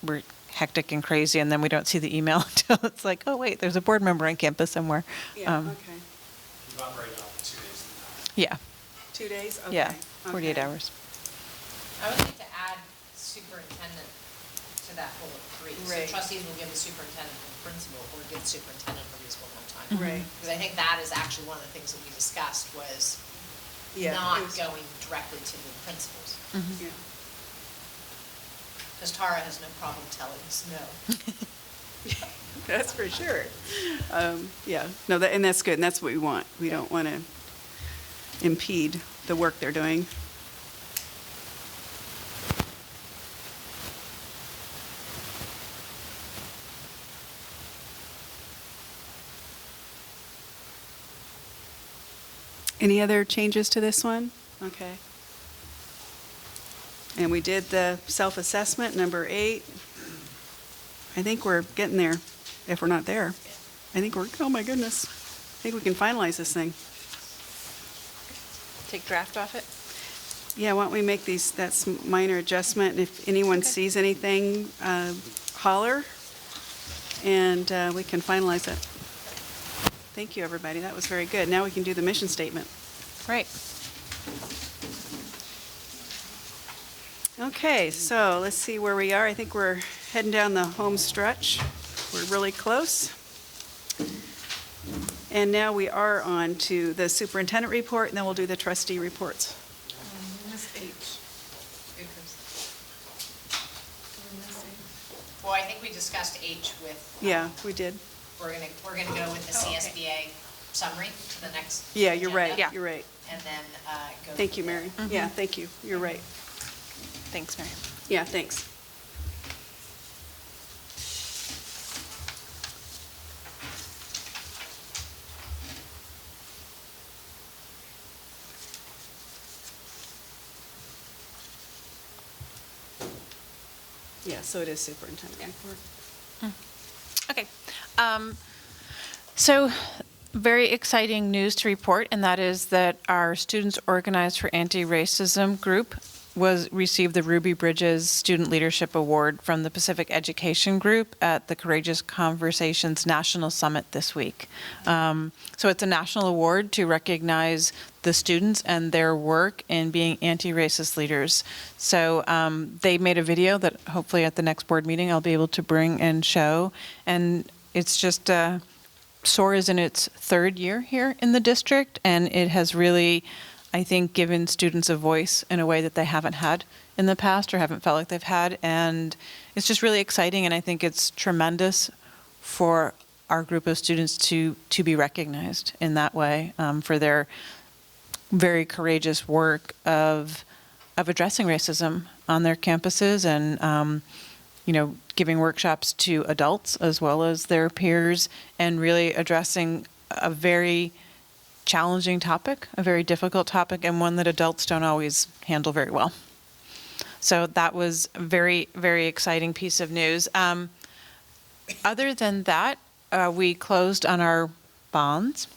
Speaker 12: we're hectic and crazy, and then we don't see the email until it's like, oh wait, there's a board member on campus somewhere.
Speaker 1: Okay.
Speaker 8: You've operated off 2 days.
Speaker 12: Yeah,
Speaker 1: 2 days? Okay.
Speaker 12: yeah, 48
Speaker 1: Okay.
Speaker 12: hours.
Speaker 14: I would like to add superintendent to that whole three.
Speaker 1: Right.
Speaker 14: So trustees will give the superintendent and principal, or give the superintendent a reasonable amount of time.
Speaker 1: Right.
Speaker 14: Because I think that is actually one of the things that we discussed was
Speaker 1: Yeah,
Speaker 14: not
Speaker 1: it was-
Speaker 14: going directly to the principals.
Speaker 1: Yeah.
Speaker 14: Because Tara has no problem telling us no.
Speaker 1: That's for sure. Yeah, no, and that's good, and that's what we want. We don't want to impede the work they're doing. Any other changes to this one? Okay. And we did the self-assessment, number 8. I think we're getting there, if we're not there. I think oh my goodness. I think we can finalize this thing.
Speaker 12: Take draft off it?
Speaker 1: Yeah, why don't we make that's minor adjustment, and if anyone sees anything, holler, and we can finalize it. Thank you, everybody, that was very good. Now we can do the mission statement.
Speaker 12: Right.
Speaker 1: Okay, so let's see where we are. I think we're heading down the home stretch. We're really close. And now we are on to the superintendent report, and then we'll do the trustee reports.
Speaker 14: Well, I think we discussed H with.
Speaker 1: Yeah, we did.
Speaker 14: We're gonna go with the CSBA summary to the next.
Speaker 1: Yeah, you're right,
Speaker 14: agenda,
Speaker 1: you're right.
Speaker 14: And then go.
Speaker 1: Thank you,
Speaker 14: from there.
Speaker 1: Mary. Yeah, thank you, you're right.
Speaker 12: Thanks, Mary.
Speaker 1: Yeah, thanks. Yeah, so it is superintendent report.
Speaker 12: Okay. So very exciting news to report, and that is that our Students Organized for Anti-Racism group received the Ruby Bridges Student Leadership Award from the Pacific Education Group at the Courageous Conversations National Summit this week. So it's a national award to recognize the students and their work in being anti-racist leaders. So they made a video that hopefully at the next board meeting I'll be able to bring and show. And it's just, SOAR is in its 3rd year here in the district, and it has really, I think, given students a voice in a way that they haven't had in the past or haven't felt like they've had. And it's just really exciting, and I think it's tremendous for our group of students to be recognized in that way for their very courageous work of addressing racism on their campuses and, giving workshops to adults as well as their peers and really addressing a very challenging topic, a very difficult topic, and one that adults don't always handle very well. So that was a very, very exciting piece of news. Other than that, we closed on our bonds,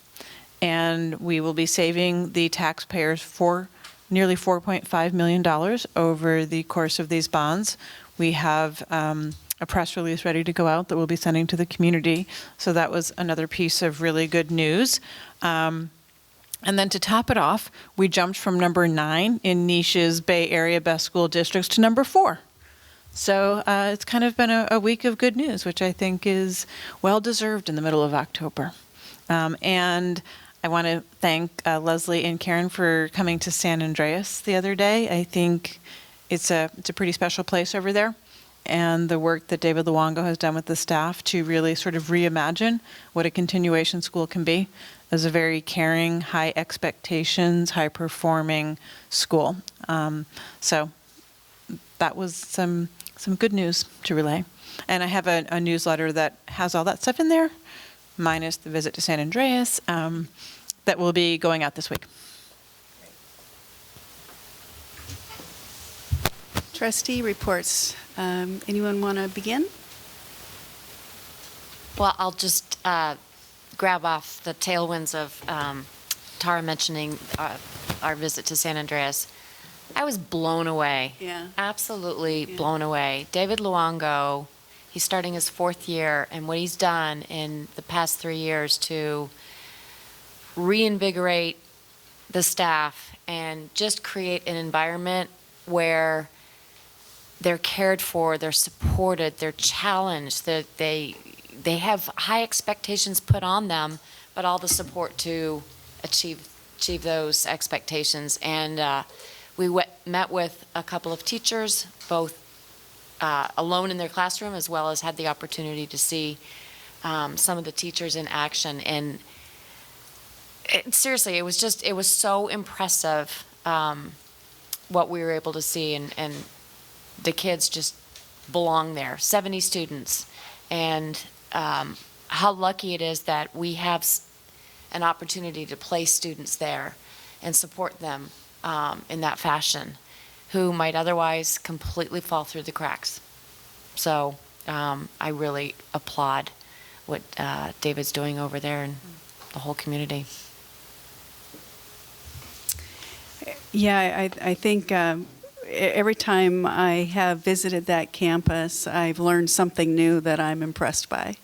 Speaker 12: and we will be saving the taxpayers for nearly $4.5 million over the course of these bonds. We have a press release ready to go out that we'll be sending to the community. So that was another piece of really good news. And then to top it off, we jumped from number 9 in Niche's Bay Area Best School Districts to number 4. So it's kind of been a week of good news, which I think is well-deserved in the middle of October. And I want to thank Leslie and Karen for coming to San Andreas the other day. I think it's a pretty special place over there. And the work that David Luongo has done with the staff to really sort of reimagine what a continuation school can be as a very caring, high expectations, high performing school. So that was some good news to relay. And I have a newsletter that has all that stuff in there, minus the visit to San Andreas, that will be going out this week.
Speaker 1: Trustee reports. Anyone want to begin?
Speaker 3: Well, I'll just grab off the tailwinds of Tara mentioning our visit to San Andreas. I was blown away.
Speaker 1: Yeah.
Speaker 3: Absolutely blown away. David Luongo, he's starting his 4th year, and what he's done in the past 3 years to reinvigorate the staff and just create an environment where they're cared for, they're supported, they're challenged, that they have high expectations put on them, but all the support to achieve those expectations. And we met with a couple of teachers, both alone in their classroom, as well as had the opportunity to see some of the teachers in action. And seriously, it was so impressive what we were able to see, and the kids just belong there. 70 students, and how lucky it is that we have an opportunity to place students there and support them in that fashion, who might otherwise completely fall through the cracks. So I really applaud what David's doing over there and the whole community.
Speaker 1: Yeah, I think every time I have visited that campus, I've learned something new that I'm impressed by.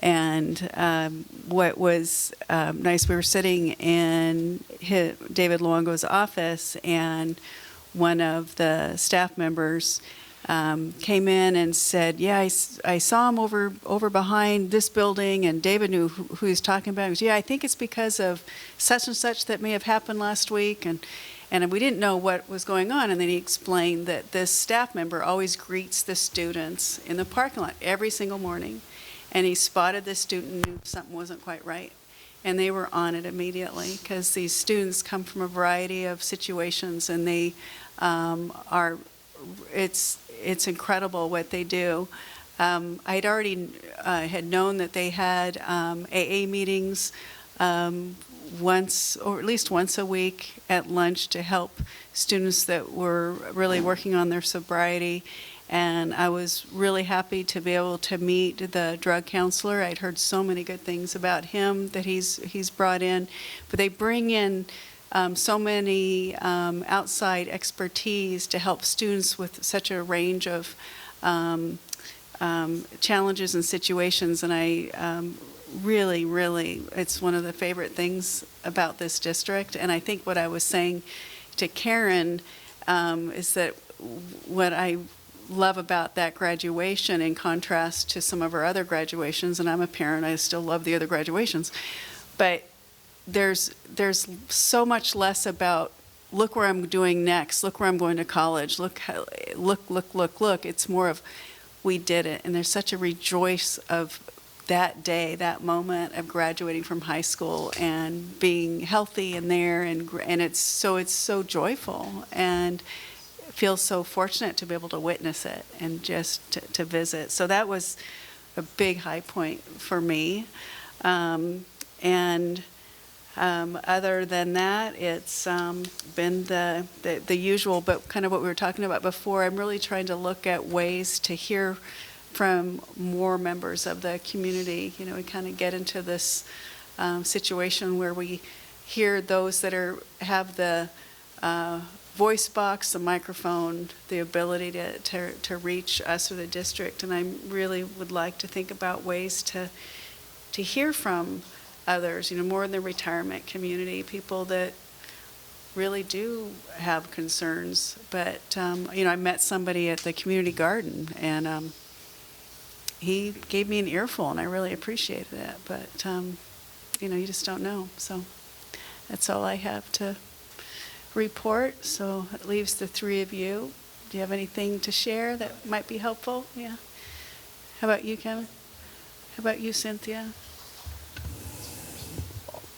Speaker 1: And what was nice, we were sitting in David Luongo's office, and one of the staff members came in and said, yeah, I saw him over behind this building, and David knew who he's talking about. He goes, yeah, I think it's because of such and such that may have happened last week. And we didn't know what was going on. And then he explained that this staff member always greets the students in the parking lot every single morning. And he spotted this student and knew something wasn't quite right. And they were on it immediately, because these students come from a variety of situations, and they it's incredible what they do. I'd already had known that they had AA meetings once, or at least once a week at lunch, to help students that were really working on their sobriety. And I was really happy to be able to meet the drug counselor. I'd heard so many good things about him that he's brought in. But they bring in so many outside expertise to help students with such a range of challenges and situations. And I really, really, it's one of the favorite things about this district. And I think what I was saying to Karen is that what I love about that graduation, in contrast to some of our other graduations, and I'm a parent, I still love the other graduations, but there's so much less about, look where I'm doing next, look where I'm going to college, look. It's more of, we did it. And there's such a rejoice of that day, that moment of graduating from high school and being healthy and there, and it's so joyful, and feel so fortunate to be able to witness it and just to visit. So that was a big high point for me. Other than that, it's been the usual, but kind of what we were talking about before. I'm really trying to look at ways to hear from more members of the community. You know, we kind of get into this situation where we hear those that have the voice box, the microphone, the ability to reach us or the district. And I really would like to think about ways to hear from others, you know, more in the retirement community, people that really do have concerns. But, you know, I met somebody at the community garden, and he gave me an earful, and I really appreciated it. But, you know, you just don't know. So that's all I have to report. So it leaves the three of you. Do you have anything to share that might be helpful? Yeah. How about you, Kevin? How about you, Cynthia?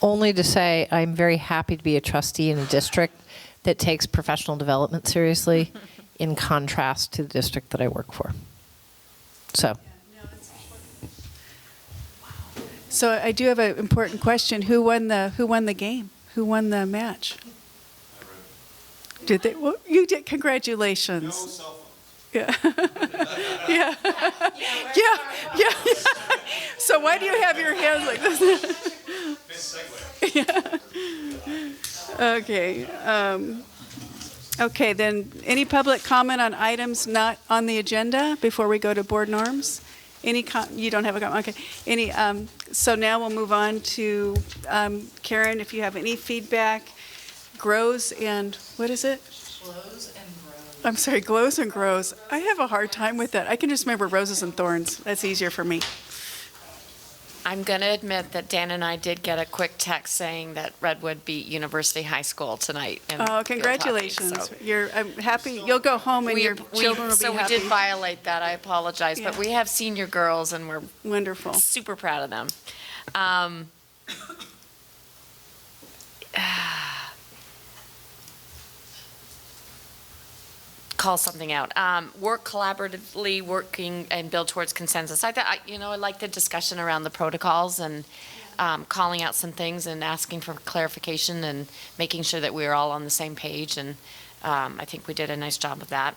Speaker 2: Only to say I'm very happy to be a trustee in a district that takes professional development seriously in contrast to the district that I work for.
Speaker 1: So I do have an important question. Who won the game? Who won the match? Did they? Well, you did. Congratulations. No cell phones. Yeah. Yeah. Yeah. So why do you have your hands like this? Yeah. Okay. Okay, then any public comment on items not on the agenda before we go to board norms? You don't have a comment? Okay. So now we'll move on to Karen, if you have any feedback. Grows and, what is it?
Speaker 14: Glows and grows.
Speaker 1: I'm sorry, glows and grows. I have a hard time with that. I can just remember roses and thorns. That's easier for me.
Speaker 3: I'm going to admit that Dan and I did get a quick text saying that Redwood beat University High School tonight.
Speaker 1: Oh, congratulations. I'm happy. You'll go home and your children will be happy.
Speaker 3: So we did violate that. I apologize.
Speaker 1: Yeah.
Speaker 3: But we have senior girls, and we're
Speaker 1: wonderful.
Speaker 3: Super proud of them. Call something out. Work collaboratively, working and build towards consensus. I like the discussion around the protocols and calling out some things and asking for clarification and making sure that we are all on the same page. And I think we did a nice job of that.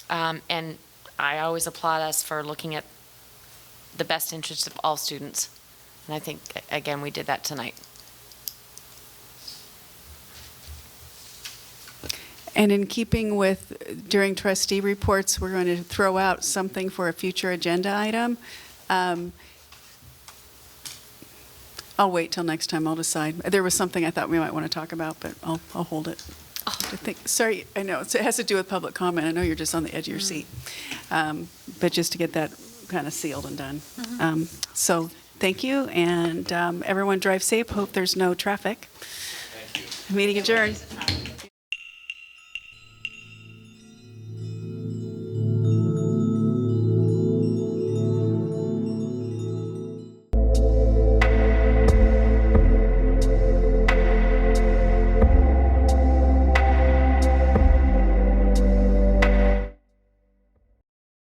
Speaker 3: And I always applaud us for looking at the best interests of all students. And I think, again, we did that tonight.
Speaker 1: And in keeping with during trustee reports, we're going to throw out something for a future agenda item. I'll wait till next time. I'll decide. There was something I thought we might want to talk about, but I'll hold it. Sorry, I know it has to do with public comment. I know you're just on the edge of your seat, but just to get that kind of sealed and done. So thank you, and everyone drive safe. Hope there's no traffic. Thank you. Meeting adjourned.